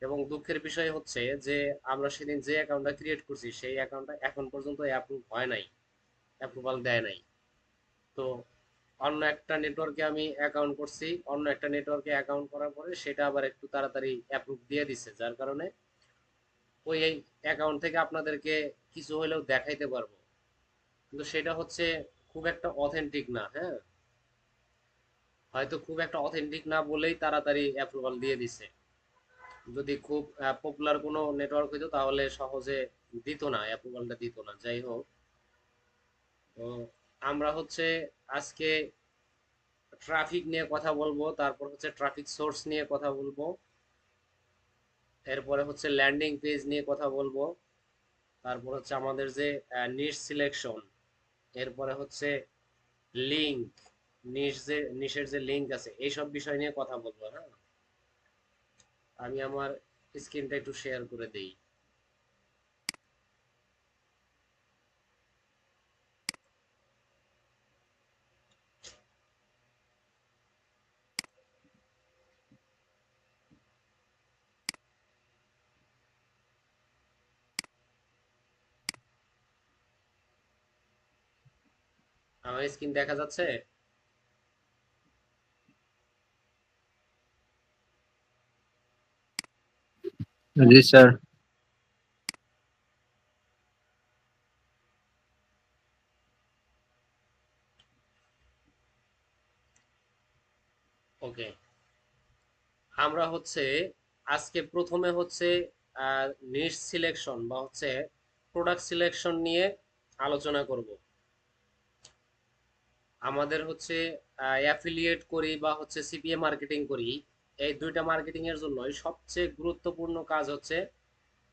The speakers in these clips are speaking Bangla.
এবং দুঃখের বিষয় হচ্ছে যে আমরা সেদিন যে অ্যাকাউন্টটা ক্রিয়েট করছি সেই অ্যাকাউন্টটা এখন পর্যন্ত অ্যাপ্রুভ হয় নাই, অ্যাপ্রুভাল দেয় নাই। তো অন্য একটা নেটওয়ার্কে আমি অ্যাকাউন্ট করছি, অন্য একটা নেটওয়ার্কে অ্যাকাউন্ট করার পরে সেটা আবার একটু তাড়াতাড়ি অ্যাপ্রুভ দিয়ে দিছে, যার কারণে ওই এই অ্যাকাউন্ট থেকে আপনাদেরকে কিছু হলেও দেখাইতে পারবো, কিন্তু সেটা হচ্ছে খুব একটা অথেন্টিক না। হ্যাঁ, হয়তো খুব একটা অথেন্টিক না বলেই তাড়াতাড়ি অ্যাপ্রুভাল দিয়ে দিছে। যদি খুব পপুলার কোনো নেটওয়ার্ক হইতো তাহলে সহজে দিত না, অ্যাপ্রুভালটা দিত না। যাই হোক, তো আমরা হচ্ছে আজকে ট্রাফিক নিয়ে কথা বলবো, তারপর হচ্ছে ট্রাফিক সোর্স নিয়ে কথা বলবো, এরপরে হচ্ছে ল্যান্ডিং পেজ নিয়ে কথা বলবো, তারপর হচ্ছে আমাদের যে নিশ সিলেকশন, এরপরে হচ্ছে লিঙ্ক, নিশের যে লিঙ্ক আছে এইসব বিষয় নিয়ে কথা বলবো। হ্যাঁ, আমি আমার স্ক্রিনটা একটু শেয়ার করে দেই। আমার স্ক্রিন দেখা যাচ্ছে? जी सर। ওকে, আমরা হচ্ছে আজকে প্রথমে হচ্ছে নিশ সিলেকশন বা হচ্ছে প্রোডাক্ট সিলেকশন নিয়ে আলোচনা করব। আমাদের হচ্ছে অ্যাফিলিয়েট করি বা হচ্ছে সিপিএ মার্কেটিং করি, এই দুইটা মার্কেটিং এর জন্যই সবচেয়ে গুরুত্বপূর্ণ কাজ হচ্ছে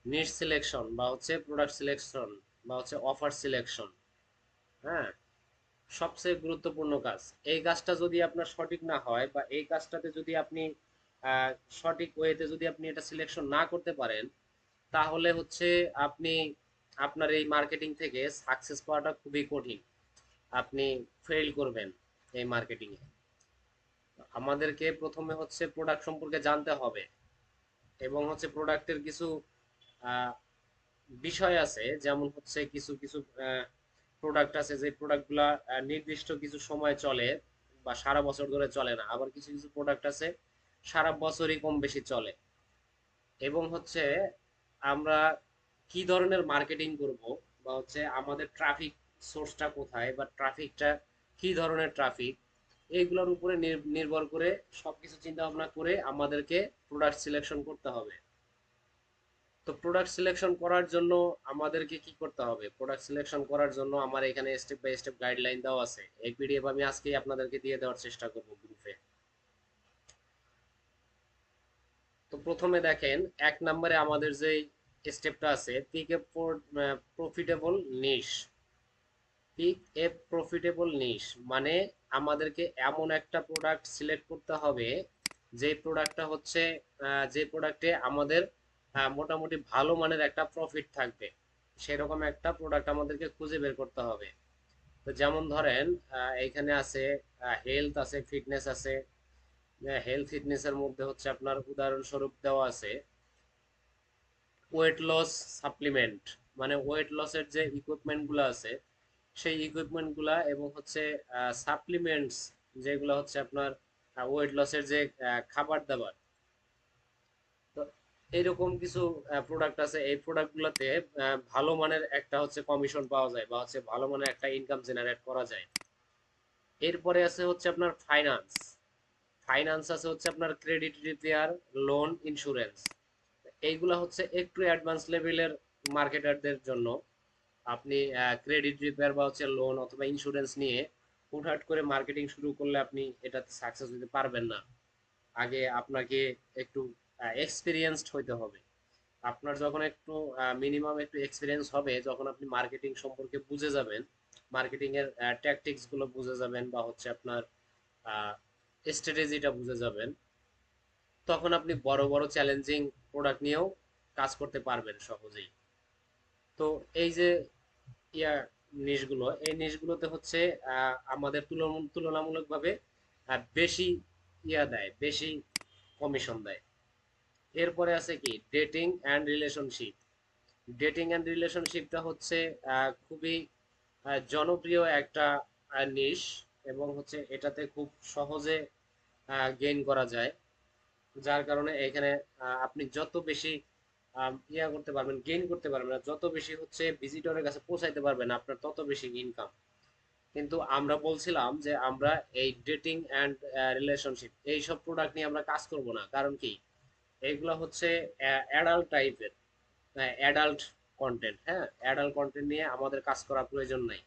নিশ সিলেকশন বা হচ্ছে প্রোডাক্ট সিলেকশন বা হচ্ছে অফার সিলেকশন। হ্যাঁ, সবচেয়ে গুরুত্বপূর্ণ কাজ। এই কাজটা যদি আপনার সঠিক না হয় বা এই কাজটাতে যদি আপনি আহ, সঠিক ওয়েতে যদি আপনি এটা সিলেকশন না করতে পারেন, তাহলে হচ্ছে আপনি আপনার এই মার্কেটিং থেকে সাকসেস পাওয়াটা খুবই কঠিন। আপনি ফেল করবেন এই মার্কেটিং এ। আমাদেরকে প্রথমে হচ্ছে প্রোডাক্ট সম্পর্কে জানতে হবে, এবং হচ্ছে প্রোডাক্টের কিছু আহ, বিষয় আছে, যেমন হচ্ছে কিছু কিছু প্রোডাক্ট আছে যে প্রোডাক্টগুলা নির্দিষ্ট কিছু সময় চলে বা সারা বছর ধরে চলে না, আবার কিছু কিছু প্রোডাক্ট আছে সারা বছরই কম বেশি চলে। এবং হচ্ছে আমরা কি ধরনের মার্কেটিং করব বা হচ্ছে আমাদের ট্রাফিক সোর্সটা কোথায় বা ট্রাফিকটা কি ধরনের ট্রাফিক, এইগুলোর উপরে নির্ভর করে সবকিছু চিন্তা ভাবনা করে আমাদেরকে প্রোডাক্ট সিলেকশন করতে হবে। তো প্রোডাক্ট সিলেকশন করার জন্য আমাদেরকে কি করতে হবে? প্রোডাক্ট সিলেকশন করার জন্য আমার এখানে স্টেপ বাই স্টেপ গাইডলাইন দেওয়া আছে, এই পিডিএফ আমি আজকেই আপনাদেরকে দিয়ে দেওয়ার চেষ্টা করব গ্রুপে। তো প্রথমে দেখেন, এক নম্বরে আমাদের যে স্টেপটা আছে, pick a profitable niche. Pick a profitable niche মানে আমাদেরকে এমন একটা প্রোডাক্ট সিলেক্ট করতে হবে যে প্রোডাক্টটা হচ্ছে যে প্রোডাক্টে আমাদের মোটামুটি ভালো মানের একটা প্রফিট থাকবে, সেরকম একটা প্রোডাক্ট আমাদেরকে খুঁজে বের করতে হবে। তো যেমন ধরেন এইখানে আছে হেলথ আছে, ফিটনেস আছে। হেলথ ফিটনেসের মধ্যে হচ্ছে আপনার উদাহরণস্বরূপ দেওয়া আছে ওয়েট লস সাপ্লিমেন্ট, মানে ওয়েট লসের যে ইকুইপমেন্ট গুলো আছে সেই ইকুইপমেন্ট গুলা, এবং হচ্ছে সাপ্লিমেন্টস যেগুলো হচ্ছে আপনার ওয়েট লসের যে খাবার দাবার। তো এইরকম কিছু প্রোডাক্ট আছে, এই প্রোডাক্ট গুলাতে ভালো মানের একটা হচ্ছে কমিশন পাওয়া যায় বা হচ্ছে ভালো মানের একটা ইনকাম জেনারেট করা যায়। এরপরে আছে হচ্ছে আপনার ফাইন্যান্স। ফাইন্যান্স আছে হচ্ছে আপনার ক্রেডিট রিপেয়ার, লোন, ইন্স্যুরেন্স। এইগুলা হচ্ছে একটু অ্যাডভান্স লেভেলের মার্কেটারদের জন্য। আপনি ক্রেডিট রিপেয়ার বা হচ্ছে লোন অথবা ইন্স্যুরেন্স নিয়ে হুটহাট করে মার্কেটিং শুরু করলে আপনি এটাতে সাকসেস হতে পারবেন না। আগে আপনাকে একটু এক্সপিরিয়েন্সড হইতে হবে। আপনার যখন একটু মিনিমাম একটু এক্সপিরিয়েন্স হবে, যখন আপনি মার্কেটিং সম্পর্কে বুঝে যাবেন, মার্কেটিং এর ট্যাকটিক্স গুলো বুঝে যাবেন বা হচ্ছে আপনার স্ট্র্যাটেজিটা বুঝে যাবেন, তখন আপনি বড় বড় চ্যালেঞ্জিং প্রোডাক্ট নিয়েও কাজ করতে পারবেন সহজেই। তো এই যে ইয়া নিশগুলো, এই নিশগুলোতে হচ্ছে আমাদের তুলনামূলকভাবে বেশি দেয়, বেশি কমিশন দেয়। এরপরে আছে কি dating and relationship. Dating and রিলেশনশিপটা হচ্ছে খুবই জনপ্রিয় একটা নিশ, এবং হচ্ছে এটাতে খুব সহজে গেইন করা যায়। যার কারণে এখানে আপনি যত বেশি ইয়া করতে পারবেন, গেইন করতে পারবেন, আর যত বেশি হচ্ছে ভিজিটরের কাছে পৌঁছাইতে পারবেন আপনার তত বেশি ইনকাম। কিন্তু আমরা বলছিলাম যে আমরা এই ডেটিং অ্যান্ড রিলেশনশিপ এইসব প্রোডাক্ট নিয়ে আমরা কাজ করব না, কারণ কি এইগুলো হচ্ছে অ্যাডাল্ট টাইপের, অ্যাডাল্ট কন্টেন্ট। হ্যাঁ, অ্যাডাল্ট কন্টেন্ট নিয়ে আমাদের কাজ করার প্রয়োজন নাই।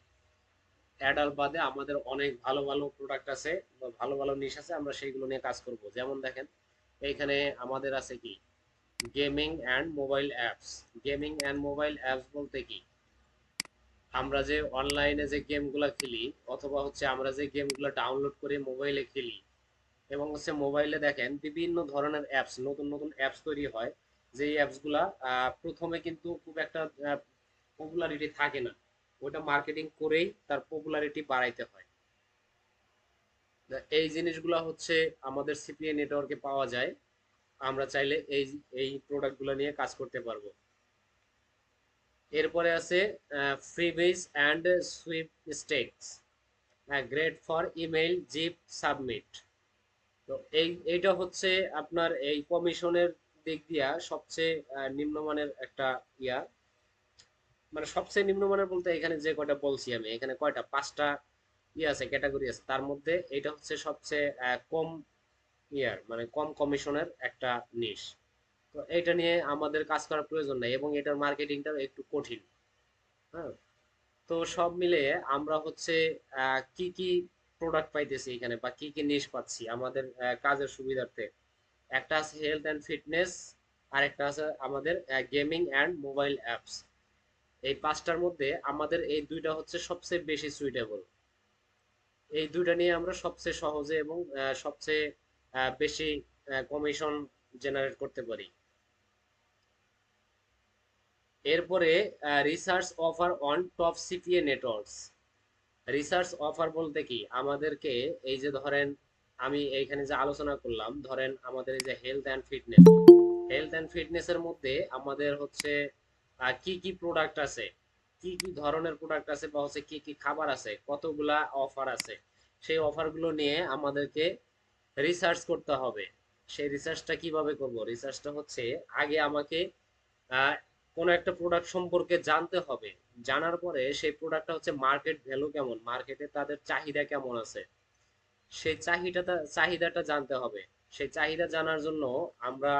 অ্যাডাল্ট বাদে আমাদের অনেক ভালো ভালো প্রোডাক্ট আছে বা ভালো ভালো নিশ আছে, আমরা সেইগুলো নিয়ে কাজ করব। যেমন দেখেন এইখানে আমাদের আছে কি gaming and mobile apps. Gaming and mobile apps বলতে কি আমরা যে অনলাইনে যে গেমগুলো খেলি, অথবা হচ্ছে আমরা যে গেমগুলো ডাউনলোড করে মোবাইলে খেলি, এবং হচ্ছে মোবাইলে দেখেন বিভিন্ন ধরনের অ্যাপস, নতুন নতুন অ্যাপস তৈরি হয়। যে অ্যাপসগুলা প্রথমে কিন্তু খুব একটা পপুলারিটি থাকে না, ওটা মার্কেটিং করেই তার পপুলারিটি বাড়াইতে হয়। এই জিনিসগুলো হচ্ছে আমাদের সিপিএ নেটওয়ার্কে পাওয়া যায়। আমরা চাইলে এই এই প্রোডাক্টগুলো নিয়ে কাজ করতে পারবো। এরপরে আছে freebies and sweepstakes, great for email zip submit. তো এইটা হচ্ছে আপনার এই কমিশনের দিক দিয়া সবচেয়ে নিম্নমানের একটা ইয়া, মানে সবচেয়ে নিম্নমানের বলতে এখানে যে কয়টা বলছি আমি, এখানে কয়টা পাঁচটা ইয়ে আছে, ক্যাটাগরি আছে, তার মধ্যে এটা হচ্ছে সবচেয়ে কম ইয়ার, মানে কম কমিশনের একটা নিশ। তো এটা নিয়ে আমাদের কাজ করার প্রয়োজন নাই, এবং এটার মার্কেটিংটা একটু কঠিন। হ্যাঁ, তো সব মিলিয়ে আমরা হচ্ছে কি কি প্রোডাক্ট পাইতেছি এখানে, বা কি কি নিশ পাচ্ছি আমাদের কাজের সুবিধার্থে। একটা আছে হেলথ অ্যান্ড ফিটনেস, আর একটা আছে আমাদের গেমিং অ্যান্ড মোবাইল অ্যাপস। এই পাঁচটার মধ্যে আমাদের এই দুইটা হচ্ছে সবচেয়ে বেশি সুইটেবল। এই দুইটা নিয়ে আমরা সবচেয়ে সহজে এবং সবচেয়ে বেশি কমিশন জেনারেট করতে পারি। এরপরে research offer on top CPA networks. Research offer বলতে কি আমাদেরকে এই যে ধরেন আমি এইখানে যে আলোচনা করলাম, ধরেন আমাদের এই যে health and fitness, health and ফিটনেসের মধ্যে আমাদের হচ্ছে কি কি প্রোডাক্ট আছে, কি কি ধরনের প্রোডাক্ট আছে, বা হচ্ছে কি কি খাবার আছে, কতগুলা অফার আছে, সেই অফারগুলো নিয়ে আমাদেরকে রিসার্চ করতে হবে। সেই রিসার্চটা কিভাবে করব? রিসার্চটা হচ্ছে আগে আমাকে আহ, কোনো একটা প্রোডাক্ট সম্পর্কে জানতে হবে। জানার পরে সেই প্রোডাক্টটা হচ্ছে মার্কেট ভ্যালু কেমন, মার্কেটে তাদের চাহিদা কেমন আছে, সেই চাহিদাটা জানতে হবে। সেই চাহিদা জানার জন্য আমরা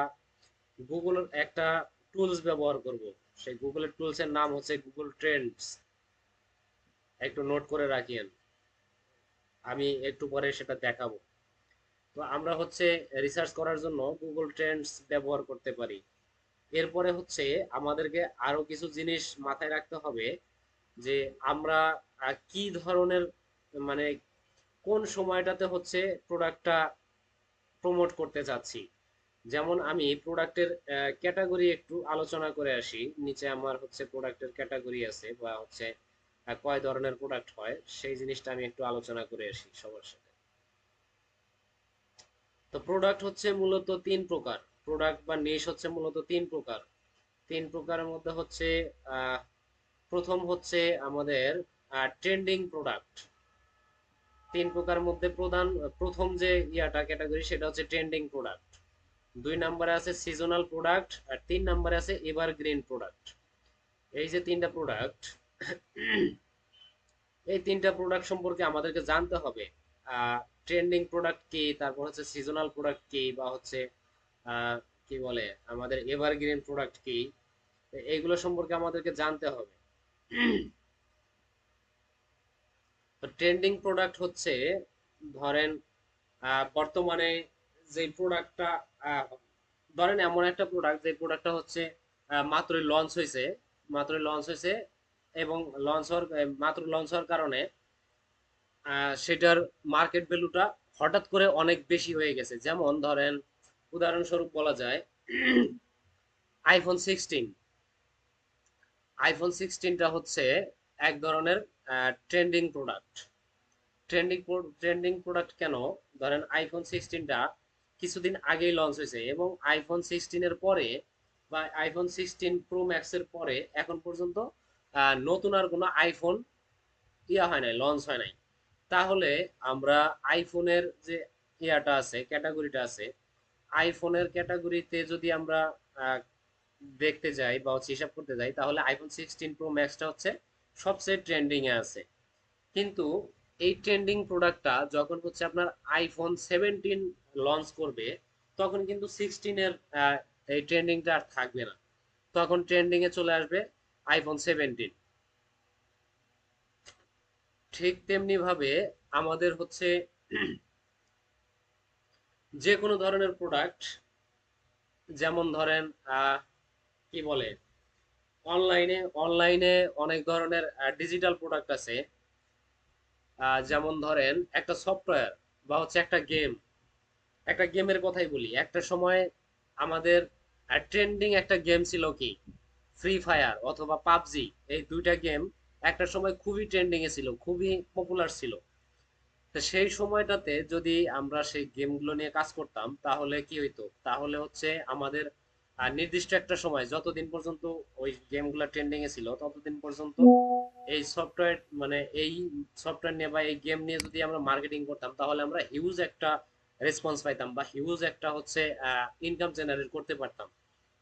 গুগলের একটা টুলস ব্যবহার করব। সেই গুগলের টুলস এর নাম হচ্ছে গুগল ট্রেন্ডস। একটু নোট করে রাখিয়েন, আমি একটু পরে সেটা দেখাবো। তো আমরা হচ্ছে রিসার্চ করার জন্য গুগল ট্রেন্ডস ব্যবহার করতে পারি। এরপরে হচ্ছে আমাদেরকে আরো কিছু জিনিস মাথায় রাখতে হবে, যে আমরা কি ধরনের, মানে কোন সময়টাতে হচ্ছে প্রোডাক্টটা প্রমোট করতে চাচ্ছি। যেমন আমি প্রোডাক্টের ক্যাটাগরি একটু আলোচনা করে আসি। নিচে আমার হচ্ছে প্রোডাক্টের ক্যাটাগরি আছে, বা হচ্ছে কয় ধরনের প্রোডাক্ট হয়, সেই জিনিসটা আমি একটু আলোচনা করে আসি সবার সাথে। তো প্রোডাক্ট হচ্ছে মূলত তিন প্রকার। প্রোডাক্ট বা নিশ হচ্ছে মূলত তিন প্রকার। তিন প্রকারের মধ্যে হচ্ছে আহ, প্রথম হচ্ছে আমাদের ট্রেন্ডিং প্রোডাক্ট। তিন প্রকার মধ্যে প্রথম যে ইয়াটা ক্যাটাগরি সেটা হচ্ছে ট্রেন্ডিং প্রোডাক্ট। দুই নম্বরে আছে সিজনাল প্রোডাক্ট, আর তিন নম্বরে আছে এভারগ্রিন প্রোডাক্ট। এই যে তিনটা প্রোডাক্ট, এই তিনটা প্রোডাক্ট সম্পর্কে আমাদেরকে জানতে হবে। ট্রেন্ডিং প্রোডাক্ট কি, তারপর হচ্ছে সিজনাল প্রোডাক্ট কি, বা হচ্ছে আহ, কি বলে আমাদের এভারগ্রিন প্রোডাক্ট কি, এইগুলো সম্পর্কে আমাদেরকে জানতে হবে। তো ট্রেন্ডিং প্রোডাক্ট হচ্ছে ধরেন বর্তমানে যে প্রোডাক্টটা, ধরেন এমন একটা প্রোডাক্ট যে প্রোডাক্টটা হচ্ছে মাত্রই লঞ্চ হয়েছে, মাত্রই লঞ্চ হয়েছে, এবং মাত্র লঞ্চ হওয়ার কারণে সেটার মার্কেট ভ্যালুটা হঠাৎ করে অনেক বেশি হয়ে গেছে। যেমন ধরেন উদাহরণস্বরূপ বলা যায় আইফোন 16। আইফোন 16টা হচ্ছে এক ধরনের trending product. Trending trending product কেন? ধরেন আইফোন 16টা কিছুদিন আগেই লঞ্চ হয়েছে, এবং আইফোন 16-এর পরে বা আইফোন 16 প্রো ম্যাক্সের পরে এখন পর্যন্ত নতুন আর কোনো আইফোন হয় নাই, লঞ্চ হয় নাই। তাহলে আমরা আইফোনের যে আছে, ক্যাটাগরিটা আছে, আইফোনের ক্যাটাগরিতে যদি আমরা আহ, দেখতে যাই বা হচ্ছে হিসাব করতে যাই, তাহলে আইফোন 16 প্রো ম্যাক্সটা হচ্ছে সবচেয়ে ট্রেন্ডিং এ আছে। কিন্তু এই ট্রেন্ডিং প্রোডাক্টটা যখন হচ্ছে আপনার আইফোন 17 লঞ্চ করবে, তখন কিন্তু 16 এর এই ট্রেন্ডিংটা আর থাকবে না। তখন ট্রেন্ডিং এ চলে আসবে আইফোন 17। ঠিক তেমনি ভাবে আমাদের হচ্ছে যে কোনো ধরনের প্রোডাক্ট, যেমন ধরেন কি বলে, অনলাইনে অনেক ধরনের ডিজিটাল প্রোডাক্ট আছে। যেমন ধরেন একটা সফটওয়্যার বা হচ্ছে একটা গেমের কথাই বলি। একটা সময় আমাদের ট্রেন্ডিং একটা গেম ছিল কি, ফ্রি ফায়ার অথবা পাবজি। এই দুইটা গেম একটা সময় খুবই ট্রেন্ডিং এ ছিল, খুবই পপুলার ছিল। তো সেই সময়টাতে যদি আমরা সেই গেমগুলো নিয়ে কাজ করতাম, তাহলে কি হইতো, তাহলে হচ্ছে আমাদের নির্দিষ্ট একটা সময়, যতদিন পর্যন্ত ওই গেমগুলো ট্রেন্ডিং এ ছিল, ততদিন পর্যন্ত এই সফটওয়্যার মানে এই সফটওয়্যার নিয়ে বা এই গেম নিয়ে যদি আমরা মার্কেটিং করতাম, তাহলে আমরা হিউজ একটা রেসপন্স পাইতাম বা হিউজ একটা হচ্ছে ইনকাম জেনারেট করতে পারতাম।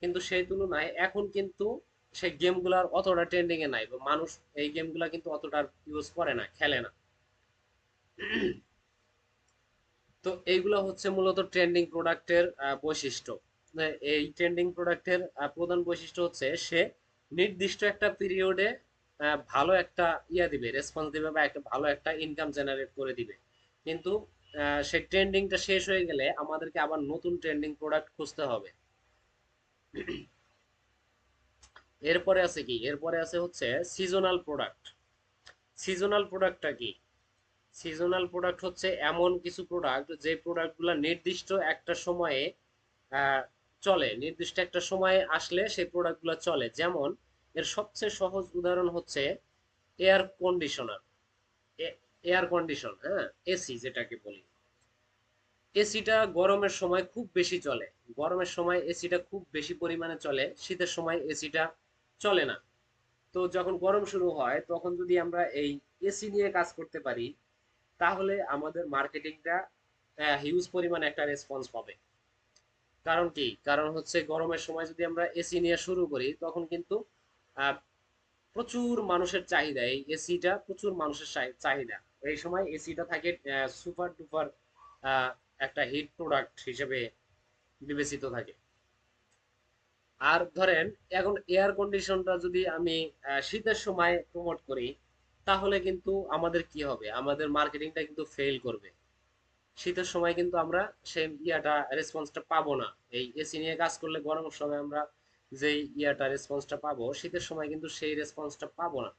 কিন্তু সেই তুলনায় এখন কিন্তু সেই গেমগুলার অতটা ট্রেন্ডিং এ নাই, বা মানুষ এই গেমগুলা কিন্তু অতটা ইউজ করে না, খেলে না। তো এইগুলো হচ্ছে মূলত ট্রেন্ডিং প্রোডাক্টের বৈশিষ্ট্য। এই ট্রেন্ডিং প্রোডাক্টের প্রধান বৈশিষ্ট্য হচ্ছে সে নির্দিষ্ট একটা পিরিয়ডে ভালো একটা দিবে, রেসপন্স দিবে বা একটা ভালো একটা ইনকাম জেনারেট করে দিবে। কিন্তু সেই ট্রেন্ডিংটা শেষ হয়ে গেলে আমাদেরকে আবার নতুন ট্রেন্ডিং প্রোডাক্ট খুঁজতে হবে। এরপরে আছে কি, এরপরে আছে হচ্ছে সিজনাল প্রোডাক্ট। সিজনাল প্রোডাক্টটা কি? সিজনাল প্রোডাক্ট হচ্ছে এমন কিছু প্রোডাক্ট যে প্রোডাক্টগুলো নির্দিষ্ট একটা সময়ে আহ, চলে, নির্দিষ্ট একটা সময়ে আসলে সেই প্রোডাক্টগুলো চলে। যেমন এর সবচেয়ে সহজ উদাহরণ হচ্ছে এয়ার কন্ডিশনার। এয়ার কন্ডিশন, হ্যাঁ, এসি যেটাকে বলি। এসিটা গরমের সময় খুব বেশি চলে, গরমের সময় এসিটা খুব বেশি পরিমাণে চলে, শীতের সময় এসিটা চলে না। তো যখন গরম শুরু হয়, তখন যদি আমরা এই এসি নিয়ে কাজ করতে পারি, তাহলে আমাদের মার্কেটিংটা হিউজ পরিমাণে একটা রেসপন্স পাবে। কারণ কি, কারণ হচ্ছে গরমের সময় যদি আমরা এসি নিয়ে শুরু করি, তখন কিন্তু আহ, প্রচুর মানুষের চাহিদা, এই এসিটা প্রচুর মানুষের চাহিদা। এই সময় এসিটা থাকে সুপার ডুপার একটা হিট প্রোডাক্ট হিসেবে বিবেচিত থাকে। আর ধরেন এখন এয়ার কন্ডিশনটা যদি আমি শীতের সময় প্রমোট করি, তাহলে কিন্তু আমাদের কি হবে, আমাদের মার্কেটিংটা কিন্তু ফেল করবে। শীতের সময় কিন্তু আমরা সেই রেসপন্সটা পাবো না। এই এসি নিয়ে কাজ করলে গরমের সময় আমরা যেই রেসপন্সটা পাবো, শীতের সময় কিন্তু সেই রেসপন্সটা পাবো না।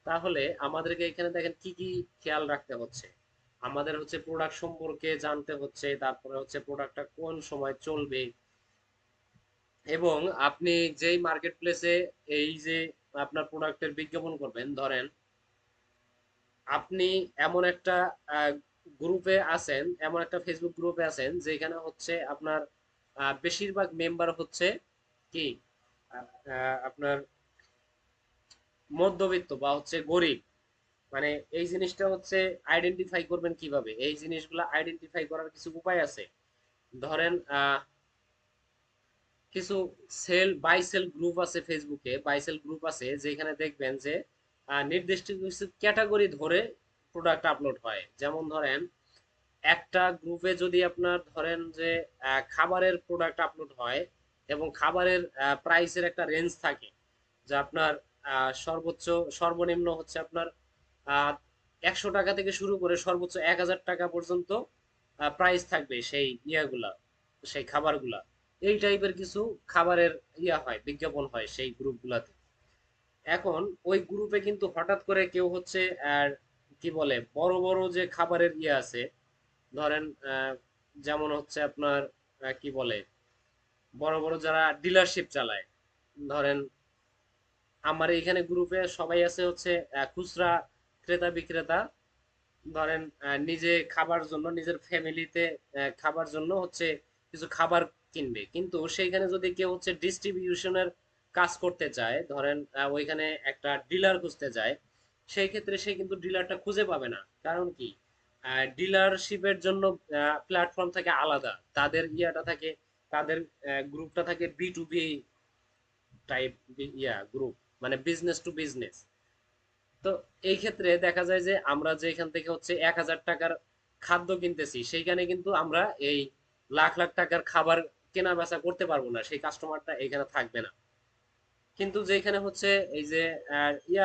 তাহলে আমাদেরকে এখানে দেখেন কি কি খেয়াল রাখতে হচ্ছে। আমাদের হচ্ছে প্রোডাক্ট সম্পর্কে জানতে হচ্ছে, তারপরে হচ্ছে প্রোডাক্টটা কোন সময় চলবে। এবং আপনি যেই মার্কেট প্লেসে এই যে আপনার প্রোডাক্টের বিজ্ঞাপন করবেন, ধরেন আপনি এমন একটা গ্রুপে আছেন, এমন একটা ফেসবুক গ্রুপে আছেন যেখানে হচ্ছে আপনার বেশিরভাগ মেম্বার হচ্ছে কি, আপনার মধ্যবিত্ত বা হচ্ছে গরিব। মানে এই জিনিসটা হচ্ছে আইডেন্টিফাই করবেন কিভাবে, এই জিনিসগুলো আইডেন্টিফাই করার কিছু উপায় আছে। ধরেন কিছু বাই সেল গ্রুপ আছে, ফেসবুকে বাই সেল গ্রুপ আছে, যেখানে দেখবেন যে নির্দিষ্ট কিছু ক্যাটাগরি ধরে প্রোডাক্ট আপলোড হয়। যেমন ধরেন একটা গ্রুপে যদি আপনার ধরেন যে খাবারের প্রোডাক্ট আপলোড হয়, এবং খাবারের প্রাইসের একটা রেঞ্জ থাকে, যা আপনার সর্বোচ্চ সর্বনিম্ন হচ্ছে আপনার 100 টাকা থেকে শুরু করে সর্বোচ্চ 1000 টাকা পর্যন্ত প্রাইস থাকবে সেই সেই খাবারগুলা। এই টাইপের কিছু খাবারের হয়, বিজ্ঞাপন হয় সেই গ্রুপগুলাতে। এখন ওই গ্রুপে কিন্তু হঠাৎ করে কেউ হচ্ছে আর কি বলে, বড় বড় যে খাবারের আছে, ধরেন যেমন হচ্ছে আপনার কি বলে, বড় বড় যারা ডিলারশিপ চালায়, ধরেন আমার এখানে গ্রুপে সবাই আছে হচ্ছে খুচরা ক্রেতা বিক্রেতা। ধরেন নিজে খাবার জন্য, নিজের ফ্যামিলিতে খাবার জন্য হচ্ছে কিছু খাবার কিনবে, কিন্তু সেইখানে যদি কেউ হচ্ছে ডিস্ট্রিবিউশনের কাজ করতে চায়, ধরেন ওইখানে একটা ডিলার খুঁজতে যায়, সেই ক্ষেত্রে সে কিন্তু ডিলারটা খুঁজে পাবে না। কারণ কি, ডিলারশিপের জন্য প্ল্যাটফর্ম থাকে আলাদা, তাদের ইয়াটা থাকে, তাদের গ্রুপটা থাকে B to B type group, মানে বিজনেস টু বিজনেস। তো এই ক্ষেত্রে দেখা যায় যে আমরা যে এখান থেকে হচ্ছে 1,000 টাকার খাদ্য কিনতেছি, সেইখানে কিন্তু আমরা এই লাখ লাখ টাকার খাবার কেনা বেচা করতে পারবো না, সেই কাস্টমারটা এখানে থাকবে না। কিন্তু যেখানে হচ্ছে এই যে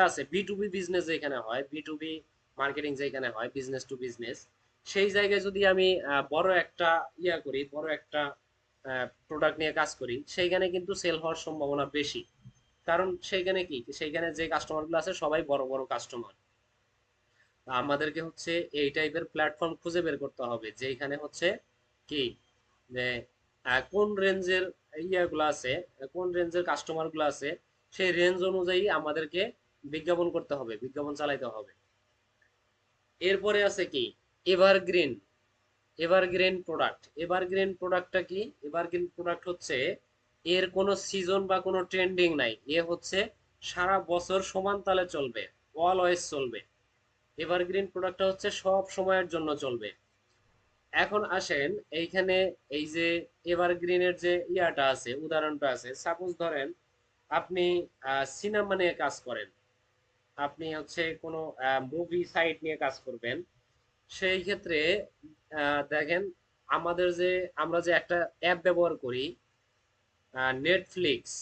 আছে বি টু বি বিজনেস, যেখানে হয় বি টু বি মার্কেটিং, যেখানে হয় বিজনেস টু বিজনেস, সেই জায়গায় যদি আমি বড় একটা করি, বড় একটা প্রোডাক্ট নিয়ে কাজ করি, সেইখানে কিন্তু সেল হওয়ার সম্ভাবনা বেশি। কারণ সেইখানে কি, সেইখানে যে কাস্টমারগুলো আছে সবাই বড় বড় কাস্টমার। আমাদেরকে হচ্ছে এই টাইপের প্ল্যাটফর্ম খুঁজে বের করতে হবে, যেখানে হচ্ছে কি, যে কোন রেঞ্জের ইয়াগুলো আছে, কোন রেঞ্জের কাস্টমার গুলো আছে, সেই রেঞ্জ অনুযায়ী আমাদেরকে বিজ্ঞাপন করতে হবে, বিজ্ঞাপন চালাইতে হবে। এরপরে আছে কি, এভারগ্রিন। এভারগ্রিন প্রোডাক্ট, এভারগ্রিন প্রোডাক্টটা কি, এভারগ্রিন প্রোডাক্ট হচ্ছে এর কোনো সিজন বা কোনো ট্রেন্ডিং নাই, এ হচ্ছে সারা বছর সমান তালে চলবে, অলওয়েজ চলবে। এভারগ্রিন প্রোডাক্টটা হচ্ছে সব সময়ের জন্য চলবে। এখন আসেন এইখানে, এই যে এভারগ্রিনের যে ইয়াটা আছে, উদাহরণটা আছে, সাপোজ ধরেন আপনি সিনেমা নিয়ে কাজ করেন, আপনি হচ্ছে কোনো মুভি সাইট নিয়ে কাজ করবেন। সেই ক্ষেত্রে দেখেন, আমাদের যে আমরা যে একটা অ্যাপ ব্যবহার করি, নেটফ্লিক্স,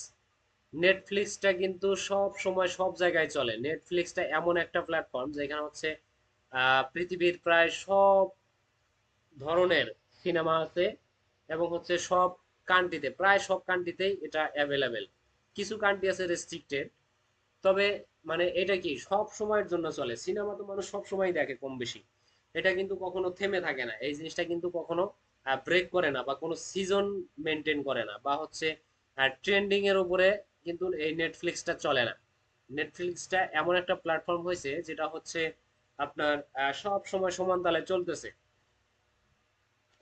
নেটফ্লিক্সটা কিন্তু সব সময় সব জায়গায় চলে। নেটফ্লিক্সটা এমন একটা প্ল্যাটফর্ম যেখানে হচ্ছে পৃথিবীর প্রায় সব ধরনের সিনেমা আছে, এবং হচ্ছে সব কান্ট্রিতে, প্রায় সব কান্ট্রিতেই এটা অ্যাভেলেবেল। কিছু কান্ট্রি আছে রেস্ট্রিক্টেড, তবে মানে এটা কি সব সময়ের জন্য চলে। সিনেমা তো মানুষ সব সময় দেখে কম বেশি, এটা কিন্তু কখনো থেমে থাকে না, এই জিনিসটা কিন্তু কখনো ব্রেক করে না, বা কোনো সিজন মেনটেন করে না, বা হচ্ছে ট্রেন্ডিং এর উপরে কিন্তু এই নেটফ্লিক্সটা চলে না। নেটফ্লিক্সটা এমন একটা প্ল্যাটফর্ম হয়েছে যেটা হচ্ছে আপনার সব সময় সমান তালে চলতেছে।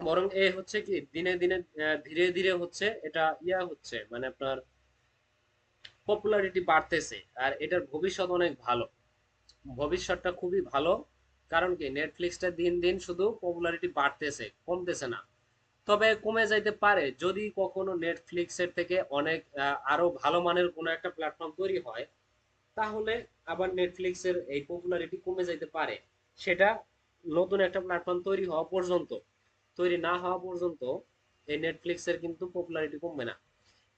বরং এ হচ্ছে কি, দিনে দিনে ধীরে ধীরে হচ্ছে এটা হচ্ছে, মানে আপনার পপুলারিটি বাড়তেছে, আর এটার ভবিষ্যৎ অনেক ভালো, ভবিষ্যৎটা খুবই ভালো। কারণ কি, নেটফ্লিক্সটা দিন দিন শুধু পপুলারিটি বাড়তেছে, কমতেছে না। তবে কমে যাইতে পারে যদি কখনো নেটফ্লিক্সের থেকে অনেক আরো ভালো মানের কোনো একটা প্ল্যাটফর্ম তৈরি হয়, তাহলে আবার নেটফ্লিক্সের এই পপুলারিটি কমে যাইতে পারে। সেটা নতুন একটা প্ল্যাটফর্ম তৈরি হওয়া পর্যন্ত, তৈরি না হওয়া পর্যন্ত এই নেটফ্লিক্সের কিন্তু পপুলারিটি কমবে না।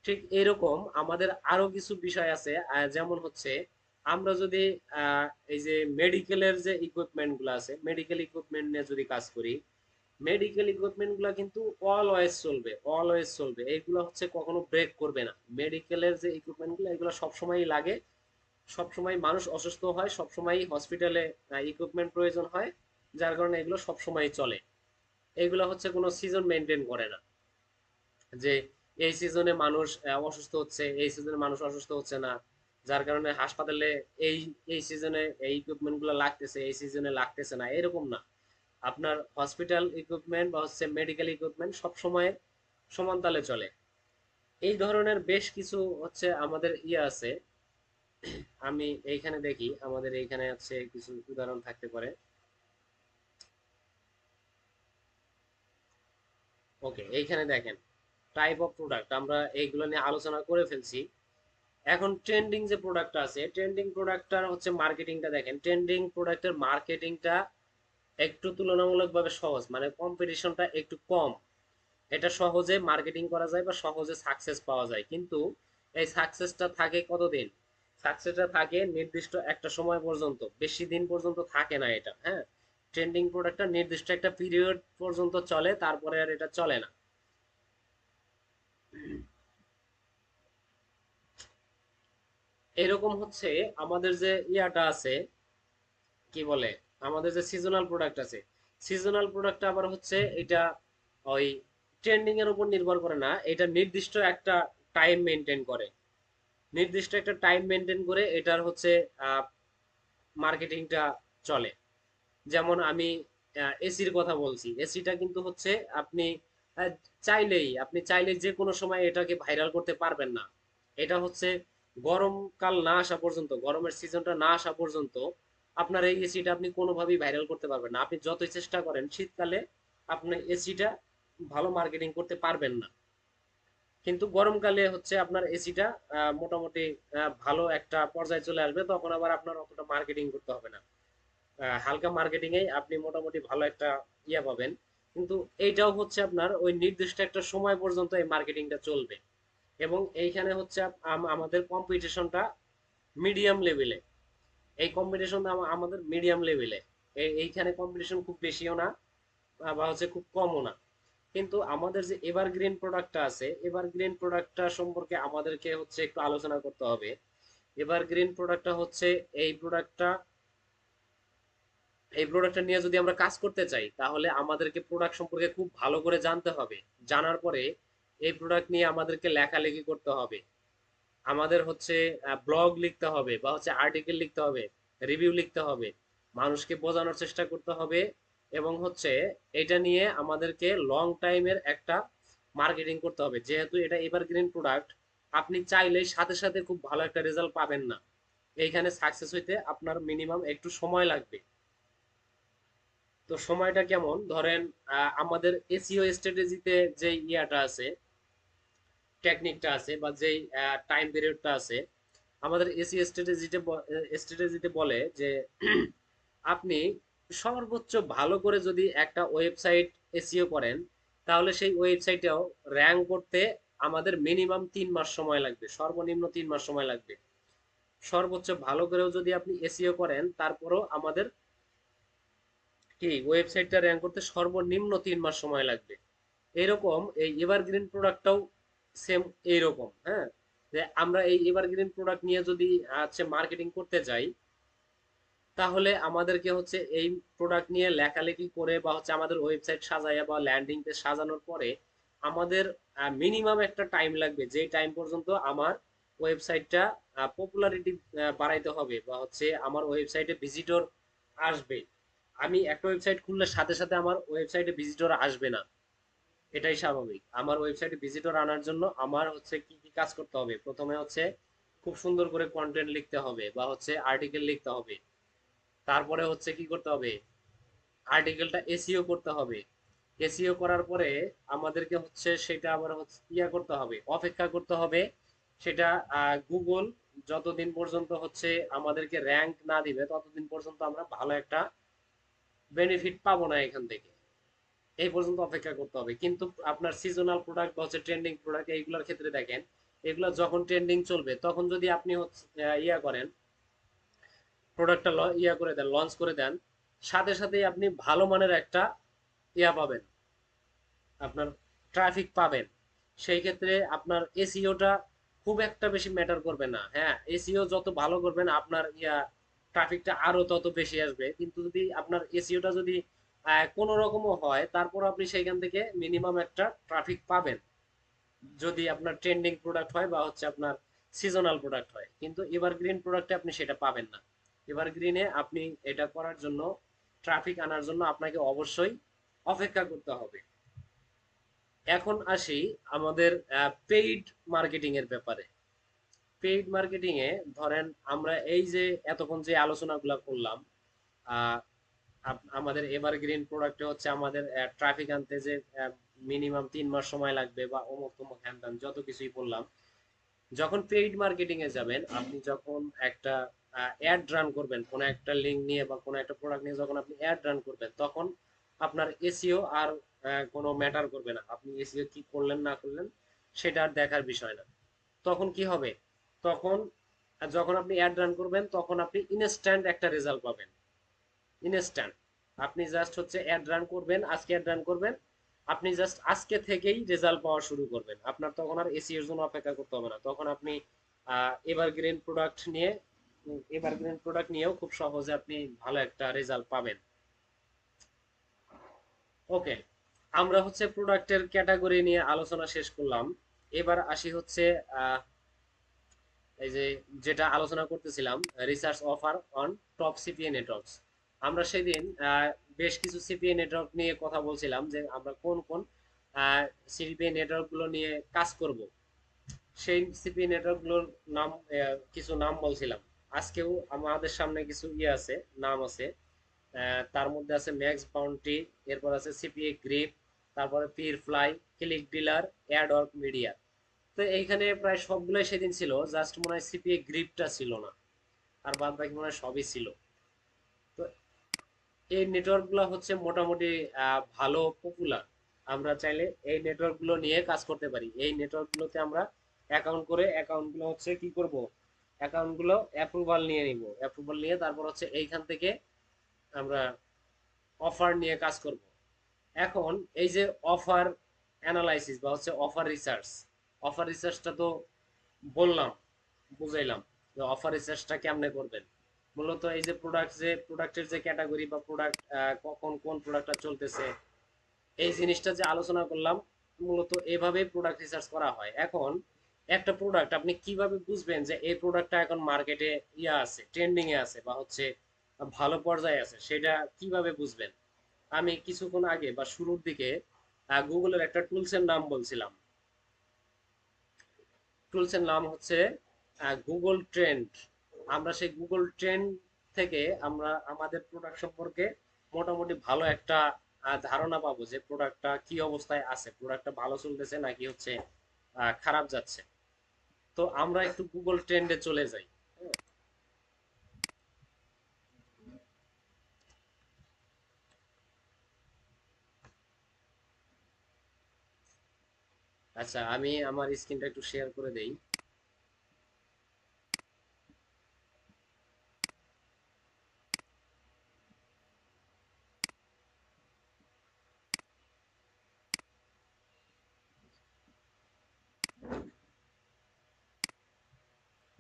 ঠিক এরকম আমাদের আরো কিছু বিষয় আছে, যেমন হচ্ছে আমরা যদি এই যে মেডিকেলের যে ইকুইপমেন্ট গুলো আছে, মেডিকেল ইকুইপমেন্ট নিয়ে যদি কাজ করি, মেডিকেল ইকুইপমেন্ট গুলো কিন্তু অলওয়েজ চলবে, অলওয়েজ চলবে, এইগুলো হচ্ছে কখনো ব্রেক করবে না। মেডিকেলের যে ইকুইপমেন্ট গুলো, এগুলো সবসময়ই লাগে, সবসময় মানুষ অসুস্থ হয়, সবসময় হসপিটালে ইকুইপমেন্ট প্রয়োজন হয়, যার কারণে এগুলো সবসময় চলে। এগুলো হচ্ছে কোনো সিজন মেনটেন করে না, যে এই সিজনে মানুষ অসুস্থ হচ্ছে, এই সিজনে মানুষ অসুস্থ হচ্ছে না, যার কারণে হাসপাতালে এই এই সিজনে এই ইকুইপমেন্ট গুলো লাগতেছে, এই সিজনে লাগতেছে না, এরকম না। আপনার হসপিটাল ইকুইপমেন্ট বা হচ্ছে মেডিকেল ইকুইপমেন্ট সব সময় সমান তালে চলে। এই ধরনের বেশ কিছু হচ্ছে আমাদের আছে। আমি এইখানে দেখি, আমাদের এইখানে হচ্ছে কিছু উদাহরণ থাকতে পারে। ওকে, এইখানে দেখেন টাইপ অফ প্রোডাক্ট, আমরা এইগুলো নিয়ে আলোচনা করে ফেলছি। এখন ট্রেন্ডিং যে প্রোডাক্টটা আছে, ট্রেন্ডিং প্রোডাক্টটার হচ্ছে মার্কেটিংটা দেখেন, ট্রেন্ডিং প্রোডাক্টের মার্কেটিংটা একটু তুলনামূলকভাবে সহজ, মানে কম্পিটিশনটা একটু কম। এটা সহজে মার্কেটিং করা যায় বা সহজে সাকসেস পাওয়া যায়, কিন্তু এই সাকসেসটা থাকে কতদিন, সাকসেসটা থাকে নির্দিষ্ট একটা সময় পর্যন্ত, বেশি দিন পর্যন্ত থাকে না এটা। হ্যাঁ, ট্রেন্ডিং প্রোডাক্টটা নির্দিষ্ট একটা পিরিয়ড পর্যন্ত চলে, তারপরে আর এটা চলে না। এরকম হচ্ছে আমাদের যে আছে, কি বলে, আমাদের যে সিজনাল প্রোডাক্ট আছে, সিজনাল প্রোডাক্ট আবার হচ্ছে এটা ওই ট্রেন্ডিং এর উপর নির্ভর করে না, এটা নির্দিষ্ট একটা টাইম মেনটেন করে, নির্দিষ্ট একটা টাইম মেনটেন করে এটার হচ্ছে মার্কেটিংটা চলে। যেমন আমি এসির কথা বলছি, এসিটা কিন্তু হচ্ছে আপনি আহ, আপনি চাইলেই যে কোনো সময় এটাকে ভাইরাল করতে পারবেন না। এটা হচ্ছে গরমকাল না আসা পর্যন্ত, গরমের সিজনটা না আসা পর্যন্ত আপনার এই এসিটা আপনি কোনোভাবেই ভাইরাল করতে পারবেন না। আপনি যতই চেষ্টা করেন শীতকালে আপনি এসিটা ভালো মার্কেটিং করতে পারবেন না। কিন্তু গরমকালে হচ্ছে আপনার এসিটা মোটামুটি ভালো একটা পর্যায়ে চলে আসবে, তখন আবার আপনার অতটা মার্কেটিং করতে হবে না। হালকা মার্কেটিং এ আপনি মোটামুটি ভালো একটা ইয়া পাবেন। কিন্তু এইটাও হচ্ছে আপনার ওই নির্দিষ্ট একটা সময় পর্যন্ত এই মার্কেটিংটা চলবে। এবং এইখানে হচ্ছে আমাদের কম্পিটিশনটা মিডিয়াম লেভেলে। এই কম্পিটিশন আমাদের মিডিয়াম লেভেলে। এইখানে কম্পিটিশন খুব বেশিও না, বা হচ্ছে খুব কমও না। কিন্তু আমাদের যে এভারগ্রিন প্রোডাক্টটা আছে, এভারগ্রিন প্রোডাক্টটা সম্পর্কে আমাদেরকে হচ্ছে একটু আলোচনা করতে হবে। এভারগ্রিন প্রোডাক্টটা হচ্ছে এই প্রোডাক্টটা এই প্রোডাক্টটা নিয়ে যদি আমরা কাজ করতে চাই তাহলে আমাদেরকে প্রোডাক্ট সম্পর্কে খুব ভালো করে জানতে হবে। জানার পরে এই প্রোডাক্ট নিয়ে আমাদেরকে লেখালেখি করতে হবে। আমাদের হচ্ছে ব্লগ লিখতে হবে বা হচ্ছে আর্টিকেল লিখতে হবে, রিভিউ লিখতে হবে, মানুষকে বোঝানোর চেষ্টা করতে হবে। এবং হচ্ছে এটা নিয়ে আমাদেরকে লং টাইমের একটা মার্কেটিং করতে হবে। যেহেতু এটা এভারগ্রিন প্রোডাক্ট, আপনি চাইলেই সাথে সাথে খুব ভালো একটা রেজাল্ট পাবেন না। এইখানে সাকসেস হইতে আপনার মিনিমাম একটু সময় লাগবে। তো সময়টা কেমন ধরেন, আমাদের এসইও স্ট্র্যাটেজিতে যে ইয়াটা আছে, টেকনিকটা আছে বা যেই টাইম পিরিয়ডটা আছে, আমাদের এসইও স্ট্র্যাটেজিতে বলে যে আপনি সর্বোচ্চ ভালো করে যদি একটা ওয়েবসাইট এসইও করেন তাহলে সেই ওয়েবসাইটেও র্যাঙ্ক করতে আমাদের মিনিমাম 3 মাস সময় লাগবে, সর্বনিম্ন 3 মাস সময় লাগবে। সর্বোচ্চ ভালো করেও যদি আপনি এসইও করেন তারপরও আমাদের কি ওয়েবসাইটটা র্যাঙ্ক করতে সর্বনিম্ন 3 মাস সময় লাগবে। এরকম এই এভারগ্রিন প্রোডাক্টটাও সেম এইরকম। হ্যাঁ, যে আমরা এই এভারগ্রিন প্রোডাক্ট নিয়ে যদি হচ্ছে মার্কেটিং করতে যাই তাহলে আমাদেরকে হচ্ছে এই প্রোডাক্ট নিয়ে লেখালেখি করে বা হচ্ছে আমাদের ওয়েবসাইট সাজাইয়া বা ল্যান্ডিং পেজ সাজানোর পরে আমাদের মিনিমাম একটা টাইম লাগবে, যে টাইম পর্যন্ত আমার ওয়েবসাইটটা পপুলারিটি বাড়াইতে হবে বা হচ্ছে আমার ওয়েবসাইটে ভিজিটর আসবে। আমি একটা ওয়েবসাইট খুললে সাথে সাথে আমার ওয়েবসাইটে ভিজিটর আসবে না, এটাই স্বাভাবিক। আমার ওয়েবসাইটে ভিজিটর আনার জন্য আমার হচ্ছে কি কি কাজ করতে হবে, প্রথমে হচ্ছে খুব সুন্দর করে কন্টেন্ট লিখতে হবে বা হচ্ছে আর্টিকেল লিখতে হবে। তারপরে হচ্ছে কি করতে হবে, আর্টিকেলটা এসইও করতে হবে। এসইও করার পরে আমাদেরকে হচ্ছে সেটা আবার হচ্ছে ইয়া করতে হবে, অপেক্ষা করতে হবে। সেটা গুগল যতদিন পর্যন্ত হচ্ছে আমাদেরকে র্যাঙ্ক না দিবে ততদিন পর্যন্ত আমরা ভালো একটা বেনিফিট পাবো না এখান থেকে। এই পর্যন্ত অপেক্ষা করতে হবে। কিন্তু আপনার সিজনাল প্রোডাক্ট বা হচ্ছে ট্রেন্ডিং প্রোডাক্ট এইগুলোর ক্ষেত্রে দেখেন, এগুলো যখন ট্রেন্ডিং চলবে তখন যদি আপনি হচ্ছে ইয়া করেন, প্রোডাক্টটা ইয়া করে দেন, লঞ্চ করে দেন, সাথে সাথেই আপনি ভালো মানের একটা ইয়া পাবেন, আপনার ট্রাফিক পাবেন। সেই ক্ষেত্রে আপনার এসইওটা খুব একটা বেশি ম্যাটার করবে না। হ্যাঁ, এসইও যত ভালো করবেন আপনার ইয়া ট্রাফিকটা আরো তত বেশি আসবে। কিন্তু যদি আপনার এসইওটা যদি কোনো রকমও হয় তারপর আপনি সেইখান থেকে মিনিমাম একটা ট্রাফিক পাবেন, যদি আপনার ট্রেন্ডিং প্রোডাক্ট হয় বা হচ্ছে আপনার সিজনাল প্রোডাক্ট হয়। কিন্তু এভারগ্রিন প্রোডাক্টে আপনি সেটা পাবেন না। এভারগ্রিনে আপনি এটা করার জন্য, ট্রাফিক আনার জন্য আপনাকে অবশ্যই অপেক্ষা করতে হবে। এখন আসি আমাদের পেইড মার্কেটিং এর ব্যাপারে। পেইড মার্কেটিং এ ধরেন আমরা এই যে এতক্ষণ যে আলোচনাগুলো করলাম, আহ, আমাদের এভারগ্রিন প্রোডাক্টে হচ্ছে আমাদের ট্রাফিক আনতে যে মিনিমাম 3 মাস সময় লাগবে বা অমুক তমুক হ্যান ত্যান যত কিছুই বললাম। যখন পেইড মার্কেটিং এ যাবেন, আপনি যখন একটা অ্যাড রান করবেন কোনো একটা লিঙ্ক নিয়ে বা কোনো একটা প্রোডাক্ট নিয়ে, যখন আপনি অ্যাড রান করবেন তখন আপনার এসইও আর কোনো ম্যাটার করবে না। আপনি এসইও কি করলেন না করলেন সেটা আর দেখার বিষয় না। তখন কি হবে, তখন যখন আপনি অ্যাড রান করবেন তখন আপনি ইনস্ট্যান্ট একটা রেজাল্ট পাবেন। ইনস্ট্যান্ট। আপনি জাস্ট হচ্ছে অ্যাড রান করবেন, আজকে অ্যাড রান করবেন, আপনি জাস্ট আজকে থেকেই রেজাল্ট পাওয়া শুরু করবেন। আপনার তখন আর এসিওর জন্য অপেক্ষা করতে হবে না। তখন আপনি এভারগ্রিন প্রোডাক্ট নিয়ে এভারগ্রিন প্রোডাক্ট নিয়েও খুব সহজে আপনি ভালো একটা রেজাল্ট পাবেন। ওকে, আমরা হচ্ছে প্রোডাক্টের ক্যাটাগরি নিয়ে আলোচনা শেষ করলাম। এবার আসি হচ্ছে আহ, এই যে যেটা আলোচনা করতেছিলাম, research offer on top CPA networks. আমরা সেদিন বেশ কিছু সিপিএ নেটওয়ার্ক নিয়ে কথা বলছিলাম যে আমরা কোন কোন সিপিএ নেটওয়ার্কগুলো নিয়ে কাজ করব। সেই সিপিএ নেটওয়ার্কগুলোর নাম, কিছু নাম বলছিলাম। আজকেও আমাদের সামনে কিছু আছে, নাম আছে। তার মধ্যে আছে ম্যাক্স বাউন্টি, এরপর আছে সিপিএ গ্রিপ, তারপরে পির fly, click dealer, Adwork media. তো এইখানে প্রায় সবগুলোই সেদিন ছিল, জাস্ট মনে হয় সিপিএ গ্রিপটা ছিল না, আর বাদ বাকি মনে হয় সবই ছিল। তো এই নেটওয়ার্কগুলো হচ্ছে মোটামুটি ভালো পপুলার। আমরা চাইলে এই নেটওয়ার্কগুলো নিয়ে কাজ করতে পারি। এই নেটওয়ার্কগুলোতে আমরা অ্যাকাউন্ট করে, অ্যাকাউন্টগুলো হচ্ছে কি করব, অ্যাকাউন্টগুলো অ্যাপ্রুভাল নিয়ে নিব। অ্যাপ্রুভাল নিয়ে তারপর হচ্ছে এইখান থেকে আমরা অফার নিয়ে কাজ করব। এখন এই যে অফার অ্যানালাইসিস বা হচ্ছে অফার রিসার্চ, অফার রিসার্চটা তো বললাম, বুঝাইলাম যে অফার রিসার্চটা কেমনে করবেন। মূলত এই যে প্রোডাক্ট, যে প্রোডাক্টের যে ক্যাটাগরি বা প্রোডাক্ট কখন কোন প্রোডাক্টটা চলতেছে, এই জিনিসটা যে আলোচনা করলাম, মূলত এভাবেই প্রোডাক্ট রিসার্চ করা হয়। এখন একটা প্রোডাক্ট আপনি কিভাবে বুঝবেন যে এই প্রোডাক্টটা এখন মার্কেটে আছে, ট্রেন্ডিং এ আছে বা হচ্ছে ভালো পর্যায়ে আছে, সেটা কিভাবে বুঝবেন? আমি কিছুক্ষণ আগে বা শুরুর দিকে গুগলের একটা টুলস এর নাম বলছিলাম। টুলস এর নাম হচ্ছে গুগল ট্রেন্ড। আমরা সেই গুগল ট্রেন্ড থেকে আমরা আমাদের প্রোডাক্ট সম্পর্কে মোটামুটি ভালো একটা ধারণা পাবো যে প্রোডাক্টটা কি অবস্থায় আছে, প্রোডাক্টটা ভালো চলতেছে নাকি হচ্ছে খারাপ যাচ্ছে। তো আমরা একটু গুগল ট্রেন্ডে চলে যাই। হ্যাঁ, আচ্ছা, আমি আমার স্ক্রিনটা একটু শেয়ার করে দেই।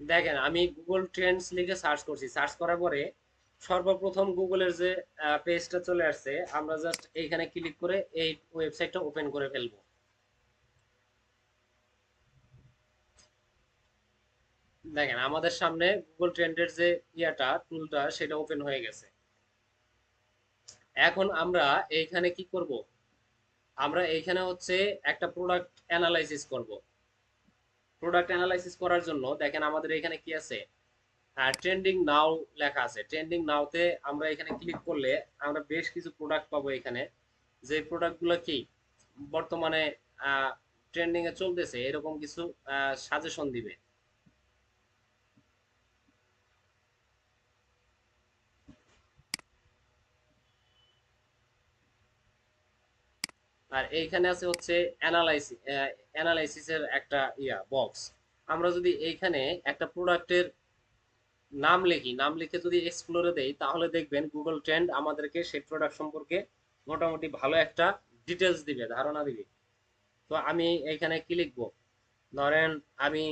দেখেন, আমি গুগল ট্রেন্ডস লিখে সার্চ করছি, সার্চ করার পরে সর্বপ্রথম গুগলের যে পেজটা চলে আসছে, আমরা জাস্ট এইখানে ক্লিক করে এই ওয়েবসাইটটা ওপেন করে ফেলবো। দেখেন, আমাদের সামনে গুগল ট্রেন্ডের যে টুলটা সেটা ওপেন হয়ে গেছে। এখন আমরা এইখানে কি করব, আমরা এইখানে হচ্ছে একটা প্রোডাক্ট অ্যানালাইসিস করব। প্রোডাক্ট অ্যানালাইসিস করার জন্য দেখেন আমাদের এখানে কি আছে, ট্রেন্ডিং নাও লেখা আছে। ট্রেন্ডিং নাওতে আমরা এখানে ক্লিক করলে আমরা বেশ কিছু প্রোডাক্ট পাবো এখানে, যে প্রোডাক্টগুলো কি বর্তমানে ট্রেন্ডিং এ চলতেছে, এরকম কিছু সাজেশন দিবে। আর এইখানে আছে হচ্ছে অ্যানালাইসিসের একটা বক্স। আমরা যদি এইখানে একটা প্রোডাক্টের নাম লিখি, নাম লিখে যদি এক্সপ্লোরে দেই, তাহলে দেখবেন গুগল ট্রেন্ড আমাদেরকে সেই প্রোডাক্ট সম্পর্কে মোটামুটি ভালো একটা ডিটেলস দিবে, ধারণা দিবে। তো আমি এইখানে কি লিখবো, ধরেন আমি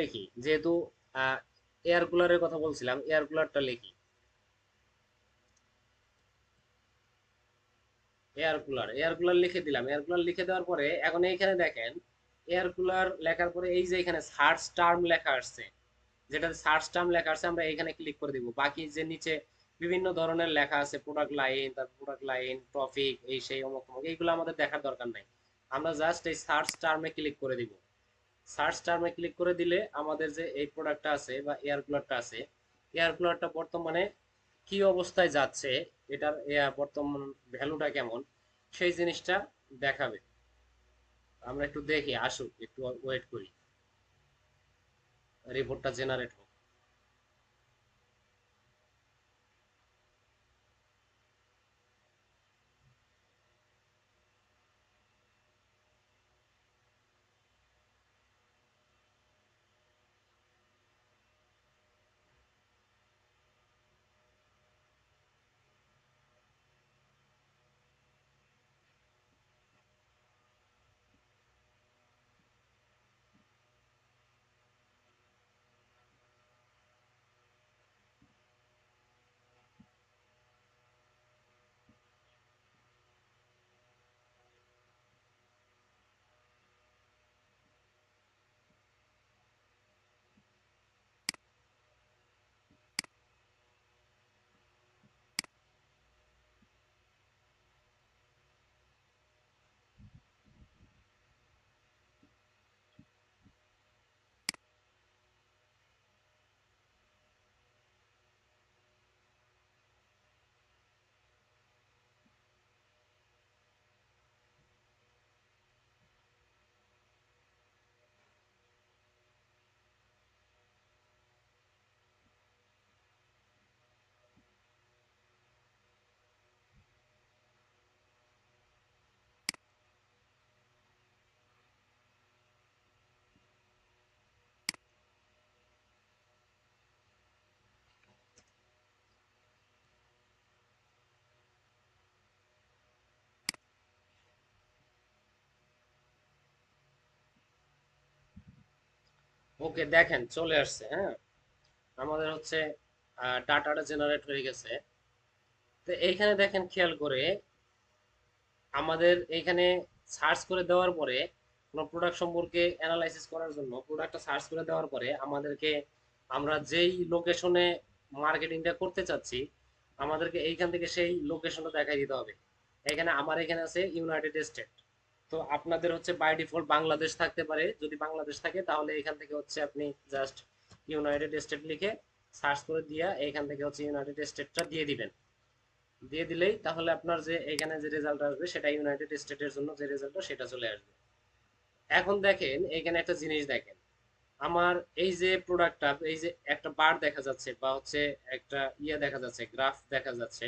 লিখি, যেহেতু এয়ার কুলারের কথা বলছিলাম, এয়ার কুলারটা লিখি। এয়ার কুলার লিখে দিলাম। এয়ার কুলার লিখে দেওয়ার পরে এখন এইখানে দেখেন, এয়ার কুলার লেখার পরে এই যে এখানে সার্চ টার্ম লেখা আসছে, যেটা সার্চ টার্ম লেখা আছে, আমরা এখানে ক্লিক করে দিব। বাকি যে নিচে বিভিন্ন ধরনের লেখা আছে, প্রোডাক্ট লাইন, তারপর প্রোডাক্ট লাইন, টপিক, এই সেই অমুক তমুক, এইগুলো আমাদের দেখার দরকার নাই। আমরা জাস্ট এই সার্চ টার্মে ক্লিক করে দিব। সার্চ টার্মে ক্লিক করে দিলে আমাদের যে এই প্রোডাক্টটা আছে বা এয়ার কুলারটা আছে, এয়ার কুলারটা বর্তমানে কি অবস্থায় যাচ্ছে, এটার বর্তমান ভ্যালুটা কেমন, সেই জিনিসটা দেখাবে। আমরা একটু দেখি, আসুক, একটু ওয়েট করি, রিপোর্টটা জেনারেট হোক। ওকে, দেখেন চলে আসছে। হ্যাঁ, আমাদের হচ্ছে ডাটাটা জেনারেট হয়ে গেছে। তো এইখানে দেখেন খেয়াল করে, আমাদের এইখানে সার্চ করে দেওয়ার পরে কোনো প্রোডাক্ট সম্পর্কে অ্যানালাইসিস করার জন্য প্রোডাক্টটা সার্চ করে দেওয়ার পরে আমাদেরকে, আমরা যেই লোকেশনে মার্কেটিংটা করতে চাচ্ছি, আমাদেরকে এইখান থেকে সেই লোকেশনটা দেখাই দিতে হবে। এখানে আমার এখানে আছে ইউনাইটেড স্টেট। তো আপনাদের হচ্ছে বাই ডিফল্ট বাংলাদেশ থাকতে পারে, যদি বাংলাদেশ থাকে তাহলে এখান থেকে হচ্ছে আপনি জাস্ট ইউনাইটেড স্টেট লিখে সার্চ করে দিয়া এখান থেকে হচ্ছে ইউনাইটেড স্টেটটা দিয়ে দিবেন। দিয়ে দিলেই তাহলে আপনার যে এখানে যে রেজাল্ট আসবে সেটা ইউনাইটেড স্টেটের জন্য যে রেজাল্টটা সেটা চলে আসবে। এখন দেখেন এখানে একটা জিনিস দেখেন, আমার এই যে প্রোডাক্টটা, এই যে একটা বার দেখা যাচ্ছে বা হচ্ছে একটা দেখা যাচ্ছে, গ্রাফ দেখা যাচ্ছে।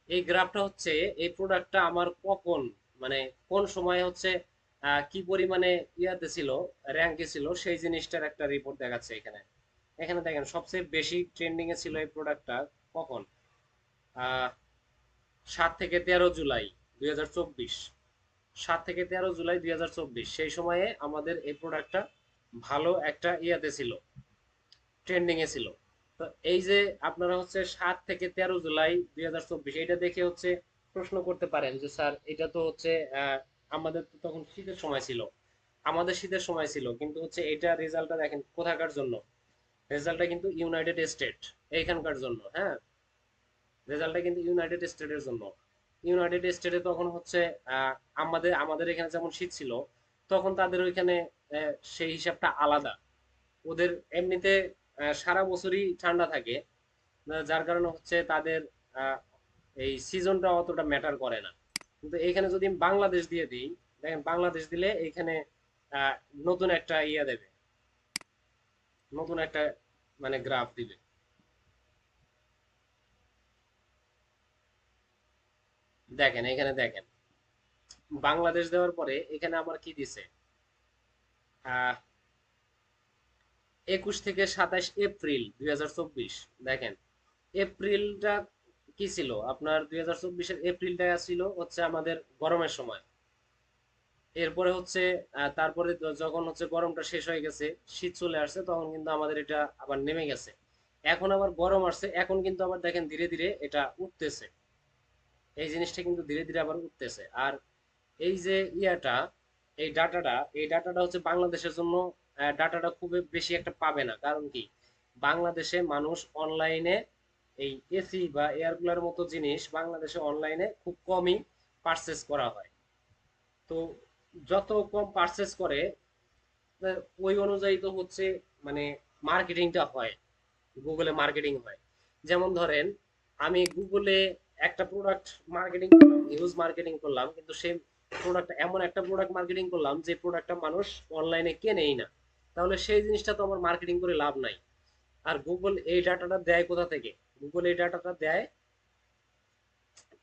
এই গ্রাফটা হচ্ছে এই প্রোডাক্টটা আমার কখন, মানে কোন সময় হচ্ছে কি পরিমাণে ইয়াতে ছিল, র্যাঙ্কে ছিল, সেই জিনিসটার একটা রিপোর্ট দেখাচ্ছে এখানে। এখানে দেখেন সবচেয়ে বেশি ট্রেন্ডিং এ ছিল এই প্রোডাক্টটা কখন, আহ 7 থেকে 13 জুলাই 2024। 7 থেকে 13 জুলাই 2024 সেই সময়ে আমাদের এই প্রোডাক্টটা ভালো একটা ইয়াতে ছিল, ট্রেন্ডিং এ ছিল। তো এই যে আপনারা হচ্ছে 7 থেকে 13 জুলাই 2024 এটা দেখে হচ্ছে প্রশ্ন করতে পারেন যে স্যার এটা তো হচ্ছে আমাদের তো তখন শীতের সময় ছিল, আমাদের শীতের সময় ছিল, কিন্তু হচ্ছে এটা রেজাল্টটা দেখেন কোথাকার জন্য, রেজাল্টটা কিন্তু ইউনাইটেড স্টেট এইখানকার জন্য। হ্যাঁ, রেজাল্টটা কিন্তু ইউনাইটেড স্টেটের জন্য। ইউনাইটেড স্টেটে তখন হচ্ছে আহ, আমাদের আমাদের এখানে যেমন শীত ছিল, তখন তাদের ওইখানে সেই হিসাবটা আলাদা। ওদের এমনিতে সারা বছরই ঠান্ডা থাকে, যার কারণে হচ্ছে তাদের আহ, এই সিজনটা অতটা ম্যাটার করে না। কিন্তু এখানে যদি আমি বাংলাদেশ দিয়ে দিই, দেখেন বাংলাদেশ দিলে এখানে আহ, নতুন একটা দেবে, নতুন একটা মানে গ্রাফ দিবে। দেখেন এখানে দেখেন বাংলাদেশ দেওয়ার পরে এখানে আমার কি দিছে, আহ 21 থেকে 27 এপ্রিল 2024। দেখেন এপ্রিলটা কি ছিল আপনার, 2024-এর এপ্রিলটা ছিল হচ্ছে আমাদের গরমের সময়। এরপরে হচ্ছে তারপরে যখন হচ্ছে গরমটা শেষ হয়ে গেছে, শীত চলে আসছে, তখন কিন্তু আমাদের এটা আবার নেমে গেছে। এখন আবার গরম আসছে, এখন কিন্তু আবার দেখেন ধীরে ধীরে এটা উঠতেছে। এই জিনিসটা কিন্তু ধীরে ধীরে আবার উঠতেছে। আর এই যে এই ডাটাটা হচ্ছে বাংলাদেশের জন্য, ডাটাটা খুব বেশি একটা পাবে না। কারণ কি, বাংলাদেশে মানুষ অনলাইনে এই এসি বা এয়ার কুলার মতো জিনিস বাংলাদেশে অনলাইনে খুব কমই পারচেস করা হয়। তো যত কম পারচেস করে, ওই অনুযায়ী তো হচ্ছে মানে মার্কেটিংটা হয়, গুগলে মার্কেটিং হয়। যেমন ধরেন আমি গুগলে একটা প্রোডাক্ট মার্কেটিং করলাম, হিউজ মার্কেটিং করলাম, কিন্তু সেই প্রোডাক্ট এমন একটা প্রোডাক্ট মার্কেটিং করলাম যে প্রোডাক্টটা মানুষ অনলাইনে কেনেই না, তাহলে সেই জিনিসটা তো আমার মার্কেটিং করে লাভ নাই। আর গুগল এই ডাটাটা দেয় কোথা থেকে? গুগল এই ডাটাটা দেয়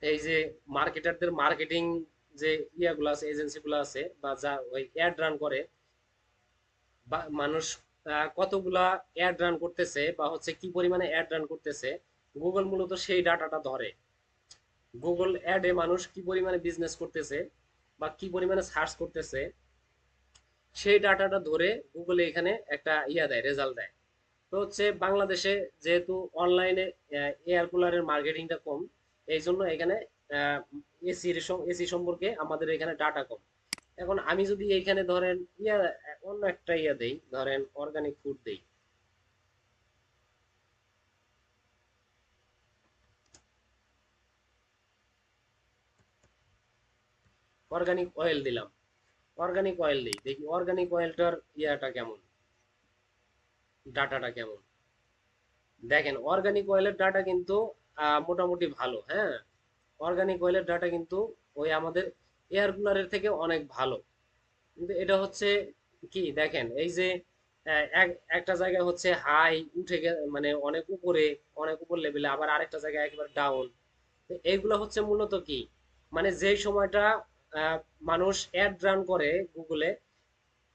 এই যে মার্কেটারদের মার্কেটিং যে ইয়াগুলো আছে, এজেন্সিগুলো আছে, বা যা ওই অ্যাড রান করে, বা মানুষ কতগুলা অ্যাড রান করতেছে বা হচ্ছে কি পরিমাণে অ্যাড রান করতেছে, গুগল মূলত সেই ডাটাটা ধরে। গুগল অ্যাডে মানুষ কি পরিমাণে বিজনেস করতেছে বা কি পরিমাণে সার্চ করতেছে, সেই ডাটাটা ধরে গুগলে এখানে একটা দেয়, রেজাল্ট দেয়। তো হচ্ছে বাংলাদেশে যেহেতু অনলাইনে এয়ার কুলারের মার্কেটিংটা কম, এই জন্য এখানে এসি সম্পর্কে আমাদের এখানে ডাটা কম। এখন আমি যদি এইখানে ধরেন অন্য একটা দেই, ধরেন অর্গানিক ফুড দেই, অর্গানিক অয়েল দিলাম, অর্গানিক অয়েল দিই, দেখি অর্গানিক অয়েলটার কেমন, ডাটাটা কেমন। দেখেন অর্গানিক অয়েলের ডাটা কিন্তু মোটামুটি ভালো। হ্যাঁ, অর্গানিক অয়েলের ডাটা কিন্তু ওই আমাদের এয়ার কুলারের থেকে অনেক ভালো। কিন্তু এটা হচ্ছে কি, দেখেন এই যে একটা জায়গায় হচ্ছে হাই উঠে মানে অনেক উপরে, অনেক উপর লেভেলে, আবার আরেকটা জায়গায় একেবারে ডাউন। এইগুলো হচ্ছে মূলত কি, মানে যেই সময়টা আহ, মানুষ অ্যাড রান করে গুগলে,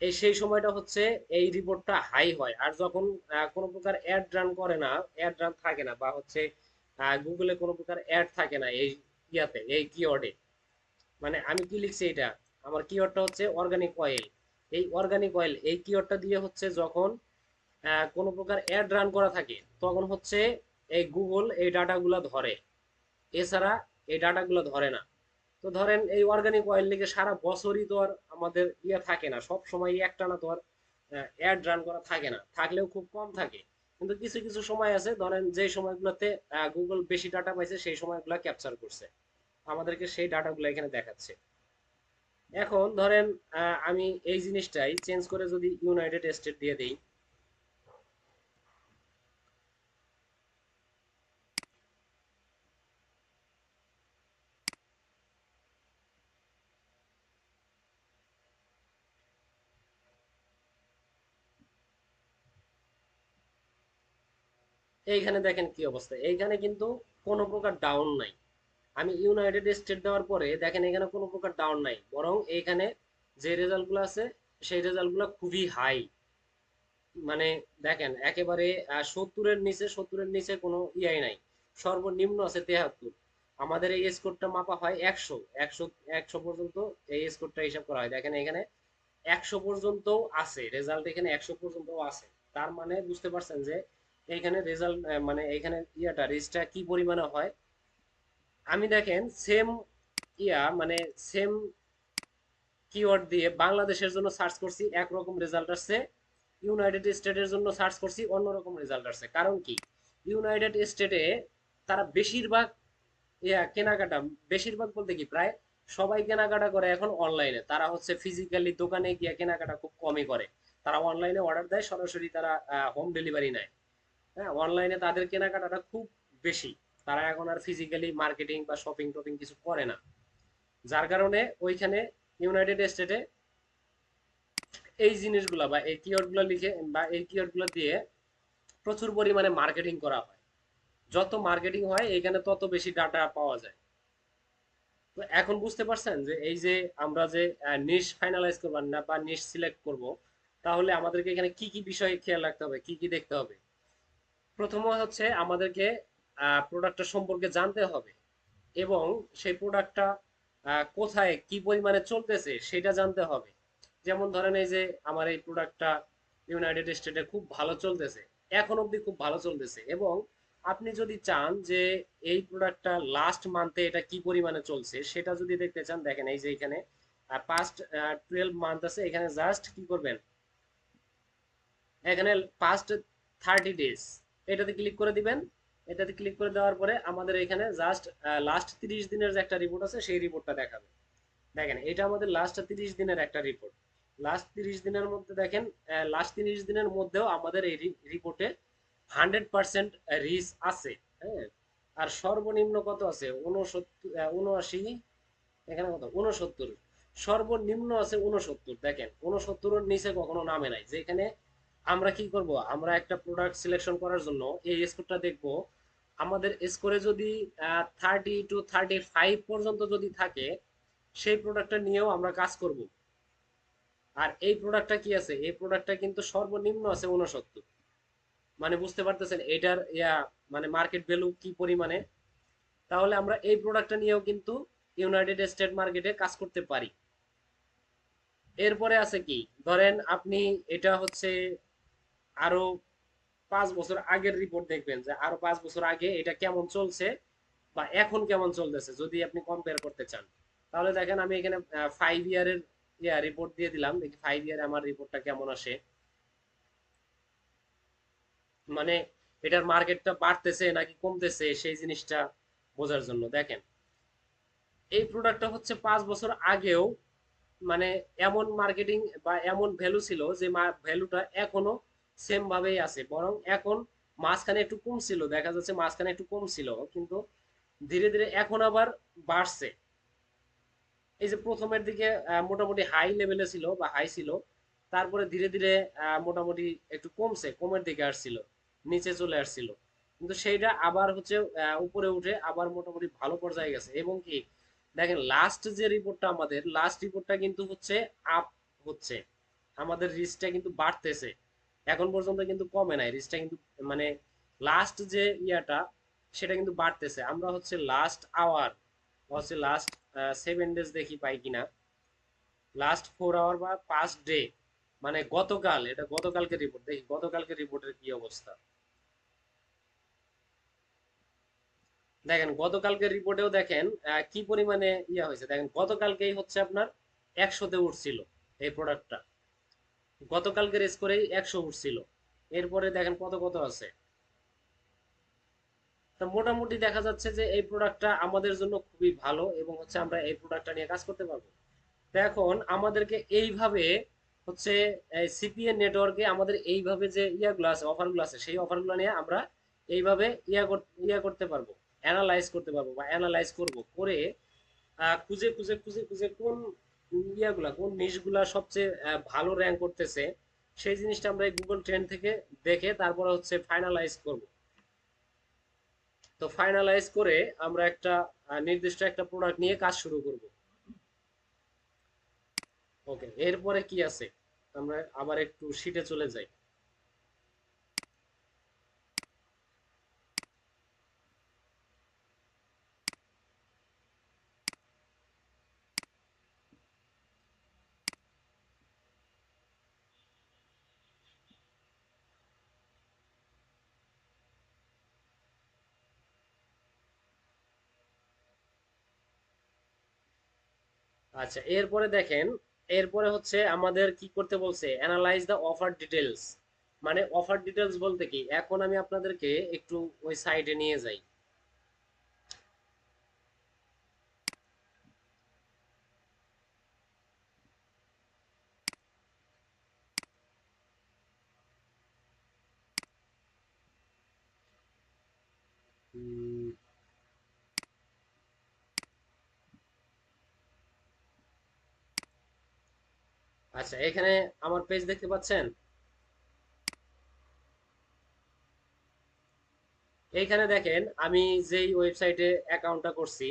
এই সেই সময়টা হচ্ছে এই রিপোর্টটা হাই হয়। আর যখন কোনো প্রকার অ্যাড রান করে না, অ্যাড রান থাকে না, বা হচ্ছে গুগলে কোনো প্রকার অ্যাড থাকে না এই এই কিওয়ার্ডে, মানে আমি কি লিখছি আমার কিওয়ার্ডটা হচ্ছে অর্গানিক অয়েল। এই অর্গানিক অয়েল এই কিওয়ার্ডটা দিয়ে হচ্ছে যখন কোনো প্রকার অ্যাড রান করা থাকে, তখন হচ্ছে এই গুগল এই ডাটাগুলো ধরে, এছাড়া এই ডাটাগুলো ধরে না। তো ধরেন এই অর্গানিক অয়েল লিগে সারা বছরই তো আর আমাদের ইয়ে থাকে না, সব সময় একটানা তো আর অ্যাড রান করা থাকে না, থাকলেও খুব কম থাকে। কিন্তু কিছু কিছু সময় আছে, ধরেন যে সময়গুলোতে গুগল বেশি ডাটা পাইছে সেই সময়গুলো ক্যাপচার করছে, আমাদেরকে সেই ডাটাগুলো এখানে দেখাচ্ছে। এখন ধরেন আমি এই জিনিসটাই চেঞ্জ করে যদি ইউনাইটেড স্টেট দিয়ে দিই, এইখানে দেখেন কি অবস্থা, এইখানে কিন্তু কোনো প্রকার ডাউন নাই। আমি ইউনাইটেড স্টেট দেওয়ার পরে দেখেন এখানে কোনো প্রকার ডাউন নাই, বরং এইখানে যে রেজাল্টগুলো আছে সেই রেজাল্টগুলো খুবই হাই। মানে দেখেন একেবারে 70-এর নিচে কোনো ইয়াই নাই, সর্বনিম্ন আছে 73। আমাদের এই স্কোরটা মাপা হয় 100, 100 100 পর্যন্ত এই স্কোরটা হিসাব করা হয়। দেখেন এখানে 100 পর্যন্তও আছে রেজাল্ট, এখানে 100 পর্যন্তও আছে। তার মানে বুঝতে পারছেন যে এইখানে রেজাল্ট মানে এইখানে ইয়াটা রিচটা কি পরিমাণে হয়। আমি দেখেন সেম মানে সেম কিওয়ার্ড দিয়ে বাংলাদেশের জন্য সার্চ করছি, একরকম রেজাল্ট আসছে। ইউনাইটেড স্টেটের জন্য সার্চ করছি, অন্যরকম রেজাল্ট আসছে। কারণ কি, ইউনাইটেড স্টেটে তারা বেশিরভাগ কেনাকাটা, বেশিরভাগ বলতে কি প্রায় সবাই কেনাকাটা করে এখন অনলাইনে, তারা হচ্ছে ফিজিক্যালি দোকানে গিয়ে কেনাকাটা খুব কমই করে। তারা অনলাইনে অর্ডার দেয়, সরাসরি তারা হোম ডেলিভারি নেয়। হ্যাঁ, অনলাইনে তাদের কেনাকাটাটা খুব বেশি, তারা এখন আর ফিজিক্যালি মার্কেটিং বা শপিং টপিং কিছু করে না। যার কারণে ওইখানে ইউনাইটেড স্টেটে এই জিনিসগুলা বা এই কিওয়ার্ডগুলো লিখে বা এই কিওয়ার্ডগুলো দিয়ে প্রচুর পরিমাণে মার্কেটিং করা হয়। যত মার্কেটিং হয় এখানে তত বেশি ডাটা পাওয়া যায়। তো এখন বুঝতে পারছেন যে এই যে আমরা যে নিশ ফাইনালাইজ করব না বা নিশ সিলেক্ট করব, তাহলে আমাদেরকে এখানে কি কি বিষয় খেয়াল রাখতে হবে, কি কি দেখতে হবে। প্রথম হচ্ছে আমাদেরকে প্রোডাক্টটা সম্পর্কে জানতে হবে, এবং সেই প্রোডাক্টটা কোথায় কি পরিমাণে চলতেছে সেটা জানতে হবে। যেমন ধরেন এই যে আমার এই প্রোডাক্টটা ইউনাইটেড স্টেটে খুব ভালো চলতেছে, এখন অবধি খুব ভালো চলতেছে। এবং আপনি যদি চান যে এই প্রোডাক্টটা লাস্ট মান্থে এটা কি পরিমাণে চলছে সেটা যদি দেখতে চান, দেখেন এই যে এখানে পাস্ট 12 মান্থ আছে, এখানে জাস্ট কি করবেন, এখানে পাস্ট 30 ডেজ এটাতে ক্লিক করে দিবেন। এটাতে ক্লিক করে দেওয়ার পরে আমাদের এখানে জাস্ট লাস্ট 30 দিনের যে একটা রিপোর্ট আছে সেই রিপোর্টটা দেখাবে। দেখেন এটা আমাদের লাস্ট 30 দিনের একটা রিপোর্ট। লাস্ট 30 দিনের মধ্যে দেখেন, লাস্ট 30 দিনের মধ্যেও আমাদের এই রিপোর্টে 100% রিচ আছে। হ্যাঁ, আর সর্বনিম্ন কত আছে 79, এখানে কত 69, সর্বনিম্ন আছে 69। দেখেন 69-এর নিচে কখনো নামে নাই। যেখানে আমরা কি করব, আমরা একটা প্রোডাক্ট সিলেকশন করার জন্য এই স্কোরটা দেখব, আমাদের স্কোরে যদি 30 to 35 পর্যন্ত যদি থাকে সেই প্রোডাক্টটা নিয়েও আমরা কাজ করব। আর এই প্রোডাক্টটা কি আছে, এই প্রোডাক্টটা কিন্তু সর্বনিম্ন আছে 69। মানে বুঝতে পারতেছেন এটার মানে মার্কেট ভ্যালু কি পরিমাণে। তাহলে আমরা এই প্রোডাক্টটা নিয়েও কিন্তু ইউনাইটেড স্টেট মার্কেটে কাজ করতে পারি। এরপরে আছে কি, ধরেন আপনি এটা হচ্ছে আরো 5 বছর আগের রিপোর্ট দেখবেন যে আরো 5 বছর আগে এটা কেমন চলছে বা এখন কেমন চলতেছে যদি আপনি কম্পেয়ার করতে চান। তাহলে দেখেন আমি এখানে 5 ইয়ারের রিপোর্ট দিয়ে দিলাম, দেখি 5 ইয়ারে আমার রিপোর্টটা কেমন আসে। মানে এটার মার্কেটটা বাড়তেছে নাকি কমতেছে সেই জিনিসটা বোঝার জন্য। দেখেন এই প্রোডাক্টটা হচ্ছে 5 বছর আগেও মানে এমন মার্কেটিং বা এমন ভ্যালু ছিল যে ভ্যালুটা এখনো সেম ভাবেই আছে, বরং এখন মাঝখানে একটু কম ছিল, দেখা যাচ্ছে মাঝখানে একটু কম ছিল, কিন্তু ধীরে ধীরে এখন আবার বাড়ছে। এই যে প্রথমের দিকে মোটামুটি হাই লেভেলে ছিল বা হাই ছিল, তারপরে ধীরে ধীরে মোটামুটি একটু কমছে, কমের দিকে আসছিল, নিচে চলে আসছিল, কিন্তু সেইটা আবার হচ্ছে উপরে উঠে আবার মোটামুটি ভালো পর্যায়ে গেছে। এবং কি দেখেন লাস্ট যে রিপোর্টটা, আমাদের লাস্ট রিপোর্টটা কিন্তু হচ্ছে আপ হচ্ছে, আমাদের রিস্কটা কিন্তু বাড়তেছে, এখন পর্যন্ত কিন্তু কমে নাই রিস্কটা কিন্তু। মানে লাস্ট যে ইয়াটা সেটা কিন্তু বাড়তেছে। আমরা হচ্ছে লাস্ট আওয়ার হচ্ছে লাস্ট 7 ডেজ দেখি পাই কিনা, লাস্ট 4 আওয়ার বা পাস্ট ডে, মানে গতকাল, এটা গতকালকে রিপোর্ট, দেখি গতকালকে রিপোর্টের কি অবস্থা। দেখেন গতকালকে রিপোর্টেও দেখেন কি পরিমাণে ইয়া হয়েছে। দেখেন গতকালকেই হচ্ছে আপনার 100-তে উঠছিল এই প্রোডাক্টটা, গতকালকের স্কোরেই 100 উঠছিল। এরপরে দেখেন কত কত আছে। তা মোটামুটি দেখা যাচ্ছে যে এই প্রোডাক্টটা আমাদের জন্য খুবই ভালো এবং হচ্ছে আমরা এই প্রোডাক্টটা নিয়ে কাজ করতে পারবো। তো এখন আমাদেরকে এইভাবে হচ্ছে সিপিএ নেটওয়ার্কে আমাদের এইভাবে যে ইয়াগুলো আছে, অফারগুলো আছে, সেই অফারগুলো নিয়ে আমরা এইভাবে ইয়া করতে পারবো, অ্যানালাইজ করতে পারবো বা অ্যানালাইজ করব করে খুঁজে খুঁজে খুঁজে খুঁজে কোন ইয়াগুলা, কোন নিশগুলা সবচেয়ে ভালো র্যাঙ্ক করতেছে, সেই জিনিসটা আমরা এই গুগল ট্রেন্ড থেকে দেখে তারপরে হচ্ছে ফাইনালাইজ করব। তো ফাইনালাইজ করে আমরা একটা নির্দিষ্ট একটা প্রোডাক্ট নিয়ে কাজ শুরু করব। ওকে, এরপরে কি আছে, আমরা আবার একটু শিটে চলে যাই। আচ্ছা, এরপরে দেখেন, এরপরে হচ্ছে আমাদের কি করতে বলছে, অ্যানালাইজ দ্য অফার ডিটেলস। মানে অফার ডিটেলস বলতে কি, এখন আমি আপনাদেরকে একটু ওই সাইটে নিয়ে যাই। উম, আচ্ছা, এখানে আমার পেজ দেখতে পাচ্ছেন। এইখানে দেখেন আমি যেই ওয়েবসাইটে অ্যাকাউন্টটা করছি,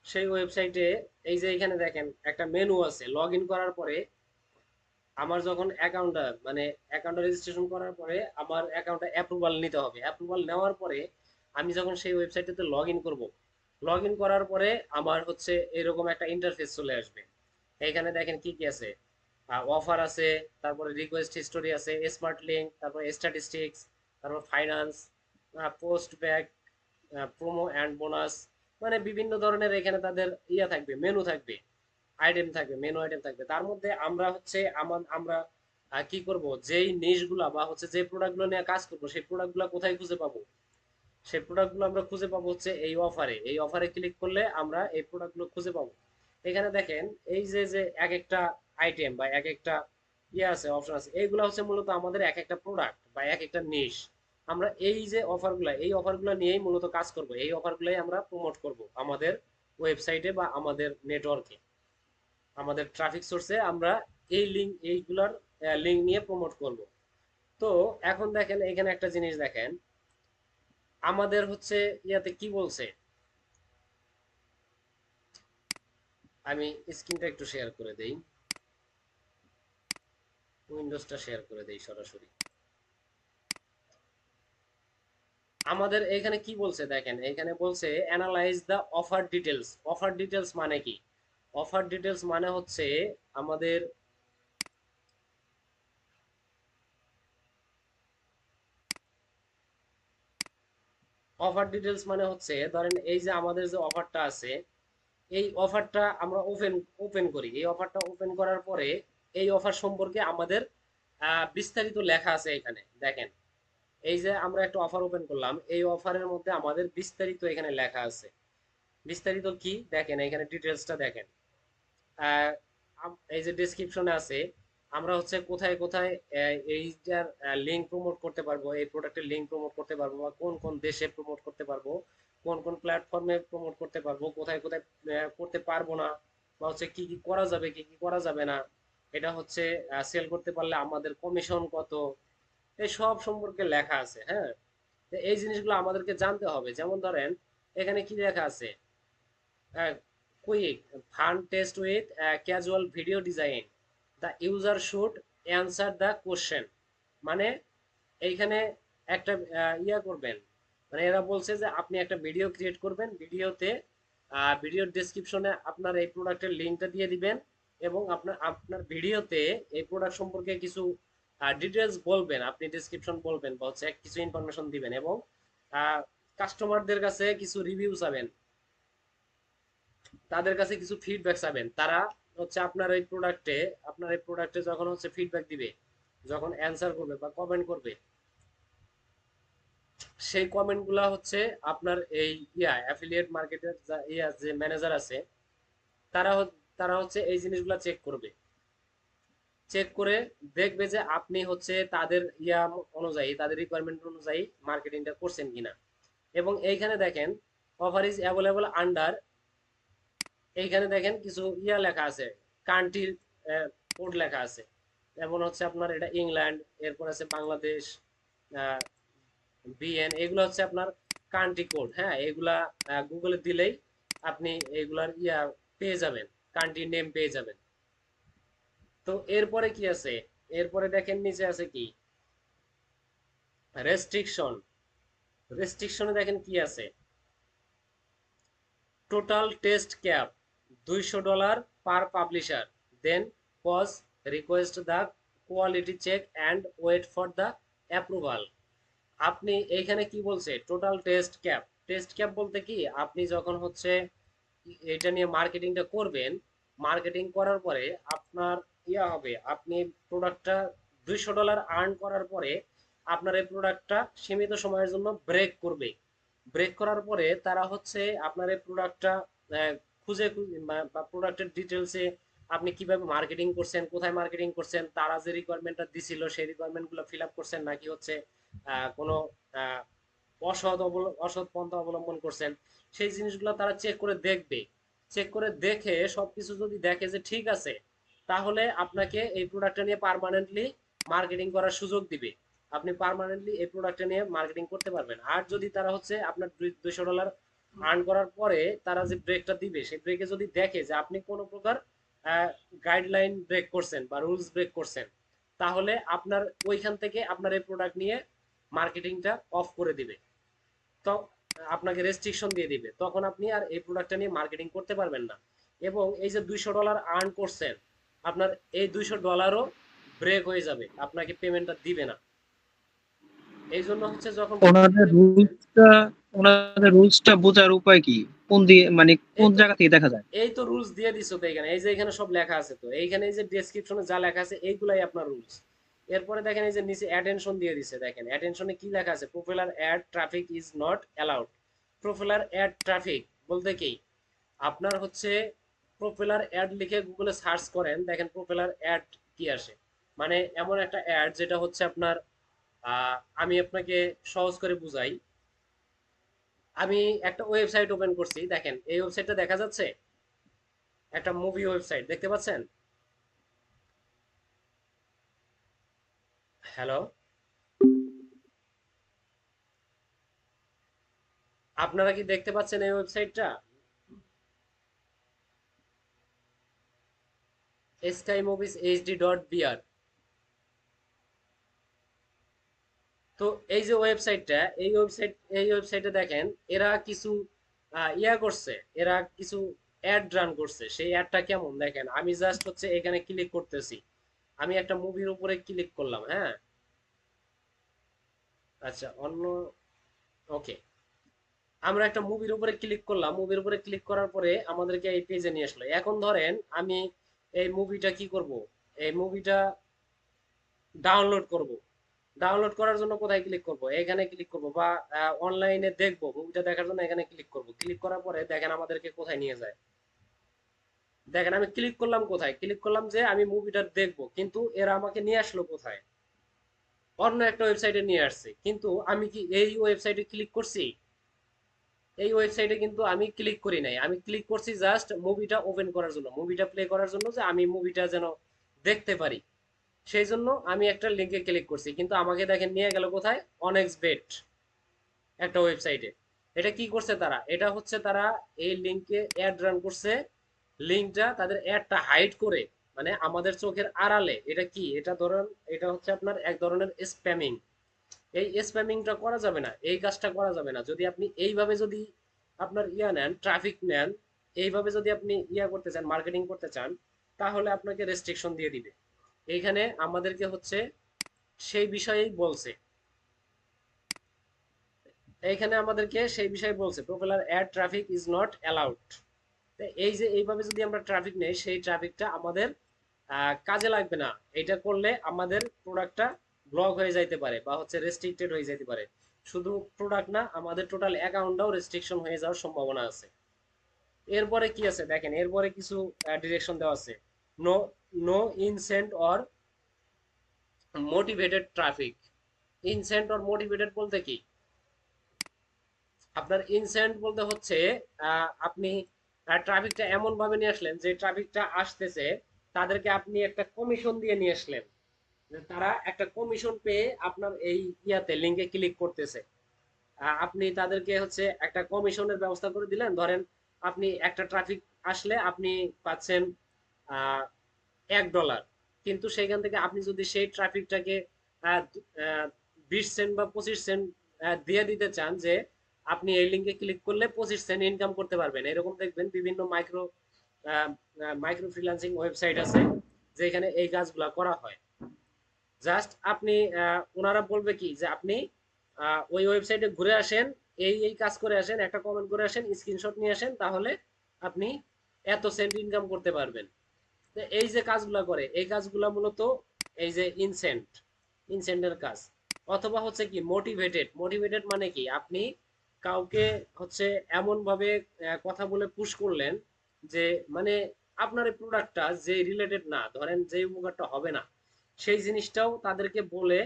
সেই ওয়েবসাইটে এই যে এখানে দেখেন একটা মেনু আছে। লগ ইন করার পরে আমার যখন অ্যাকাউন্টটা মানে অ্যাকাউন্টটা রেজিস্ট্রেশন করার পরে আমার অ্যাকাউন্টে অ্যাপ্রুভাল নিতে হবে। অ্যাপ্রুভাল নেওয়ার পরে আমি যখন সেই ওয়েবসাইটটাতে লগ ইন করবো, লগ ইন করার পরে আমার হচ্ছে এরকম একটা ইন্টারফেস চলে আসবে। এখানে দেখেন কি কি আছে, অফার আছে, তারপরে রিকোয়েস্ট হিস্টোরি আছে, স্মার্ট লিঙ্ক, তারপরে স্ট্যাটিস্টিক্স, তারপর finance, post back, promo and bonus. মানে বিভিন্ন ধরনের এখানে তাদের ইয়া থাকবে, মেনু থাকবে, আইটেম থাকবে, মেনু আইটেম থাকবে। তার মধ্যে আমরা হচ্ছে আমরা কি করব, যেই নিশগুলা বা হচ্ছে যে প্রোডাক্টগুলো নিয়ে কাজ করবো, সেই প্রোডাক্টগুলো কোথায় খুঁজে পাবো, সেই প্রোডাক্টগুলো আমরা খুঁজে পাবো হচ্ছে এই অফারে। এই অফারে ক্লিক করলে আমরা এই প্রোডাক্টগুলো খুঁজে পাবো। এখানে দেখেন এই যে যে এক একটা আইটেম বা এক একটা ইয়ে আছে, অপশন আছে, এইগুলো হচ্ছে মূলত আমাদের এক একটা প্রোডাক্ট বা এক একটা নিশ। আমরা এই যে অফারগুলো, এই অফারগুলো নিয়েই মূলত কাজ করব, এই অফারগুলোই আমরা প্রমোট করব আমাদের ওয়েবসাইটে বা আমাদের নেটওয়ার্কে, আমাদের ট্রাফিক সোর্সে আমরা এই লিঙ্ক, এইগুলার লিঙ্ক নিয়ে প্রমোট করব। তো এখন দেখেন এখানে একটা জিনিস দেখেন, আমাদের হচ্ছে ইয়াতে কি বলছে, আমি স্ক্রিনটা একটু শেয়ার করে দেই, উইন্ডোজটা শেয়ার করে দেই সরাসরি। আমাদের এখানে কি বলছে দেখেন, এখানে বলছে analyse the offer details. Offer details মানে কি, অফার ডিটেলস মানে হচ্ছে আমাদের, অফার ডিটেলস মানে হচ্ছে ধরেন এই যে আমাদের যে অফারটা আছে, এই অফারটা আমরা ওপেন ওপেন করি। এই অফারটা ওপেন করার পরে এই অফার সম্পর্কে আমাদের বিস্তারিত লেখা আছে এখানে দেখেন। এই যে আমরা একটা অফার ওপেন করলাম, এই অফারের মধ্যে আমাদের বিস্তারিত এখানে লেখা আছে। বিস্তারিত কি দেখেন, এখানে ডিটেলসটা দেখেন। আহ, এই যে ডেসক্রিপশনে আছে, আমরা হচ্ছে কোথায় কোথায় এইটার লিঙ্ক প্রমোট করতে পারবো, এই প্রোডাক্টের লিঙ্ক প্রমোট করতে পারবো, বা কোন কোন দেশে প্রমোট করতে পারবো, কোন কোন প্ল্যাটফর্মে প্রমোট করতে পারবো, কোথায় কোথায় করতে পারবো না, বা হচ্ছে কি কি করা যাবে, কি কি করা যাবে না, এটা হচ্ছে সেল করতে পারলে আমাদের কমিশন কত, এই সব সম্পর্কে লেখা আছে। হ্যাঁ, তো এই জিনিসগুলো আমাদেরকে জানতে হবে। যেমন ধরেন এখানে কি লেখা আছে, quick fun test with casual video design, the user should answer the question. মানে এইখানে একটা ইয়া করবেন, মানে এরা বলছে যে আপনি একটা ভিডিও ক্রিয়েট করবেন, ভিডিওতে ভিডিওর ডেসক্রিপশনে আপনার এই প্রোডাক্টের লিঙ্কটা দিয়ে দিবেন, এবং আপনার আপনার ভিডিওতে এই প্রোডাক্ট সম্পর্কে কিছু ডিটেলস বলবেন, আপনি ডেসক্রিপশন বলবেন বা হচ্ছে কিছু ইনফরমেশন দিবেন এবং কাস্টমারদের কাছে কিছু রিভিউ চাবেন, তাদের কাছে কিছু ফিডব্যাক চাবেন। তারা হচ্ছে আপনার এই প্রোডাক্টে যখন হচ্ছে ফিডব্যাক দিবে, যখন অ্যান্সার করবে বা কমেন্ট করবে, সেই কমেন্ট গুলা হচ্ছে আপনার এই অ্যাফিলিয়েট মার্কেটের যে ম্যানেজার আছে, তারা তারা হচ্ছে এই জিনিসগুলা চেক করবে। চেক করে দেখবে যে আপনি হচ্ছে তাদের অনুযায়ী, তাদের রিকোয়ারমেন্ট অনুযায়ী মার্কেটিংটা করছেন কিনা। এবং এইখানে দেখেন অফার ইজ অ্যাভেলেবল আন্ডার, এইখানে দেখেন কিছু লেখা আছে, কান্ট্রির কোড লেখা আছে। যেমন হচ্ছে আপনার এটা ইংল্যান্ড, এরপর আছে বাংলাদেশ, বিএন, এগুলো হচ্ছে আপনার কান্ট্রি কোড। হ্যাঁ, এগুলা গুগলে দিলেই আপনি এগুলার পেয়ে যাবেন, কান্ট্রি নেম পেয়ে যাবেন। তো এরপরে কি আছে, এরপরে দেখেন নিচে আছে কি রেস্ট্রিকশন। রেস্ট্রিকশনে দেখেন কি আছে, total test cap $200 per publisher, then pause request the quality check and wait for the approval. আপনি এইখানে কি বলছে, টোটাল টেস্ট ক্যাপ বলতে কি, আপনি যখন হচ্ছে এটা নিয়ে মার্কেটিংটা করবেন, মার্কেটিং করার পরে আপনার হবে, আপনি প্রোডাক্টটা $200 আর্ন করার পরে আপনার এই প্রোডাক্টটা সীমিত সময়ের জন্য ব্রেক করবে। ব্রেক করার পরে তারা হচ্ছে আপনার এই প্রোডাক্টটা খুঁজে বা প্রোডাক্টের ডিটেলসে আপনি কিভাবে মার্কেটিং করছেন, কোথায় মার্কেটিং করছেন, তারা যে রিকোয়ারমেন্টটা দিছিল সেই রিকোয়ারমেন্টগুলো ফিল আপ করছেন নাকি হচ্ছে কোনো অসৎ পন্থা অবলম্বন করছেন, সেই জিনিসগুলো তারা চেক করে দেখবে। চেক করে দেখে সবকিছু যদি দেখে যে ঠিক আছে, তাহলে আপনাকে এই প্রোডাক্টটা নিয়ে পার্মানেন্টলি মার্কেটিং করার সুযোগ দিবে। আপনি পার্মানেন্টলি এই প্রোডাক্টটা নিয়ে মার্কেটিং করতে পারবেন। আর যদি তারা হচ্ছে আপনার $200 আর্ন করার পরে তারা যে ব্রেকটা দিবে, সেই ব্রেকে যদি দেখে যে আপনি কোনো প্রকার গাইডলাইন ব্রেক করছেন বা রুলস ব্রেক করছেন, তাহলে আপনার ওইখান থেকে আপনার এই প্রোডাক্ট নিয়ে মার্কেটিংটা অফ করে দিবে। তো আপনাকে রেস্ট্রিকশন দিয়ে দিবে, তখন আপনি আর এই প্রোডাক্টটা নিয়ে মার্কেটিং করতে পারবেন না। এবং এই যে $200 আর্ন করছেন, আপনার এই $200ও ব্রেক হয়ে যাবে, আপনাকে পেমেন্টটা দিবে না। এই জন্য হচ্ছে যখন ওনাদের রুলসটা ওনাদের রুলসটা বোঝার উপায় কি? কোন দিয়ে মানে এই কোন তো জায়গা থেকে দেখা যায়? এই তো রুলস দিয়ে দিছো তো এখানে, এই যে এখানে সব লেখা আছে, তো এইখানে এই যে ডেসক্রিপশনে যা লেখা আছে এইগুলাই আপনার রুলস। এরপরে দেখেন এই যে নিচে অ্যাটেনশন দিয়ে দিছে, দেখেন অ্যাটেনশনে কি লেখা আছে, propeller ad traffic is not allowed. Propeller ad traffic বলতে কি, আপনার হচ্ছে প্রোপেলার অ্যাড লিখে গুগলে সার্চ করেন, দেখেন প্রোপেলার অ্যাড কি আসে। মানে এমন একটা অ্যাড যেটা হচ্ছে আপনার আমি আপনাকে সহজ করে বুঝাই। আমি একটা ওয়েবসাইট ওপেন করছি, দেখেন এই ওয়েবসাইটটা দেখা যাচ্ছে, একটা মুভি ওয়েবসাইট দেখতে পাচ্ছেন। হ্যালো, আপনারা কি দেখতে পাচ্ছেন এই ওয়েবসাইটটা? skymovies.hd.br। তো এই যে ওয়েবসাইটটা, এই ওয়েবসাইটে দেখেন এরা কিছু করছে, এরা কিছু অ্যাড রান করছে। সেই অ্যাডটা কেমন দেখেন, আমি জাস্ট হচ্ছে এখানে ক্লিক করতেছি, আমি একটা মুভির উপরে ক্লিক করলাম। হ্যাঁ, আচ্ছা অন্য, ওকে, আমরা একটা মুভির উপরে ক্লিক করলাম, মুভির উপরে ক্লিক করার পরে আমাদেরকে এই পেজে নিয়ে আসলো। এখন ধরেন আমি এই মুভিটা কি করব, এই মুভিটা ডাউনলোড করব। ডাউনলোড করার জন্য কোথায় ক্লিক করব, এখানে ক্লিক করব, বা অনলাইনে দেখবো মুভিটা দেখার জন্য এখানে ক্লিক করব। ক্লিক করার পরে দেখেন আমাদেরকে কোথায় নিয়ে যায়। দেখেন আমি ক্লিক করলাম, কোথায় ক্লিক করলাম যে আমি মুভিটা দেখবো, কিন্তু এরা আমাকে নিয়ে আসলো কোথায়, অন্য একটা ওয়েবসাইটে নিয়ে আসছে। কিন্তু আমি কি এই ওয়েবসাইটে ক্লিক করছি? এই ওয়েবসাইটে কিন্তু আমি ক্লিক করি নাই, আমি ক্লিক করছি জাস্ট মুভিটা ওপেন করার জন্য, মুভিটা প্লে করার জন্য, যে আমি মুভিটা যেন দেখতে পারি। সেই জন্য আমি একটা লিঙ্কে ক্লিক করছি, কিন্তু আমাকে দেখেন নিয়ে গেল কোথায়, অনেক্স বেট একটা ওয়েবসাইটে। এটা কি করছে তারা, এটা হচ্ছে তারা এই লিঙ্কে অ্যাড রান করছে। লিঙ্কটা তাদের অ্যাডটা হাইড করে, মানে আমাদের চোখের আড়ালে। এটা কি, এটা ধরেন এটা হচ্ছে আপনার এক ধরনের স্প্যামিং। এই স্প্যামিংটা করা যাবে না, এই কাজটা করা যাবে না। যদি আপনি এইভাবে যদি আপনার নেন, ট্রাফিক নেন, এইভাবে যদি আপনি করতে চান, মার্কেটিং করতে চান, তাহলে আপনাকে রেস্ট্রিকশন দিয়ে দিবে। এইখানে আমাদেরকে হচ্ছে সেই বিষয়েই বলছে, এইখানে আমাদেরকে সেই বিষয়ে বলছে propeller air traffic is not allowed. এই যে এইভাবে যদি আমরা ট্রাফিক নেই, সেই ট্রাফিকটা আমাদের কাজে লাগবে না। এটা করলে আমাদের প্রোডাক্টটা ব্লক হয়ে যাইতে পারে বা হচ্ছে রেস্ট্রিক্টেড হয়ে যেতে পারে। শুধু প্রোডাক্ট না, আমাদের টোটাল অ্যাকাউন্টটাও রেস্ট্রিকশন হয়ে যাওয়ার সম্ভাবনা আছে। এরপরে কি আছে দেখেন, এরপরে কিছু ডিরেকশন দেওয়া আছে। No no incent or motivated traffic. Incent or motivated বলতে কি, আপনার ইনসেন্ট বলতে হচ্ছে আপনি ট্রাফিকটা এমন ভাবে নিয়ে আসলেন যে ট্রাফিকটা আসতেছে তাদেরকে আপনি একটা কমিশন দিয়ে নিয়ে আসলেন, যে তারা একটা কমিশন পেয়ে আপনার এই ইয়াতে লিঙ্কে ক্লিক করতেছে। আপনি তাদেরকে হচ্ছে একটা কমিশনের ব্যবস্থা করে দিলেন। ধরেন আপনি একটা ট্রাফিক আসলে আপনি পাচ্ছেন আহ, $1, কিন্তু সেখান থেকে আপনি যদি সেই ট্রাফিকটাকে 20 সেন্ট বা 25 সেন্ট দিয়ে দিতে চান, যে আপনি এই লিঙ্কে ক্লিক করলে 25 সেন্ট ইনকাম করতে পারবেন, এরকম দেখবেন বিভিন্ন মাইক্রো ফ্রিল্যান্সিং ওয়েবসাইট আছে যেখানে এই কাজগুলা করা হয়। জাস্ট আপনি ওনারা বলবে কি যে আপনি ওই ওয়েবসাইটে ঘুরে আসেন, এই কাজ করে আসেন, একটা কমেন্ট করে আসেন, স্ক্রিনশট নিয়ে আসেন, তাহলে আপনি এত সেন্ট ইনকাম করতে পারবেন। তো এই যে কাজগুলা করে, এই কাজগুলা মূলত এই যে ইনসেন্টের কাজ। অথবা হচ্ছে কি মোটিভেটেড। মোটিভেটেড মানে কি, আপনি কাউকে হচ্ছে এমন ভাবে কথা বলে পুশ করলেন যে মানে আপনার এই প্রোডাক্টটা যে রিলেটেড না, ধরেন যে উপকারটা হবে না, সেই জিনিসটাও তাদেরকে বলে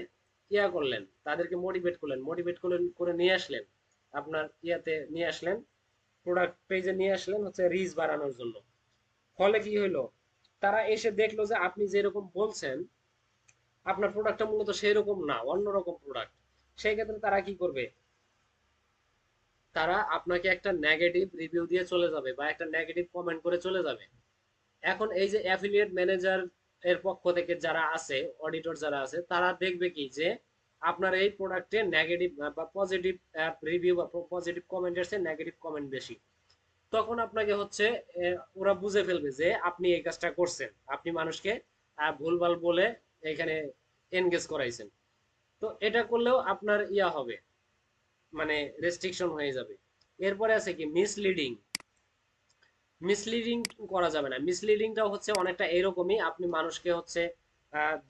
ইয়া করলেন, তাদেরকে মোটিভেট করলেন, মোটিভেট করলেন করে নিয়ে আসলেন আপনার ইয়াতে নিয়ে আসলেন, প্রোডাক্ট পেজে নিয়ে আসলেন হচ্ছে রিচ বাড়ানোর জন্য। ফলে কি হইলো, তারা এসে দেখলো যে আপনি যেরকম বলছেন আপনার প্রোডাক্টটা মূলত সেই রকম না, অন্যরকম প্রোডাক্ট। সেই ক্ষেত্রে তারা কি করবে, তারা আপনাকে একটা নেগেটিভ রিভিউ দিয়ে চলে যাবে বা একটা নেগেটিভ কমেন্ট করে চলে যাবে। এখন এই যে অ্যাফিলিয়েট ম্যানেজার এর পক্ষ থেকে যারা আছে, অডিটর যারা আছে, তারা দেখবে কি যে আপনার এই প্রোডাক্টে নেগেটিভ বা পজিটিভ রিভিউ বা পজিটিভ কমেন্টের চেয়ে নেগেটিভ কমেন্ট বেশি। তখন আপনাকে হচ্ছে ওরা বুঝে ফেলবে যে আপনি এই কাজটা করছেন, আপনি মানুষকে ভুলভাল বলে এখানে এনগেজ করাইছেন। তো এটা করলেও আপনার ইয়া হবে, মানে রেস্ট্রিকশন হয়ে যাবে। এরপরে আছে কি মিসলিডিং। মিসলিডিং করা যাবে না। মিসলিডিংটাও হচ্ছে অনেকটা এরকমই, আপনি মানুষকে হচ্ছে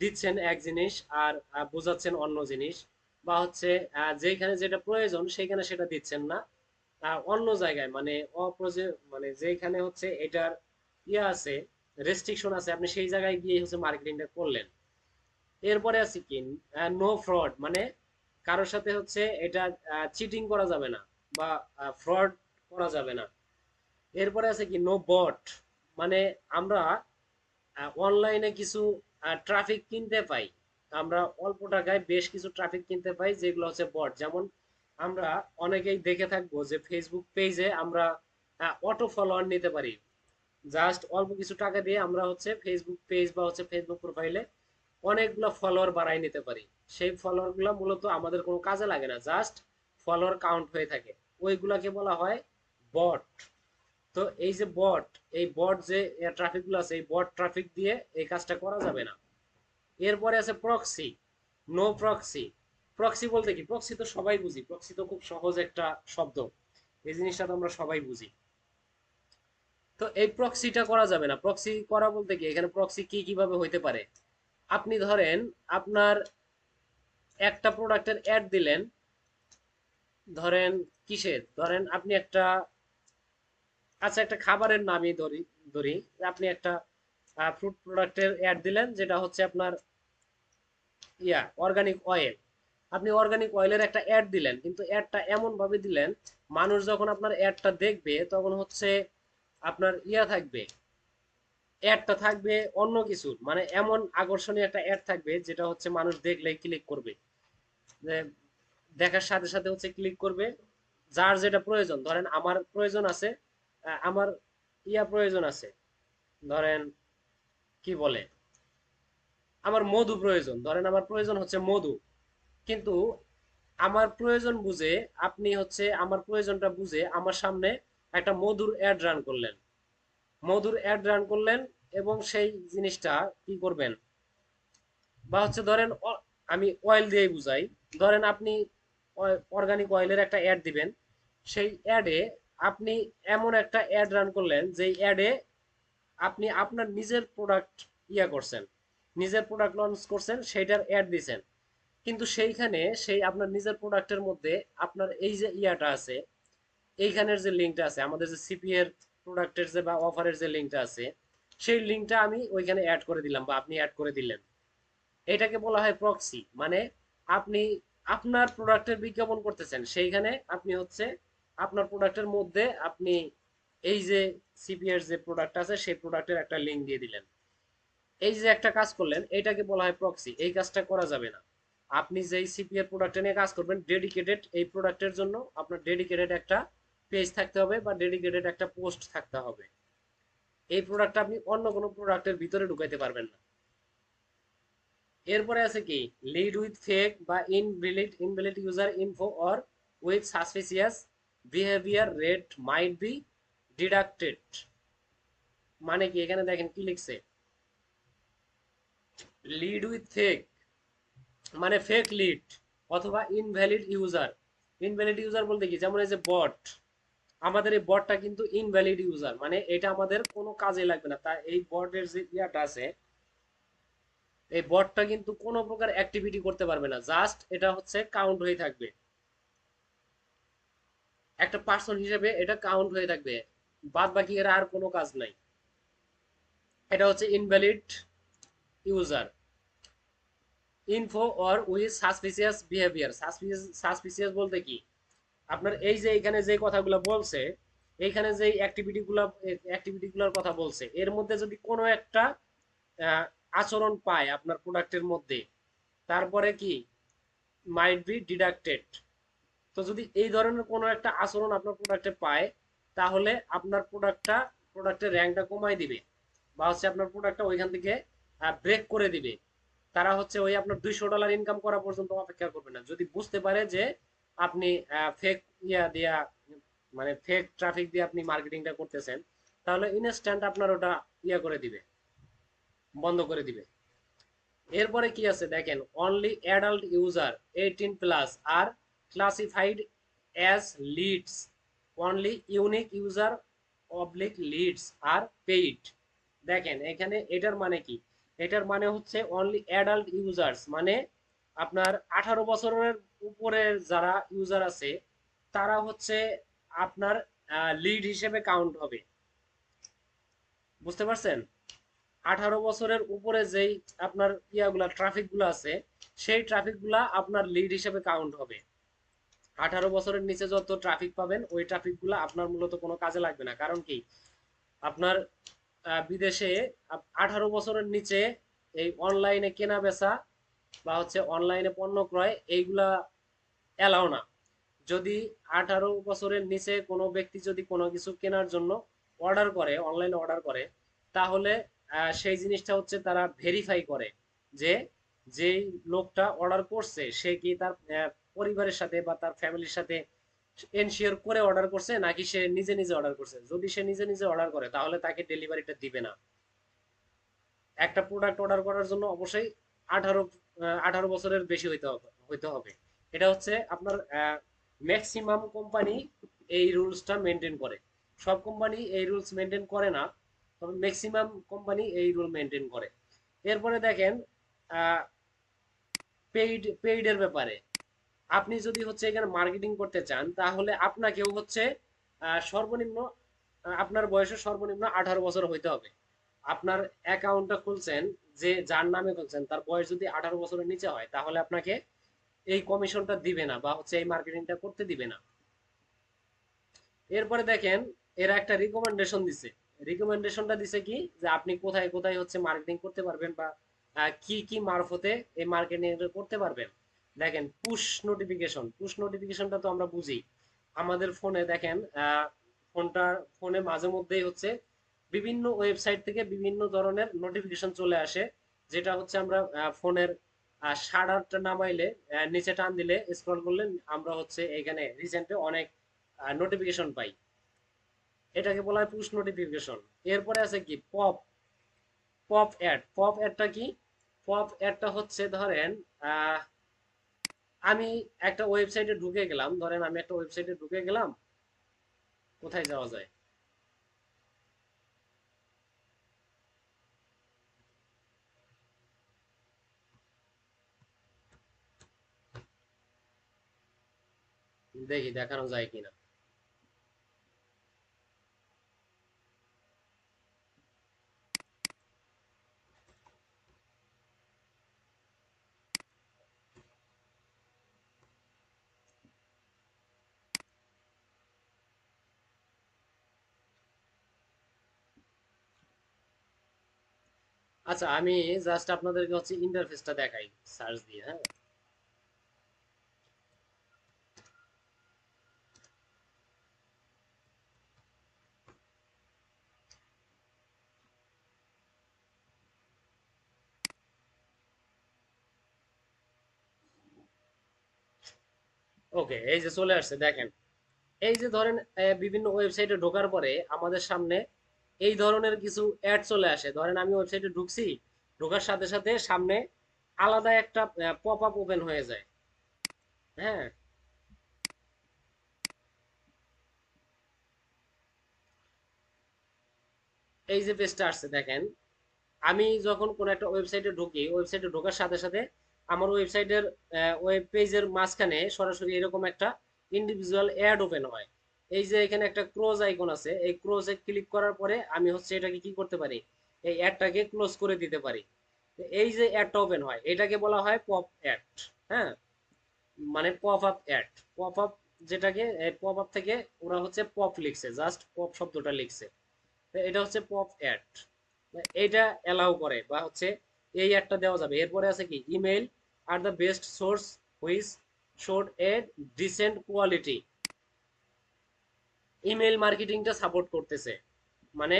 দিচ্ছেন এক জিনিস আর বোঝাচ্ছেন অন্য জিনিস, বা হচ্ছে যেখানে যেটা প্রয়োজন সেখানে সেটা দিচ্ছেন না, অন্য জায়গায় মানে মানে যেখানে হচ্ছে এটার ইয়ে আছে, রেস্ট্রিকশন আছে, আপনি সেই জায়গায় গিয়ে হচ্ছে মার্কেটিংটা করলেন। এরপরে আছে কি নো ফ্রড, মানে কারোর সাথে হচ্ছে এটা চিটিং করা যাবে না বা ফ্রড করা যাবে না। এরপরে আছে কি নো বট, মানে আমরা অনলাইনে কিছু ট্রাফিক কিনতে পাই, আমরা অল্প টাকায় বেশ কিছু ট্রাফিক কিনতে পাই যেগুলো হচ্ছে বট। যেমন আমরা অনেকেই দেখে থাকবো যে ফেসবুক পেজে আমরা অটো ফলোয়ার নিতে পারি। জাস্ট অল্প কিছু টাকা দিয়ে আমরা হচ্ছে ফেসবুক পেজ বা হচ্ছে ফেসবুক প্রোফাইলে অনেকগুলো ফলোয়ার বাড়াই নিতে পারি। সেই ফলোয়ার গুলো মূলত আমাদের কোনো কাজে লাগে না, জাস্ট ফলোয়ার কাউন্ট হয়ে থাকে, ওইগুলাকে বলা হয় বট। তো এই যে বট, এই বট যে ট্রাফিক গুলো আছে, এই বট ট্রাফিক দিয়ে এই কাজটা করা যাবে না। এরপরে আছে প্রক্সি। No proxy. প্রক্সি বলতে কি, প্রক্সি তো সবাই বুঝি, প্রক্সি তো খুব সহজ একটা শব্দ, এই জিনিসটা তো আমরা সবাই বুঝি। তো এই প্রক্সিটা করা যাবে না। প্রক্সি করা বলতে কি, এখানে প্রক্সি কি কিভাবে হইতে পারে, আপনি ধরেন আপনার একটা প্রোডাক্টের অ্যাড দিলেন, ধরেন কিসের, ধরেন আপনি একটা, আচ্ছা একটা খাবারের নামই ধরি ধরি আপনি একটা ফ্রুট প্রোডাক্টের অ্যাড দিলেন যেটা হচ্ছে আপনার অর্গানিক অয়েল। আপনি অর্গানিক অয়েলের একটা অ্যাড দিলেন, কিন্তু অ্যাডটা এমন ভাবে দিলেন মানুষ যখন আপনার অ্যাডটা দেখবে তখন হচ্ছে আপনার থাকবে, অ্যাডটা থাকবে অন্য কিছুর, মানে এমন আকর্ষণীয় একটা অ্যাড থাকবে যেটা হচ্ছে মানুষ দেখলেই ক্লিক করবে, যে দেখার সাথে সাথে হচ্ছে ক্লিক করবে। যার যেটা প্রয়োজন, ধরেন আমার প্রয়োজন আছে, আমার প্রয়োজন আছে, ধরেন কি বলে, আমার মধু প্রয়োজন, ধরেন আমার প্রয়োজন হচ্ছে মধু, কিন্তু আমার প্রয়োজন বুঝে আপনি হচ্ছে আমার প্রয়োজনটা বুঝে আমার সামনে একটা মধুর অ্যাড রান করলেন, মধুর অ্যাড রান করলেন, এবং সেই জিনিসটা কি করবেন, বা হচ্ছে ধরেন আমি অয়েল দিয়ে বুঝাই। ধরেন আপনি অর্গানিক অয়েলের একটা অ্যাড দিবেন, সেই অ্যাডে আপনি এমন একটা অ্যাড রান করলেন যে অ্যাডে আপনি আপনার নিজের প্রোডাক্ট করছেন, নিজের প্রোডাক্ট লঞ্চ করছেন, সেইটার অ্যাড দিছেন। কিন্তু সেইখানে সেই আপনার নিজের প্রোডাক্টের মধ্যে আপনার এই যে আছে, এইখানের যে লিঙ্কটা আছে, আমাদের যে সিপি এর প্রোডাক্টের যে বা অফারের যে লিঙ্কটা আছে, সেই লিঙ্কটা আমি ওইখানে অ্যাড করে দিলাম বা আপনি অ্যাড করে দিলেন। এটাকে বলা হয় প্রক্সি। মানে আপনি আপনার প্রোডাক্টের বিজ্ঞাপন করতেছেন, সেইখানে আপনি হচ্ছে আপনার প্রোডাক্টের মধ্যে আপনি এই যে সিপি এর যে প্রোডাক্ট আছে সেই প্রোডাক্টের একটা লিঙ্ক দিয়ে দিলেন। এই যে একটা কাজ করলেন, এটাকে বলা হয় প্রক্সি। এই কাজটা করা যাবে না। আপনি যেই সিপিএর প্রোডাক্ট নিয়ে কাজ করবেন, ডেডিকেটেড এই প্রোডাক্টের জন্য আপনার ডেডিকেটেড একটা পেজ থাকতে হবে বা ডেডিকেটেড একটা পোস্ট থাকতে হবে। এই প্রোডাক্টটা আপনি অন্য কোনো প্রোডাক্টের ভিতরে ঢুকাইতে পারবেন না। এরপরে আছে কি, লিড উইথ ফেক বা invalid user info or with suspicious behaviour rate might be deducted. মানে কি, এখানে দেখেন কি লিখছে, লিড উইথ ফেক মানে ফেক লিড অথবা ইনভ্যালিড ইউজার। ইনভ্যালিড ইউজার বলতে কি, যেমন এই যে বট, আমাদের এই বটটা কিন্তু ইনভ্যালিড ইউজার, মানে এটা আমাদের কোনো কাজে লাগবে না। তাই এই বটের যে ইয়াটা আছে, এই বটটা কিন্তু কোনো প্রকার অ্যাক্টিভিটি করতে পারবে না, জাস্ট এটা হচ্ছে কাউন্ট হয়ে থাকবে, একটা পার্সন হিসেবে এটা কাউন্ট হয়ে থাকবে, বাদ বাকি এর আর কোনো কাজ নাই। এটা হচ্ছে invalid user info or with suspicious behaviour. Suspicious বলতে কি, আপনার এই যে এখানে যে কথাগুলো বলছে, এইখানে যে অ্যাক্টিভিটিগুলোর কথা বলছে, এর মধ্যে যদি কোনো একটা আচরণ পায় আপনার প্রোডাক্টের মধ্যে, তারপরে কি মাইট বি ডিডাক্টেড। তো যদি এই ধরনের কোনো একটা আচরণ আপনার প্রোডাক্টে পায়, তাহলে আপনার প্রোডাক্টের র্যাঙ্কটা কমাই দিবে, বা হচ্ছে আপনার প্রোডাক্টটা ওইখান থেকে ব্রেক করে দিবে। তারা হচ্ছে ওই আপনার $200 ইনকাম করা পর্যন্ত অপেক্ষা করবে না। যদি বুঝতে পারে যে আপনি ফেক দিয়া মানে ফেক ট্রাফিক দিয়ে আপনি মার্কেটিংটা করতেছেন, তাহলে ইনস্ট্যান্ট আপনার ওটা করে দিবে, বন্ধ করে দিবে। এরপরে কি আছে দেখেন, only adult user 18+ are classified as leads, only unique user oblique leads are paid. দেখেন এখানে এটার মানে কি, এটার মানে হচ্ছে অনলি অ্যাডাল্ট ইউজার্স, মানে আপনার 18 বছরের উপরের যারা ইউজার আছে, তারা হচ্ছে আপনার লিড হিসেবে কাউন্ট হবে। বুঝতে পারছেন? 18 বছরের উপরে যেই আপনার ট্রাফিক গুলো আছে, সেই ট্রাফিক গুলা আপনার লিড হিসেবে কাউন্ট হবে। 18 বছরের নিচে যত ট্রাফিক পাবেন, ওই ট্রাফিক গুলা আপনার মূলত কোনো কাজে লাগবে না। কারণ কি, আপনার বিদেশে 18 বছরের নিচে এই অনলাইনে কেনা বেচা বা হচ্ছে অনলাইনে পণ্য ক্রয় এইগুলা এলাও না। যদি 18 বছরের নিচে কোনো ব্যক্তি যদি কোনো কিছু কেনার জন্য অর্ডার করে, অনলাইনে অর্ডার করে, তাহলে সেই জিনিসটা হচ্ছে তারা ভেরিফাই করে যে যেই লোকটা অর্ডার করছে সে কি তার পরিবারের সাথে বা তার ফ্যামিলির সাথে এনশিওর করে অর্ডার করছে, নাকি সে নিজে নিজে অর্ডার করছে। যদি সে নিজে নিজে অর্ডার করে, তাহলে তাকে ডেলিভারিটা দিবে না। একটা প্রোডাক্ট অর্ডার করার জন্য অবশ্যই 18 18 বছরের বেশি হইতে হবে। এটা হচ্ছে আপনার ম্যাক্সিমাম কোম্পানি এই রুলসটা মেনটেন করে। সব কোম্পানি এই রুলস মেনটেন করে না, তবে ম্যাক্সিমাম কোম্পানি এই রুল মেনটেন করে। এরপরে দেখেন পেইডের ব্যাপারে, আপনি যদি হচ্ছে এখানে মার্কেটিং করতে চান, তাহলে আপনাকেও হচ্ছে সর্বনিম্ন আপনার বয়সের সর্বনিম্ন 18 বছর হইতে হবে। আপনার অ্যাকাউন্টটা খুলছেন, যে যার নামে খুলছেন তার বয়স যদি 18 বছরের নিচে হয়, তাহলে আপনাকে এই কমিশনটা দিবে না বা হচ্ছে এই মার্কেটিংটা করতে দিবে না। এরপরে দেখেন, এরা একটা রিকমেন্ডেশন দিছে। রিকমেন্ডেশনটা দিছে কি, যে আপনি কোথায় কোথায় হচ্ছে মার্কেটিং করতে পারবেন বা কি কি মারফতে এই মার্কেটিং করতে পারবেন। দেখেন, পুশ নোটিফিকেশনটা তো আমরা বুঝি। আমাদের ফোনে দেখেন, ফোনে মাঝে মধ্যেই হচ্ছে বিভিন্ন ওয়েবসাইট থেকে বিভিন্ন ধরনের নোটিফিকেশন চলে আসে, যেটা হচ্ছে আমরা ফোনের শাটারটা নামাইলে, নিচে টান দিলে, স্ক্রল করলে আমরা হচ্ছে এখানে রিসেন্টে অনেক নোটিফিকেশন পাই। এটাকে বলা হয় পুশ নোটিফিকেশন। এরপরে আছে কি, পপ। পপ অ্যাডটা কি? পপ অ্যাডটা হচ্ছে ধরেন আহ, আমি একটা ওয়েবসাইটে ঢুকে গেলাম, ধরেন আমি একটা ওয়েবসাইটে ঢুকে গেলাম, কোথায় যাওয়া যায়? দেখি দেখানো যায় কিনা। আচ্ছা, আমি জাস্ট আপনাদেরকে হচ্ছে ইন্টারফেসটা দেখাই সার্চ দিয়ে, হ্যাঁ। ওকে, এই যে চলে আসছে দেখেন। এই যে ধরেন বিভিন্ন ওয়েবসাইটে ঢোকার পরে আমাদের সামনে এই ধরনের কিছু অ্যাড চলে আসে। ধরেন আমি ওয়েবসাইটে ঢুকছি, ঢোকার সাথে সাথে সামনে আলাদা একটা পপ আপ ওপেন হয়ে যায়, হ্যাঁ। এই যে পেজটা আসছে দেখেন, আমি যখন কোন একটা ওয়েবসাইটে ঢুকি, ওয়েবসাইটে ঢোকার সাথে সাথে আমার ওয়েবসাইটের ওয়েব পেজের মাঝখানে সরাসরি এরকম একটা ইন্ডিভিজুয়াল অ্যাড ওপেন হয়। এই যে এখানে একটা ক্লোজ আইকন আছে, এই ক্লোজে ক্লিক করার পরে আমি হচ্ছে এটাকে কি করতে পারি, এই অ্যাডটাকে ক্লোজ করে দিতে পারি। এই যে অ্যাডটা ওপেন হয় এটাকে বলা হয় পপ অ্যাড, হ্যাঁ। মানে pop up ad, pop up, যেটাকে পপ আপ থেকে ওরা হচ্ছে পপ লিখছে, জাস্ট পপ শব্দটা লিখছে। তো এটা হচ্ছে পপ অ্যাড, এইটা অ্যালাউ করে বা হচ্ছে এই অ্যাডটা দেওয়া যাবে। এরপরে আছে কি, email are the best source which showed a decent quality. Email মার্কেটিংটা সাপোর্ট করতেছে, মানে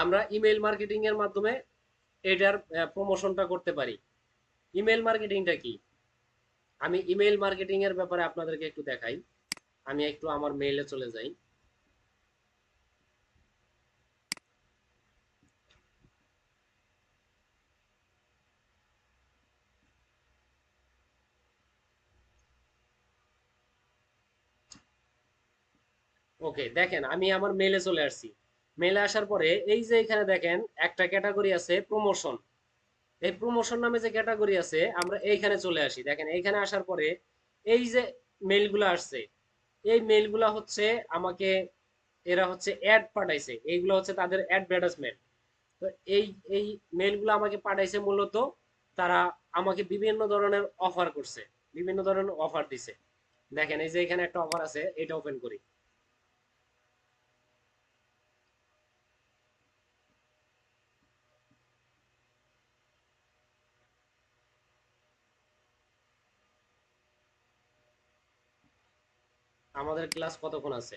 আমরা ইমেল মার্কেটিং এর মাধ্যমে এটার প্রমোশনটা করতে পারি। ইমেল মার্কেটিংটা কি, আমি ইমেল মার্কেটিং এর ব্যাপারে আপনাদেরকে একটু দেখাই। আমি একটু আমার মেইলে চলে যাই। ওকে, দেখেন আমি আমার মেইলে চলে আসছি। মেইলে আসার পরে এই যে এখানে দেখেন একটা ক্যাটাগরি আছে প্রমোশন। এই প্রমোশন নামে যে ক্যাটাগরি আছে, আমরা এইখানে চলে আসি। দেখেন এইখানে আসার পরে এই যে মেইলগুলো আসছে, এই মেইলগুলো হচ্ছে আমাকে, এরা হচ্ছে অ্যাড পাঠাইছে, এইগুলো হচ্ছে তাদের অ্যাডভার্টাইজমেন্ট। তো এই এই মেইলগুলো আমাকে পাঠাইছে মূলত, তারা আমাকে বিভিন্ন ধরনের অফার করছে, বিভিন্ন ধরনের অফার দিছে। দেখেন এই যে এখানে একটা অফার আছে, এটা ওপেন করি। আমাদের ক্লাস কতক্ষণ আছে?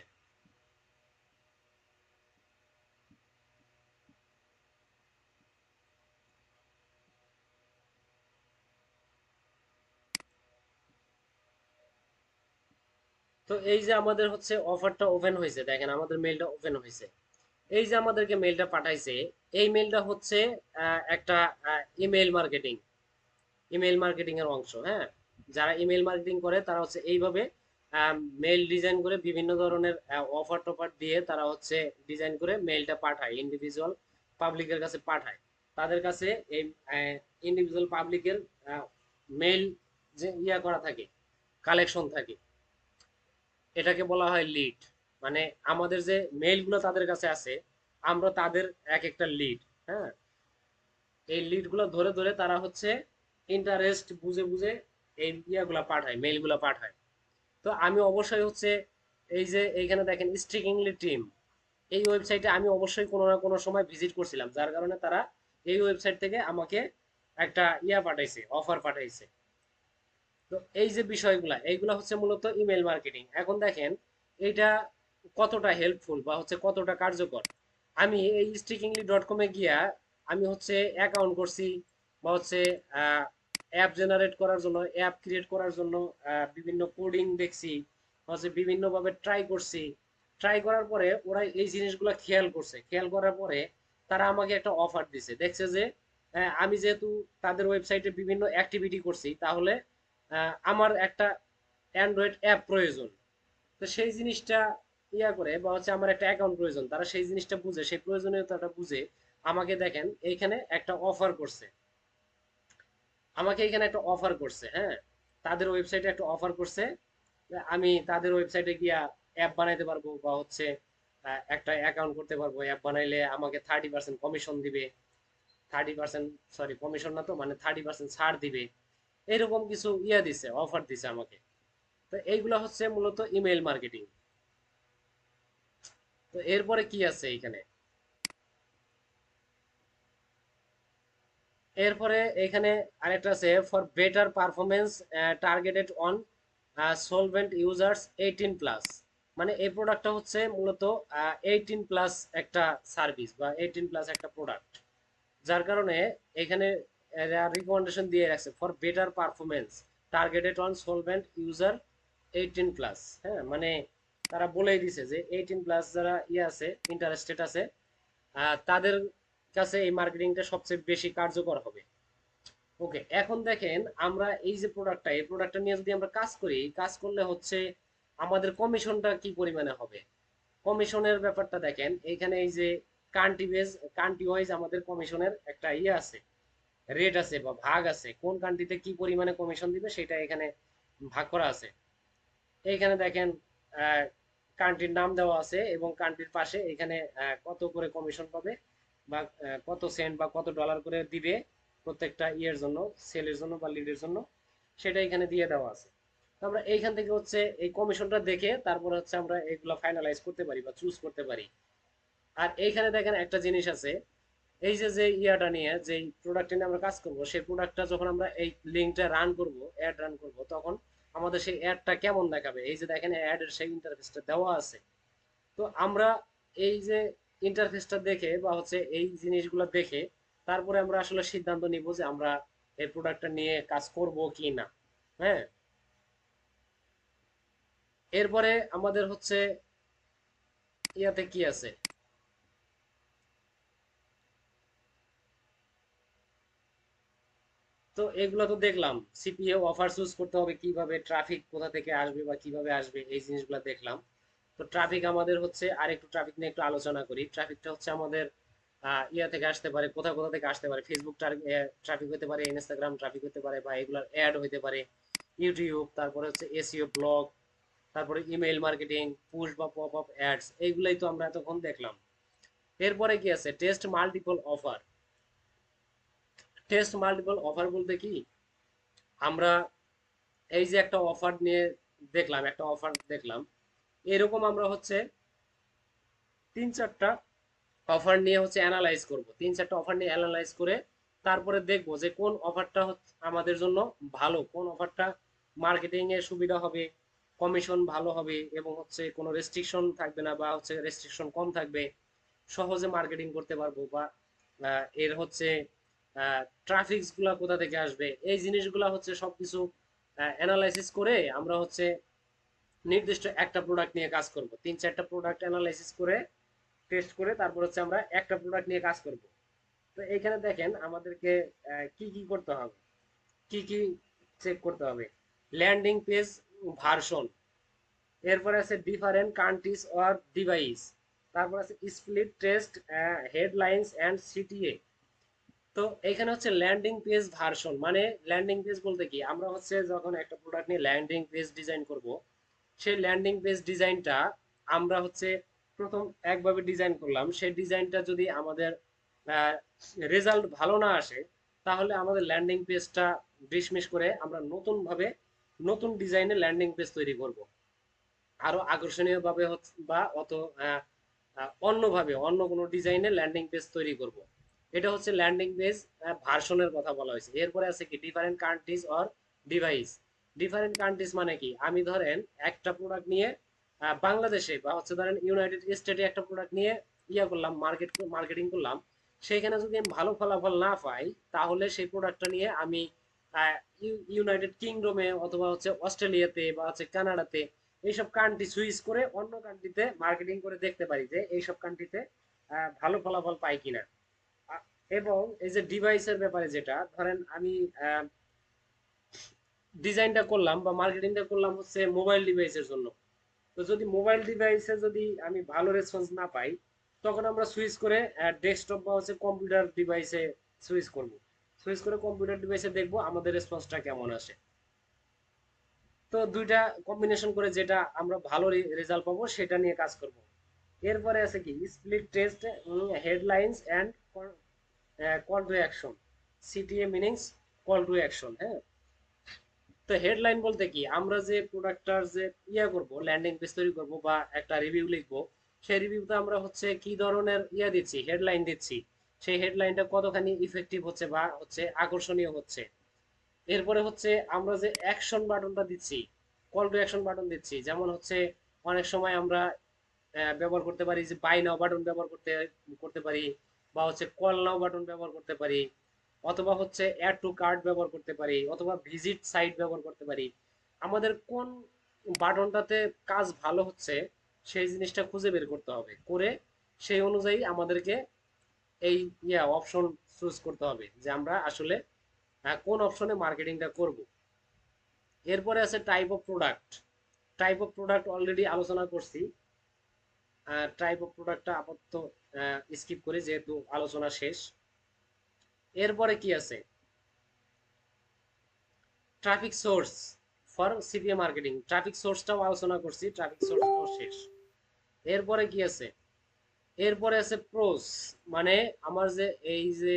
তো এই যে আমাদের হচ্ছে অফারটা ওপেন হয়েছে, দেখেন আমাদের মেইলটা ওপেন হয়েছে। এই যে আমাদেরকে মেইলটা পাঠাইছে, এই মেইলটা হচ্ছে একটা ইমেল মার্কেটিং, ইমেল মার্কেটিং এর অংশ, হ্যাঁ। যারা ইমেল মার্কেটিং করে তারা হচ্ছে এইভাবে মেইল ডিজাইন করে বিভিন্ন ধরনের অফার টফার দিয়ে তারা হচ্ছে ডিজাইন করে মেইলটা পাঠায়, ইন্ডিভিজুয়াল পাবলিকের কাছে পাঠায়। তাদের কাছে এই ইন্ডিভিজুয়াল পাবলিকের মেইল যে ইয়া করা থাকে, কালেকশন থাকে, এটাকে বলা হয় লিড। মানে আমাদের যে মেইলগুলো তাদের কাছে আছে, আমরা তাদের এক একটা লিড, হ্যাঁ। এই লিডগুলো ধরে ধরে তারা হচ্ছে ইন্টারেস্ট বুঝে বুঝে এই ইয়াগুলা পাঠায়, মেইলগুলা পাঠায়। তো আমি অবশ্যই হচ্ছে এই যে এইখানে দেখেন স্ট্রিকিংলি টিম, এই ওয়েবসাইটে আমি অবশ্যই কোনো না কোনো সময় ভিজিট করছিলাম, যার কারণে তারা এই ওয়েবসাইট থেকে আমাকে একটা ইয়া পাঠাইছে, অফার পাঠাইছে। তো এই যে বিষয়গুলা, এইগুলা হচ্ছে মূলত ইমেল মার্কেটিং। এখন দেখেন এইটা কতটা হেল্পফুল বা হচ্ছে কতটা কার্যকর। আমি এই স্টিকিংলি ডট কমে গিয়া আমি হচ্ছে অ্যাকাউন্ট করছি, বা হচ্ছে অ্যাপ জেনারেট করার জন্য, অ্যাপ ক্রিয়েট করার জন্য বিভিন্ন কোডিং দেখছি, হচ্ছে বিভিন্নভাবে ট্রাই করছি। ট্রাই করার পরে ওরা এই জিনিসগুলো খেয়াল করছে, খেয়াল করার পরে তারা আমাকে একটা অফার দিছে, দেখছে যে আমি যেহেতু তাদের ওয়েবসাইটে বিভিন্ন অ্যাক্টিভিটি করছি, তাহলে আমার একটা অ্যান্ড্রয়েড অ্যাপ প্রয়োজন। তো সেই জিনিসটা ইয়া করে বা হচ্ছে আমার একটা অ্যাকাউন্ট প্রয়োজন, তারা সেই জিনিসটা বুঝে, সেই প্রয়োজনীয়তাটা বুঝে আমাকে দেখেন এইখানে একটা অফার করছে, আমাকে এখানে একটা অফার করছে, হ্যাঁ, তাদের ওয়েবসাইটে একটা অফার করছে। আমি তাদের ওয়েবসাইটে গিয়া অ্যাপ বানাইতে পারবো বা হচ্ছে একটা অ্যাকাউন্ট করতে পারবো, অ্যাপ বানাইলে আমাকে 30% কমিশন দিবে, 30%, সরি কমিশন না তো, মানে 30% ছাড় দিবে, এরকম কিছু ইয়া দিছে, অফার দিছে আমাকে। তো এইগুলা হচ্ছে মূলত ইমেইল মার্কেটিং। তো এরপরে কি আছে এখানে, এরপরে এখানে আরেকটা আছে, for better performance targeted on solvent users 18+। মানে এই প্রোডাক্টটা হচ্ছে মূলত 18+ একটা সার্ভিস বা 18+ একটা প্রোডাক্ট, যার কারণে এখানে রিকমেন্ডেশন দিয়ে রাখছে for better performance targeted on solvent user 18+। হ্যাঁ, মানে তারা বলেই দিছে যে 18+ যারা ইয়ে আছে, ইন্টারেস্টেড আছে, তাদের কাছে এই মার্কেটিংটা সবচেয়ে বেশি কার্যকর হবে। ওকে, এখন দেখেন আমরা এই যে প্রোডাক্টটা, এই প্রোডাক্টটা নিয়ে যদি আমরা কাজ করি, কাজ করলে হচ্ছে আমাদের কমিশনটা কি পরিমাণে হবে। কমিশনের ব্যাপারটা দেখেন এখানে, এই যে কান্ট্রি বেজ, কান্ট্রি ওয়াইজ আমাদের কমিশনের একটা ইয়ে আছে, রেট আছে বা ভাগ আছে, কোন কান্ট্রিতে কি পরিমাণে কমিশন দিবে সেটা এখানে ভাগ করা আছে। এইখানে দেখেন কান্ট্রির নাম দেওয়া আছে এবং কান্ট্রির পাশে এখানে কত করে কমিশন পাবে বা কত সেন্ট বা কত ডলার করে দিবে প্রত্যেকটা ইয়ের জন্য, সেলের জন্য বা লিডের জন্য, সেটা এখানে দিয়ে দেওয়া আছে। তো আমরা এইখান থেকে হচ্ছে এই কমিশনটা দেখে তারপর হচ্ছে আমরা এগুলো ফাইনালাইজ করতে পারি বা চুজ করতে পারি। আর এইখানে দেখেন একটা জিনিস আছে, এই যে যে ইয়াটা নিয়ে যে প্রোডাক্ট নিয়ে আমরা কাজ করব, সেই প্রোডাক্টটা যখন আমরা এই লিঙ্কটা রান করব, অ্যাড রান করব, তখন আমাদের সেই অ্যাডটা কেমন দেখাবে, এই যে দেখেন অ্যাডের সেই ইন্টারফেসটা দেওয়া আছে। তো আমরা এই যে ইন্টারফেসটা দেখে বা হচ্ছে এই জিনিসগুলো দেখে তারপরে আমরা আসলে সিদ্ধান্ত নিব যে আমরা এই প্রোডাক্টটা নিয়ে কাজ করব কি না। হ্যাঁ, এরপরে আমাদের হচ্ছে ইয়াতে কি আছে, তো এগুলো তো দেখলাম, সিপিএ অফার চুজ করতে হবে কিভাবে, ট্রাফিক কোথা থেকে আসবে বা কিভাবে আসবে, এই জিনিসগুলো দেখলাম। তো ট্রাফিক আমাদের হচ্ছে, আর একটু ট্রাফিক নিয়ে একটু আলোচনা করি। ট্রাফিকটা হচ্ছে আমাদের ইয়া থেকে আসতে পারে, কোথা কোথা থেকে আসতে পারে, ফেসবুক ট্রাফিক হতে পারে, ইনস্টাগ্রাম ট্রাফিক হতে পারে, বা এগুলার অ্যাড হতে পারে, ইউটিউব, তারপরে হচ্ছে এসইও ব্লগ, তারপরে ইমেইল মার্কেটিং, পুশ বা পপ আপ অ্যাডস, এইগুলাই তো আমরা এতক্ষণ দেখলাম। এরপরে কি আছে, test multiple offer. Test multiple offer বলতে কি, আমরা এই যে একটা অফার নিয়ে দেখলাম, একটা অফার দেখলাম, এরকম আমরা হচ্ছে 3-4টা অফার নিয়ে হচ্ছে অ্যানালাইজ করব, 3-4টা অফার নিয়ে অ্যানালাইজ করে তারপরে দেখবো যে কোন অফারটা আমাদের জন্য ভালো, কোন অফারটা মার্কেটিং এ সুবিধা হবে, কমিশন ভালো হবে এবং হচ্ছে কোনো রেস্ট্রিকশন থাকবে না বা হচ্ছে রেস্ট্রিকশন কম থাকবে, সহজে মার্কেটিং করতে পারবো, বা এর হচ্ছে ট্রাফিকস গুলা কোথা থেকে আসবে, এই জিনিসগুলা হচ্ছে সবকিছু অ্যানালাইসিস করে আমরা হচ্ছে নির্দিষ্ট একটা প্রোডাক্ট নিয়ে কাজ করব, 3-4টা প্রোডাক্ট অ্যানালাইসিস করে টেস্ট করে তারপর হচ্ছে আমরা একটা প্রোডাক্ট নিয়ে কাজ করব। তো এখানে দেখেন আমাদেরকে কি কি করতে হবে, কি কি চেক করতে হবে। ল্যান্ডিং পেজ ভার্সন, এরপরে আছে ডিফারেন্ট কান্ট্রিজ অর ডিভাইস, তারপর আছে split test, headlines and CTA. তো এখানে হচ্ছে ল্যান্ডিং পেজ ভার্সন, মানে ল্যান্ডিং পেজ বলতে কি, আমরা হচ্ছে যখন একটা প্রোডাক্ট নিয়ে ল্যান্ডিং পেজ ডিজাইন করব, সেই ল্যান্ডিং পেজ ডিজাইনটা আমরা হচ্ছে প্রথম একভাবে ডিজাইন করলাম, সেই ডিজাইনটা যদি আমাদের রেজাল্ট ভালো না আসে, তাহলে আমাদের ল্যান্ডিং পেজটা ডিসমিস করে আমরা নতুন ভাবে, নতুন ডিজাইনে ল্যান্ডিং পেজ তৈরি করব, আরো আকর্ষণীয় ভাবে বা অত অন্যভাবে অন্য কোনো ডিজাইনে ল্যান্ডিং পেজ তৈরি করব। এটা হচ্ছে ল্যান্ডিং পেজ ভার্সনের কথা বলা হয়েছে। এরপরে আছে কি different countries or device. Different countries মানে কি, আমি ধরেন একটা প্রোডাক্ট নিয়ে বাংলাদেশে বা হচ্ছে ধরেন ইউনাইটেড স্টেটে একটা প্রোডাক্ট নিয়ে ইয়া করলাম, মার্কেটিং করলাম, সেইখানে যদি আমি ভালো ফলাফল না পাই, তাহলে সেই প্রোডাক্টটা নিয়ে আমি ইউনাইটেড কিংডমে অথবা হচ্ছে অস্ট্রেলিয়াতে বা হচ্ছে কানাডাতে, এইসব কান্ট্রি সুইচ করে অন্য কান্ট্রিতে মার্কেটিং করে দেখতে পারি যে এইসব কান্ট্রিতে ভালো ফলাফল পাই কিনা। এবং এই যে ডিভাইসের ব্যাপারে, যেটা ধরেন আমি ডিজাইনটা করলাম বা মার্কেটিংটা করলাম হচ্ছে মোবাইল ডিভাইসের জন্য, তো যদি মোবাইল ডিভাইসে যদি আমি ভালো রেসপন্স না পাই, তখন আমরা সুইচ করে ডেস্কটপ বা হচ্ছে কম্পিউটার ডিভাইসে সুইচ করব। সুইচ করে কম্পিউটার ডিভাইসে দেখবো আমাদের রেসপন্সটা কেমন আসে। তো দুইটা কম্বিনেশন করে যেটা আমরা ভালো রেজাল্ট পাবো সেটা নিয়ে কাজ করব। এরপরে আছে কি split test, headlines and call to action, CTA meanings call to action. হ্যাঁ, তো হেডলাইন বলতে কি, আমরা যে প্রোডাক্টটার যে করব, ল্যান্ডিং পেজ তৈরি করব বা একটা রিভিউ লিখবো, সেই রিভিউতে আমরা হচ্ছে কি ধরনের দিচ্ছি, হেডলাইন দিচ্ছি, সেই হেডলাইনটা কতখানি ইফেক্টিভ হচ্ছে বা হচ্ছে আকর্ষণীয় হচ্ছে। এরপরে হচ্ছে আমরা যে অ্যাকশন বাটনটা দিচ্ছি, কল টু অ্যাকশন বাটন দিচ্ছি, যেমন হচ্ছে অনেক সময় আমরা ব্যবহার করতে পারি যে বাই নাও বাটন ব্যবহার করতে করতে পারি, বা হচ্ছে কল নাও বাটন ব্যবহার করতে পারি, অথবা হচ্ছে অ্যাড টু কার্ট ব্যবহার করতে পারি, অথবা ভিজিট সাইট ব্যবহার করতে পারি। আমাদের কোন বাটনটাতে কাজ ভালো হচ্ছে সেই জিনিসটা খুঁজে বের করতে হবে, করে সেই অনুযায়ী আমাদেরকে এই অপশন চুজ করতে হবে যে আমরা আসলে কোন অপশনে মার্কেটিংটা করব। এরপরে আছে type of product. Type of product already আলোচনা করছি, টাইপ অফ প্রোডাক্টটা আপাতত স্কিপ করি যেহেতু আলোচনা শেষ। এরপরে কি আছে, traffic source for CPA marketing, traffic সোর্সটাও আলোচনা করছি, ট্রাফিক সোর্সটাও শেষ। এরপরে কি আছে, এরপরে আছে প্রোস, মানে আমার যে এই যে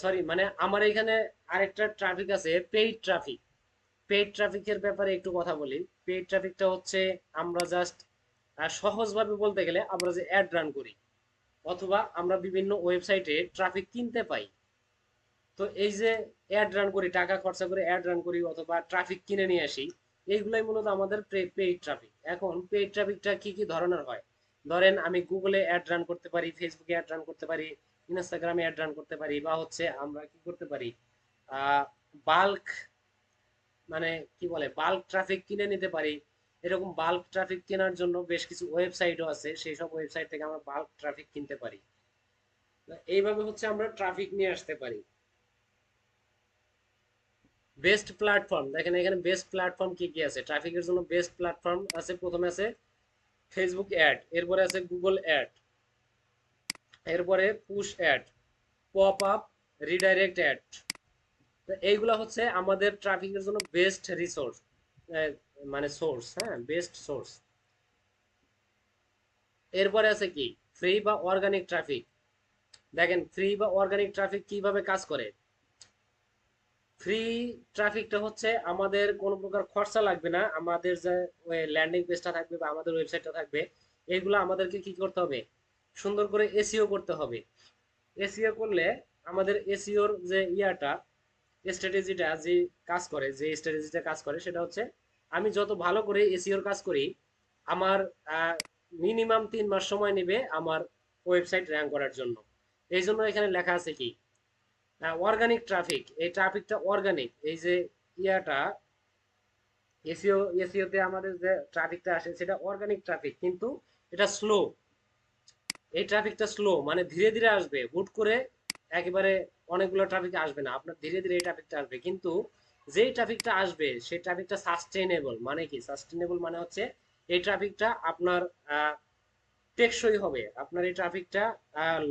সরি, মানে আমার এখানে আরেকটা ট্রাফিক আছে, পেইড ট্রাফিক। পেইড ট্রাফিকের ব্যাপারে একটু কথা বলি। পেইড ট্রাফিকটা হচ্ছে আমরা জাস্ট সহজভাবে বলতে গেলে আমরা যে অ্যাড রান করি, অথবা আমরা বিভিন্ন ওয়েবসাইটে ট্রাফিক কিনতে পাই। তো এই যে অ্যাড রান করি, টাকা খরচা করে অ্যাড রান করি অথবা ট্রাফিক কিনে নিয়ে আসি, এইগুলাই মূলত আমাদের পেইড ট্রাফিক। এখন পেইড ট্রাফিকটা কি কি ধরনের হয়, ধরেন আমি গুগলে অ্যাড রান করতে পারি, ফেসবুকে অ্যাড রান করতে পারি, ইনস্টাগ্রামে অ্যাড রান করতে পারি, বা হচ্ছে আমরা কি করতে পারি, বাল্ক, মানে কি বলে, বাল্ক ট্রাফিক কিনে নিতে পারি। এরকম বাল্ক ট্রাফিক কেনার জন্য বেশ কিছু ওয়েবসাইটও আছে, সেই সব ওয়েবসাইট থেকে আমরা বাল্ক ট্রাফিক কিনতে পারি। এইভাবে হচ্ছে আমরা ট্রাফিক নিয়ে আসতে পারি। বেস্ট প্ল্যাটফর্ম, দেখেন এখানে বেস্ট প্ল্যাটফর্ম কি কি আছে ট্রাফিকের জন্য। বেস্ট প্ল্যাটফর্ম আছে, প্রথমে আছে ফেসবুক অ্যাড, এরপরে আছে গুগল অ্যাড, এরপরে push ad, pop up, redirect ad. এইগুলা হচ্ছে আমাদের ট্রাফিকের জন্য বেস্ট রিসোর্স, মানে সোর্স, হ্যাঁ, বেস্ট সোর্স। এরপরে আছে কি ফ্রি বা অর্গানিক ট্রাফিক। দেখেন ফ্রি বা অর্গানিক ট্রাফিক কিভাবে কাজ করে। ফ্রি ট্রাফিকটা হচ্ছে আমাদের কোনো প্রকার খরচা লাগবে না, আমাদের যে ল্যান্ডিং পেজটা থাকবে বা আমাদের ওয়েবসাইটটা থাকবে, এগুলো আমাদেরকে কি করতে হবে, সুন্দর করে এসইও করতে হবে। এসইও করলে আমাদের এসইওর যে স্ট্র্যাটেজিটা যে কাজ করে, যে স্ট্র্যাটেজিটা কাজ করে সেটা হচ্ছে, আমি যত ভালো করে এসইওর কাজ করি, আমার মিনিমাম 3 মাস সময় নেবে আমার ওয়েবসাইট র্যাঙ্ক করার জন্য। এই জন্য এখানে লেখা আছে কি অর্গানিক ট্রাফিক, এই ট্রাফিকটা অর্গানিক। এই যে ইয়াটা এসইওতে আমাদের যে ট্রাফিকটা আসে সেটা অর্গানিক ট্রাফিক, কিন্তু এটা স্লো। এই ট্রাফিকটা স্লো, মানে ধীরে ধীরে আসবে, হুট করে একেবারে অনেকগুলো ট্রাফিক আসবে না, আপনার ধীরে ধীরে এই ট্রাফিকটা আসবে। কিন্তু যেই ট্রাফিকটা আসবে সেই ট্রাফিকটা সাস্টেইনেবল। মানে কি সাস্টেইনেবল, মানে হচ্ছে এই ট্রাফিকটা আপনার টেকসই হবে, আপনার এই ট্রাফিকটা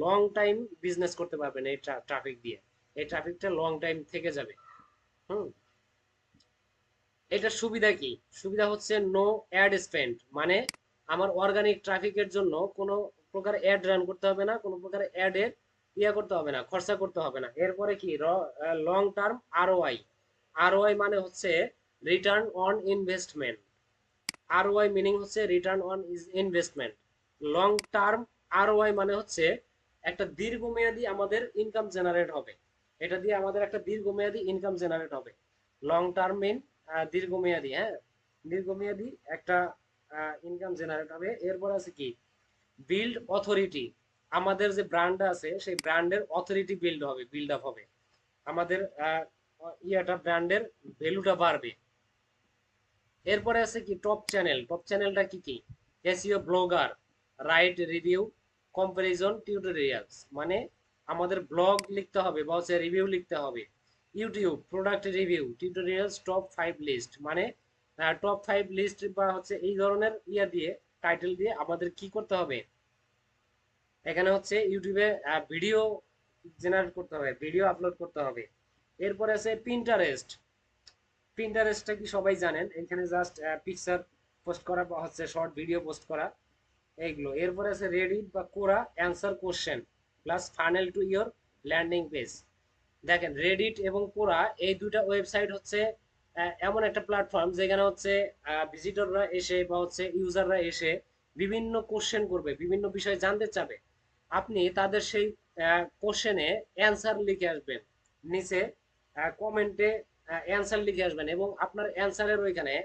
লং টাইম বিজনেস করতে পারবেন এই ট্রাফিক দিয়ে, এই ট্রাফিকটা লং টাইম থেকে যাবে। হুম, এটার সুবিধা কি, সুবিধা হচ্ছে নো অ্যাড স্পেন্ড, মানে আমার অর্গানিক ট্রাফিকের জন্য কোনো প্রকার অ্যাড রান করতে হবে না, কোনো প্রকার অ্যাডের করতে হবে না, খরচা করতে হবে না। এরপরে কি লং টার্ম আরওআই। আরওআই মানে হচ্ছে return on investment. ROI meaning হচ্ছে return on investment. Long term ROI মানে হচ্ছে একটা দীর্ঘমেয়াদী আমাদের ইনকাম জেনারেট হবে, এটা দিয়ে আমাদের একটা দীর্ঘমেয়াদী ইনকাম জেনারেট হবে। লং টার্ম মিন দীর্ঘমেয়াদী, হ্যাঁ, দীর্ঘমেয়াদী একটা ইনকাম জেনারেট হবে। এরপর আছে কি বিল্ড অথরিটি, আমাদের যে ব্র্যান্ড আছে সেই ব্র্যান্ডের অথরিটি বিল্ড আপ হবে, আমাদের ব্র্যান্ডের ভ্যালুটা বাড়বে। এরপরে আছে কি টপ চ্যানেল। টপ চ্যানেলটা কি কি, SEO blogger, right review comparison tutorials, মানে আমাদের ব্লগ লিখতে হবে বা হচ্ছে রিভিউ লিখতে হবে। YouTube product review tutorials top 5 list, মানে টপ 5 লিস্ট বা হচ্ছে এই ধরনের ইয়া দিয়ে টাইটেল দিয়ে আমাদের কি করতে হবে, এখানে হচ্ছে ইউটিউবে ভিডিও জেনারেট করতে হবে, ভিডিও আপলোড করতে হবে। এরপরে আছে পিন্টারেস্ট। পিন্টারেস্টটা কি সবাই জানেন, এখানে জাস্ট পিকচার পোস্ট করা বা হচ্ছে শর্ট ভিডিও পোস্ট করা এইগুলো। এরপরে আছে রেডিট বা কোরা answer question plus funnel to your landing page. দেখেন রেডিট এবং কোরা এই দুইটা ওয়েবসাইট হচ্ছে এমন একটা প্ল্যাটফর্ম যেখানে হচ্ছে ভিজিটররা এসে বা হচ্ছে ইউজাররা এসে বিভিন্ন কোশ্চেন করবে, বিভিন্ন বিষয় জানতে চাবে। আপনি তাদের সেই কোশ্চেনে অ্যান্সার লিখে আসবেন, নিচে কমেন্টে অ্যান্সার লিখে আসবেন এবং আপনার অ্যান্সারের ওইখানে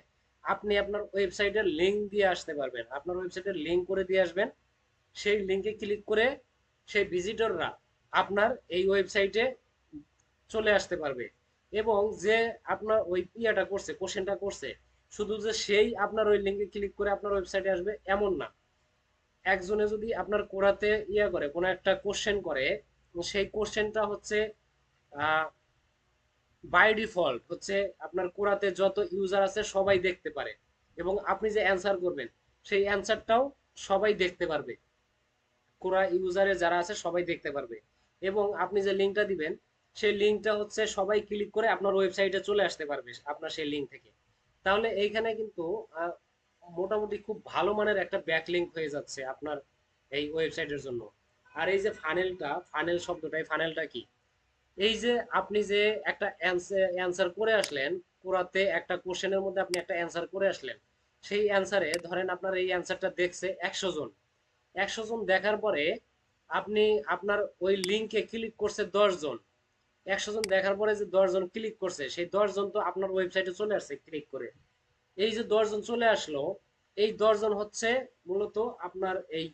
আপনি আপনার ওয়েবসাইটের লিঙ্ক দিয়ে আসতে পারবেন, আপনার ওয়েবসাইটের লিঙ্ক করে দিয়ে আসবেন। সেই লিঙ্কে ক্লিক করে সেই ভিজিটররা আপনার এই ওয়েবসাইটে চলে আসতে পারবে। এবং যে আপনার ওই ইয়েটা করছে, কোশ্চেনটা করছে, শুধু যে সেই আপনার ওই লিঙ্কে ক্লিক করে আপনার ওয়েবসাইটে আসবে এমন না। একজনে যদি আপনার কোরাতে ইয়া করে কোনো একটা কোশ্চেন করে, সেই কোশ্চেনটা হচ্ছে বাই ডিফল্ট হচ্ছে আপনার কোরাতে যত ইউজার আছে সবাই দেখতে পারে এবং আপনি যে অ্যান্সার করবেন সেই অ্যান্সারটাও সবাই দেখতে পারবে, কোরা ইউজারে যারা আছে সবাই দেখতে পারবে। এবং আপনি যে লিঙ্কটা দিবেন সেই লিঙ্কটা হচ্ছে সবাই ক্লিক করে আপনার ওয়েবসাইটে চলে আসতে পারবে আপনার সেই লিঙ্ক থেকে। তাহলে এইখানে কিন্তু মোটামুটি খুব ভালো মানের একটা ব্যাকলিঙ্ক হয়ে যাচ্ছে আপনার এই ওয়েবসাইটের জন্য। আর এই যে ফানেলটা, ফানেল শব্দটা, এই ফানেলটা কি, এই যে আপনি যে একটা অ্যান্সার করে আসলেন, কোরাতে একটা কোশ্চেনের মধ্যে আপনি একটা অ্যান্সার করে আসলেন, সেই অ্যান্সারে ধরেন আপনার এই অ্যান্সারটা দেখছে 100 জন। 100 জন দেখার পরে আপনি আপনার ওই লিঙ্কে ক্লিক করছে 10 জন। 100 জন দেখার পরে যে 10 জন ক্লিক করছে সেই 10 জন তো আপনার ওয়েবসাইটে চলে আসছে ক্লিক করে। এই যে 10 জন চলে আসলো, এই 10 জন হচ্ছে মূলত আপনার এই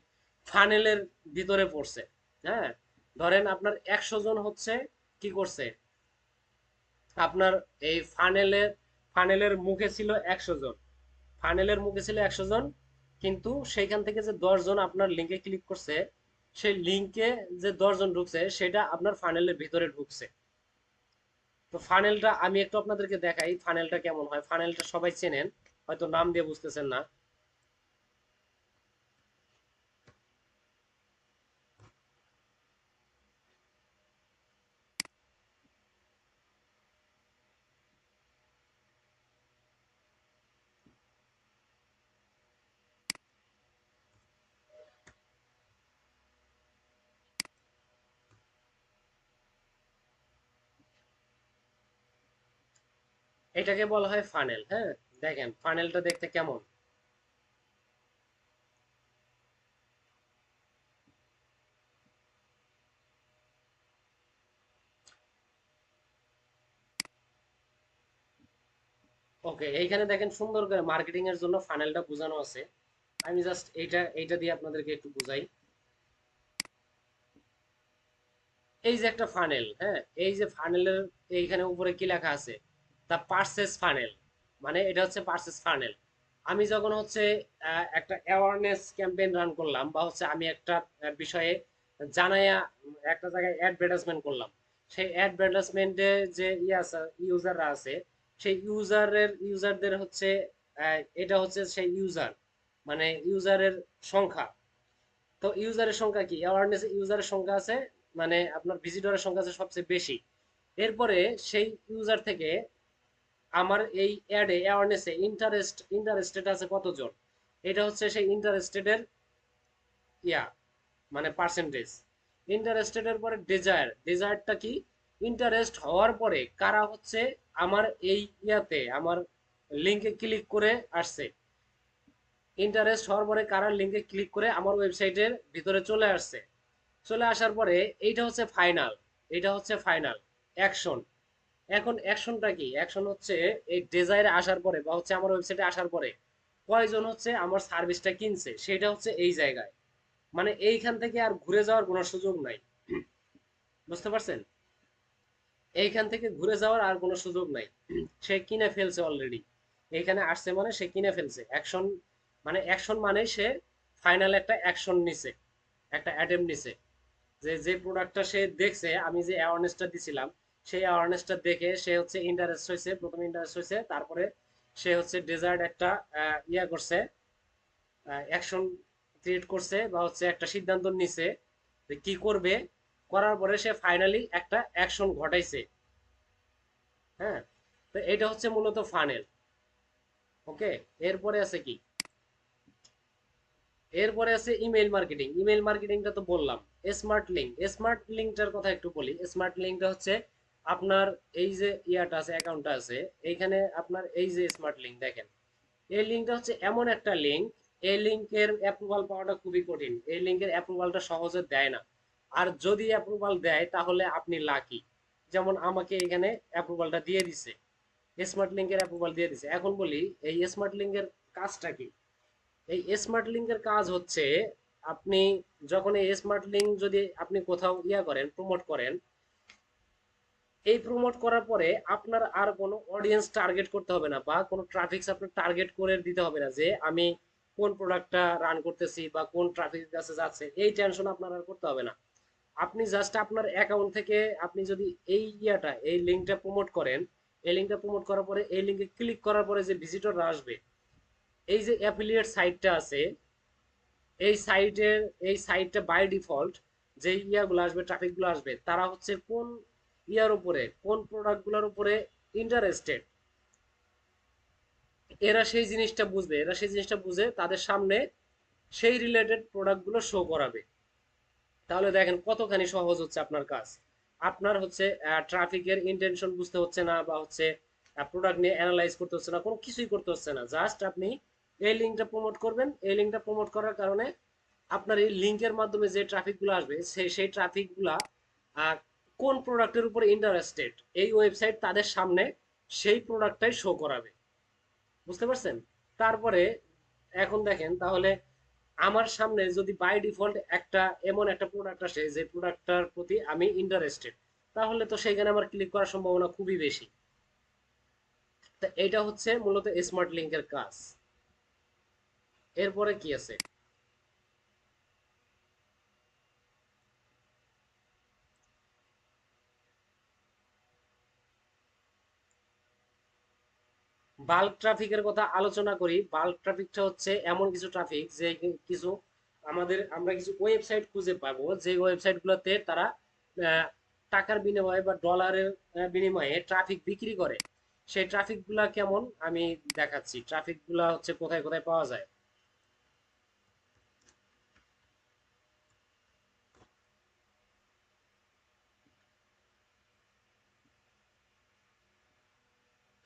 ফানেলের ভিতরে পড়ছে। হ্যাঁ, ধরেন আপনার 100 জন হচ্ছে কি করছে, আপনার এই ফানেলের মুখে ছিল 100 জন, ফানেলের মুখে ছিল 100 জন, কিন্তু সেইখান থেকে যে 10 জন আপনার লিঙ্কে ক্লিক করছে, সেই লিঙ্কে যে 10 জন ঢুকছে সেটা আপনার ফানেলের ভিতরে ঢুকছে। তো ফানেলটা আমি একটু আপনাদেরকে দেখাই, ফানেলটা কেমন হয়। ফানেলটা সবাই চেনেন, হয়তো নাম দিয়ে বুঝতেছেন না। এটাকে বলা হয় ফানেল। হ্যাঁ, দেখেন ফানেলটা দেখতে কেমন। ওকে, এইখানে দেখেন সুন্দর করে মার্কেটিং এর জন্য ফানেলটা বোঝানো আছে। আমি জাস্ট এইটা দিয়ে আপনাদেরকে একটু বুঝাই। এই যে একটা ফানেল, হ্যাঁ, এই যে ফানেলের এইখানে উপরে কি লেখা আছে, দা পার্সেস ফানেল, মানে এটা হচ্ছে পার্সেস ফানেল। আমি যখন হচ্ছে একটা অ্যাওয়ারনেস ক্যাম্পেইন রান করলাম বা হচ্ছে আমি একটা বিষয়ে জানাইয়া একটা জায়গায় অ্যাডভার্টাইজমেন্ট করলাম, সেই অ্যাডভার্টাইজমেন্টে যে আছে ইউজাররা আছে, সেই ইউজারদের হচ্ছে এটা হচ্ছে সেই ইউজার, মানে ইউজারের সংখ্যা। তো ইউজারের সংখ্যা কি, অ্যাওয়ারনেস ইউজারের সংখ্যা আছে, মানে আপনার ভিজিটরের সংখ্যা আছে সবচেয়ে বেশি। এরপরে সেই ইউজার থেকে আমার এই অ্যাডে অ্যাওয়ারনেসে ইন্টারেস্টেড আছে কতজন, এটা হচ্ছে সেই ইন্টারেস্টেডের ইয়া, মানে পার্সেন্টেজ। ইন্টারেস্টেডের পরে ডিজায়ারটা কি, ইন্টারেস্ট হওয়ার পরে কারা হচ্ছে আমার এই ইয়াতে আমার লিঙ্কে ক্লিক করে আসছে, ইন্টারেস্ট হওয়ার পরে কারা লিঙ্কে ক্লিক করে আমার ওয়েবসাইটের ভিতরে চলে আসছে। চলে আসার পরে এইটা হচ্ছে ফাইনাল, এটা হচ্ছে ফাইনাল অ্যাকশন। এখন অ্যাকশনটা কি, অ্যাকশন হচ্ছে এই ডিজাইরে আসার পরে বা হচ্ছে আমার ওয়েবসাইটে আসার পরে কয়জন হচ্ছে আমার সার্ভিসটা কিনছে, সেটা হচ্ছে এই জায়গায়। মানে এইখান থেকে আর ঘুরে যাওয়ার কোনো সুযোগ নাই, বুঝতে পারছেন? এইখান থেকে ঘুরে যাওয়ার আর কোনো সুযোগ নাই, সে কিনে ফেলছে অলরেডি। এইখানে আসছে মানে সে কিনে ফেলছে। অ্যাকশন মানে সে ফাইনাল একটা অ্যাকশন নিছে, একটা অ্যাটেম্প নিছে, যে যে প্রোডাক্টটা সে দেখছে, আমি যে অ্যাওয়ারনেসটা দিছিলাম, সেই অ্যাওয়ারনেসটা দেখে সে হচ্ছে ইন্টারেস্ট হয়েছে, প্রথমে ইন্টারেস্ট হয়েছে, তারপরে সে হচ্ছে ডেজার্ট একটা ইয়া করছে, অ্যাকশন ক্রিয়েট করছে, বা হচ্ছে একটা সিদ্ধান্ত নিছে যে কি করবে, করার পরে সে ফাইনালি একটা অ্যাকশন ঘটাইছে। হ্যাঁ, তো এটা হচ্ছে মূলত ফানেল। ওকে, এরপরে আছে কি, এরপরে আছে ইমেল মার্কেটিং। ইমেল মার্কেটিংটা তো বললাম। স্মার্ট লিঙ্ক, স্মার্ট লিঙ্কটার কথা একটু বলি। স্মার্ট লিঙ্কটা হচ্ছে আপনার এই যে ইয়াটা আছে, অ্যাকাউন্টটা আছে, এইখানে আপনার এই যে স্মার্ট লিঙ্ক দেখেন, এই লিঙ্কটা হচ্ছে এমন একটা লিঙ্ক, এই লিঙ্কের অ্যাপ্রুভাল পাওয়াটা খুবই কঠিন, এই লিঙ্কের অ্যাপ্রুভালটা সহজে দেয় না। আর যদি অ্যাপ্রুভাল দেয় তাহলে আপনি লাকি। যেমন আমাকে এখানে অ্যাপ্রুভালটা দিয়ে দিছে, স্মার্ট লিঙ্কের অ্যাপ্রুভাল দিয়ে দিছে। এখন বলি এই স্মার্ট লিঙ্কের কাজটা কি। এই স্মার্ট লিঙ্কের কাজ হচ্ছে, আপনি যখন এই স্মার্ট লিঙ্ক যদি আপনি কোথাও ইয়া করেন, প্রমোট করেন, এই প্রমোট করার পরে আপনার আর কোনো অডিয়েন্স টার্গেট করতে হবে না, বা কোনো ট্রাফিক্স আপনার টার্গেট করে দিতে হবে না, যে আমি কোন প্রোডাক্টটা রান করতেছি বা কোন ট্রাফিক কাছে যাচ্ছে, এই টেনশন আপনার আর করতে হবে না। আপনি জাস্ট আপনার অ্যাকাউন্ট থেকে আপনি যদি এই ইয়াটা, এই লিঙ্কটা প্রমোট করেন, এই লিঙ্কটা প্রমোট করার পরে এই লিঙ্কে ক্লিক করার পরে যে ভিজিটররা আসবে, এই যে অ্যাফিলিয়েট সাইটটা আছে, এই সাইটের, এই সাইটটা বাই ডিফল্ট যে ইয়াগুলো আসবে, ট্রাফিকগুলো আসবে, তারা হচ্ছে কোন ইয়ার উপরে, কোন প্রোডাক্টগুলোর উপরে ইন্টারেস্টেড, এরা সেই জিনিসটা বুঝবে, এরা সেই জিনিসটা বুঝে তাদের সামনে সেই রিলেটেড প্রোডাক্টগুলো শো করাবে। তাহলে দেখেন কতখানি সহজ হচ্ছে আপনার কাজ। আপনার হচ্ছে ট্রাফিকের ইন্টেনশন বুঝতে হচ্ছে না, বা হচ্ছে প্রোডাক্ট নিয়ে অ্যানালাইজ করতে হচ্ছে না, কোনো কিছুই করতে হচ্ছে না। জাস্ট আপনি এই লিঙ্কটা প্রমোট করবেন, এই লিঙ্কটা প্রমোট করার কারণে আপনার এই লিঙ্কের মাধ্যমে যে ট্রাফিকগুলো আসবে, সেই ট্রাফিকগুলা কোন প্রোডাক্টের উপর ইন্টারেস্টেড, এই ওয়েবসাইট তাদের সামনে সেই প্রোডাক্টটাই শো করাবে। বুঝতে পারছেন? তারপরে এখন দেখেন তাহলে, আমার সামনে যদি বাই ডিফল্ট একটা এমন একটা প্রোডাক্ট আসে যে প্রোডাক্টটার প্রতি আমি ইন্টারেস্টেড, তাহলে তো সেখানে আমার ক্লিক করার সম্ভাবনা খুবই বেশি। তা এটা হচ্ছে মূলত স্মার্ট লিঙ্কের কাজ। এরপরে কি আছে, বাল্ক ট্রাফিকের কথা আলোচনা করি। বাল্ক ট্রাফিকটা হচ্ছে এমন কিছু ট্রাফিক, যে কিছু আমরা কিছু ওয়েবসাইট খুঁজে পাবো, যে ওয়েবসাইট গুলোতে তারা আহ, টাকার বিনিময়ে বা ডলারের বিনিময়ে ট্রাফিক বিক্রি করে। সেই ট্রাফিক গুলা কেমন আমি দেখাচ্ছি। ট্রাফিক গুলা হচ্ছে কোথায় কোথায় পাওয়া যায়।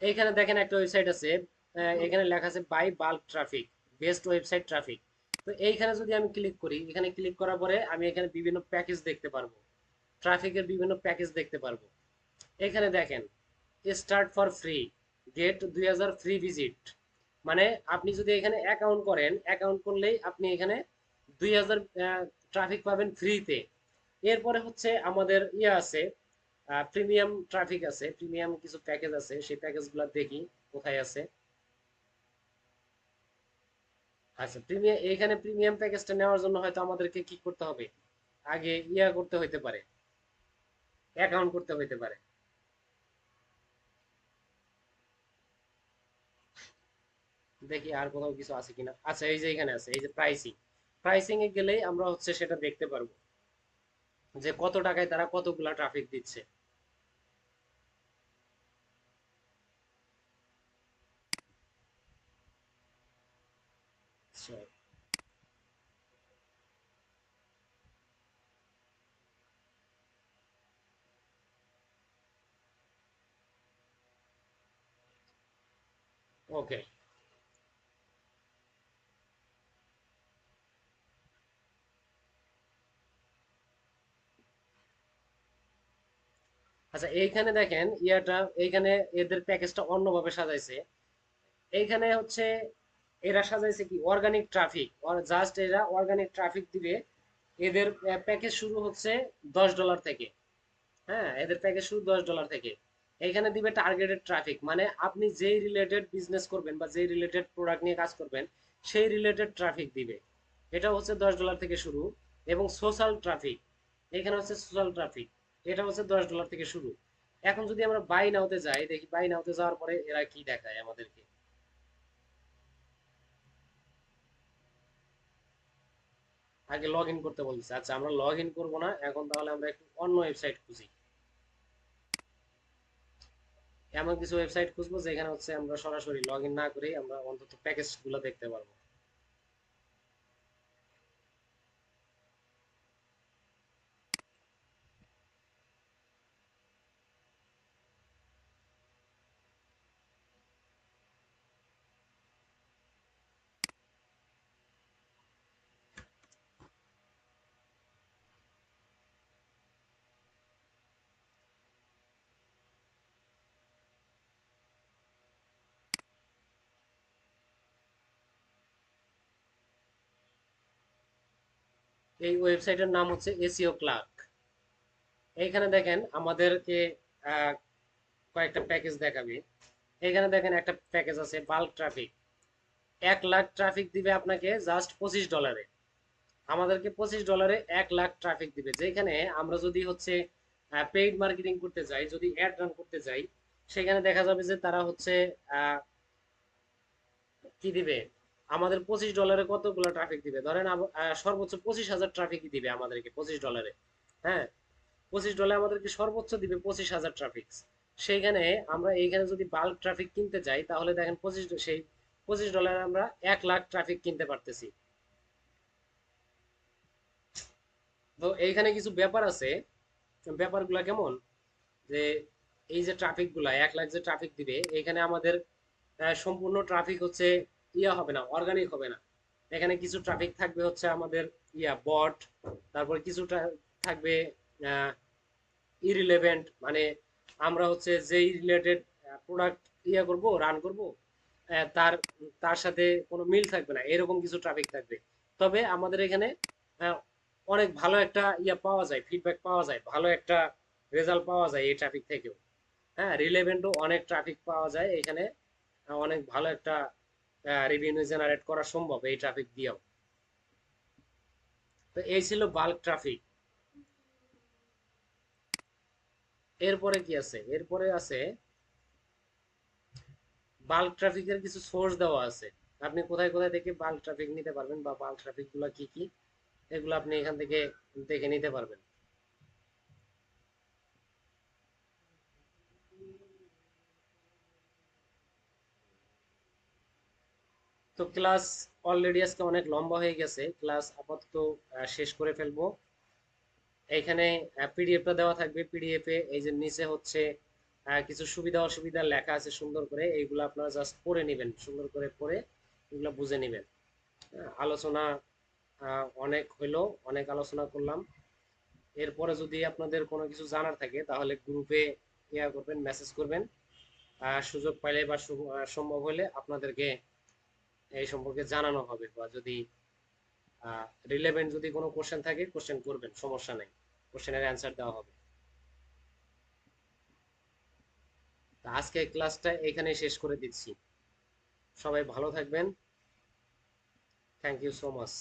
এইখানে দেখেন একটা ওয়েবসাইট আছে, এখানে লেখা আছে buy bulk traffic, best website traffic. তো এইখানে যদি আমি ক্লিক করি, এখানে ক্লিক করার পরে আমি এখানে বিভিন্ন প্যাকেজ দেখতে পারবো, ট্রাফিকের বিভিন্ন প্যাকেজ দেখতে পারবো। এখানে দেখেন, start for free, get 2000 free visit, মানে আপনি যদি এখানে অ্যাকাউন্ট করেন, অ্যাকাউন্ট করলেই আপনি এখানে 2000 ট্রাফিক পাবেন ফ্রিতে। এরপরে হচ্ছে আমাদের ইয়ে আছে, প্রিমিয়াম ট্রাফিক আছে, প্রিমিয়াম কিছু প্যাকেজ আছে, সেই প্যাকেজগুলো দেখি কোথায় আছে। আচ্ছা, প্রিমিয়াম, এখানে প্রিমিয়াম প্যাকেজটা নেওয়ার জন্য হয়তো আমাদেরকে কি করতে হবে, আগে ইয়া করতে হইতে পারে, অ্যাকাউন্ট করতে হইতে পারে। দেখি আর কোথাও কিছু আছে কিনা। আচ্ছা, এই যে এখানে আছে, এই যে প্রাইসিং, প্রাইসিং এ গেলেই আমরা হচ্ছে সেটা দেখতে পারবো, যে কত টাকায় তারা কতগুলা ট্রাফিক দিচ্ছে। আচ্ছা, ওকে। আচ্ছা, এইখানে দেখেন ইয়াটা, এইখানে এদের প্যাকেজটা অন্যভাবে সাজাইছে। এইখানে হচ্ছে এরা সাজাইছে কি অর্গানিক ট্রাফিক, জাস্ট এরা অর্গানিক ট্রাফিক দিবে। এদের প্যাকেজ শুরু হচ্ছে $10 থেকে। হ্যাঁ, এদের প্যাকেজ শুরু $10 থেকে। এখানে দিবে টার্গেটেড ট্রাফিক, মানে আপনি যেই রিলেটেড বিজনেস করবেন বা যেই রিলেটেড প্রোডাক্ট নিয়ে কাজ করবেন, সেই রিলেটেড ট্রাফিক দিবে। এটা হচ্ছে $10 থেকে শুরু। এবং সোশ্যাল ট্রাফিক, এখানে হচ্ছে সোশ্যাল ট্রাফিক, এটা হচ্ছে $10 থেকে শুরু। এখন যদি আমরা বাই নাওতে যাই, দেখি বাই নাওতে যাওয়ার পরে এরা কি দেখায় আমাদেরকে। আগে লগ ইন করতে বলছে, আচ্ছা আমরা লগ ইন করবো না এখন, তাহলে আমরা একটু অন্য ওয়েবসাইট খুঁজি। এমন কিছু ওয়েবসাইট খুঁজবো যেখানে হচ্ছে আমরা সরাসরি লগ ইন না করেই আমরা অন্তত প্যাকেজ গুলো দেখতে পারবো। এই ওয়েবসাইটের নাম হচ্ছে এসিও ক্লার্ক। এইখানে দেখেন আমাদেরকে আহ, কয়েকটা প্যাকেজ দেখাবে। এখানে দেখেন একটা প্যাকেজ আছে বাল্ক ট্রাফিক, 1 লাখ ট্রাফিক দিবে আপনাকে জাস্ট $25। আমাদেরকে $25 1 লাখ ট্রাফিক দিবে, যেখানে আমরা যদি হচ্ছে পেইড মার্কেটিং করতে যাই, যদি অ্যাড রান করতে যাই, সেখানে দেখা যাবে যে তারা হচ্ছে আহ, কি দিবে, আমাদের $25 কতগুলো ট্রাফিক দিবে, ধরেন সর্বোচ্চ 25,000 ট্রাফিক দিবে আমাদেরকে $25। হ্যাঁ, $25 আমাদেরকে সর্বোচ্চ দিবে 25,000 ট্রাফিক। সেইখানে আমরা এইখানে যদি বাল্ক ট্রাফিক কিনতে যাই, তাহলে দেখেন সেই $25 আমরা 1 লাখ ট্রাফিক কিনতে পারতেছি। তো এইখানে কিছু ব্যাপার আছে, ব্যাপারগুলা কেমন, যে এই যে ট্রাফিক গুলা 1 লাখ যে ট্রাফিক দিবে, এখানে আমাদের সম্পূর্ণ ট্রাফিক হচ্ছে ইয়া হবে না, অর্গানিক হবে না। এখানে কিছু ট্রাফিক থাকবে হচ্ছে আমাদের বট, তারপরে কিছু থাকবে ইরিলেভেন্ট, মানে আমরা হচ্ছে যেই রিলেটেড প্রোডাক্ট করব, রান করব, তার তার সাথে কোনো মিল থাকবে না, এরকম কিছু ট্রাফিক থাকবে। তবে আমাদের এখানে আহ, অনেক ভালো একটা পাওয়া যায়, ফিডব্যাক পাওয়া যায়, ভালো একটা রেজাল্ট পাওয়া যায় এই ট্রাফিক থেকেও। হ্যাঁ, রিলেভেন্টও অনেক ট্রাফিক পাওয়া যায় এখানে, অনেক ভালো একটা রেভিনিউ জেনারেট করা সম্ভব এই ট্রাফিক দিয়েও। তো এই ছিল বাল্ক ট্রাফিক। এরপরে কি আছে, এরপরে আছে বাল্ক ট্রাফিকের কিছু সোর্স দেওয়া আছে। আপনি কোথায় কোথায় থেকে বাল্ক ট্রাফিক নিতে পারবেন, বা বাল্ক ট্রাফিক গুলা কি কি, এগুলো আপনি এখান থেকে দেখে নিতে পারবেন। তো ক্লাস অলরেডি আজকে অনেক লম্বা হয়ে গেছে, ক্লাস আপাতত শেষ করে ফেলবো। এইখানে পিডিএফটা দেওয়া থাকবে, পিডিএফ এ এই যে নিচে হচ্ছে কিছু সুবিধা অসুবিধা লেখা আছে সুন্দর করে, এইগুলো আপনারা জাস্ট পড়ে নেবেন, সুন্দর করে পড়ে এগুলো বুঝে নেবেন। আলোচনা অনেক হইলো, অনেক আলোচনা করলাম। এরপরে যদি আপনাদের কোনো কিছু জানার থাকে তাহলে গ্রুপে করবেন, মেসেজ করবেন। সুযোগ পাইলে বা সম্ভব হলে আপনাদেরকে এই সম্পর্কে জানানো হবে, বা যদি রিলেভেন্ট যদি কোনো কোশ্চেন থাকে কোশ্চেন করবেন, সমস্যা নেই, কোশ্চেনের অ্যান্সার দেওয়া হবে। তা আজকে ক্লাসটা এখানে শেষ করে দিচ্ছি। সবাই ভালো থাকবেন। Thank you so much.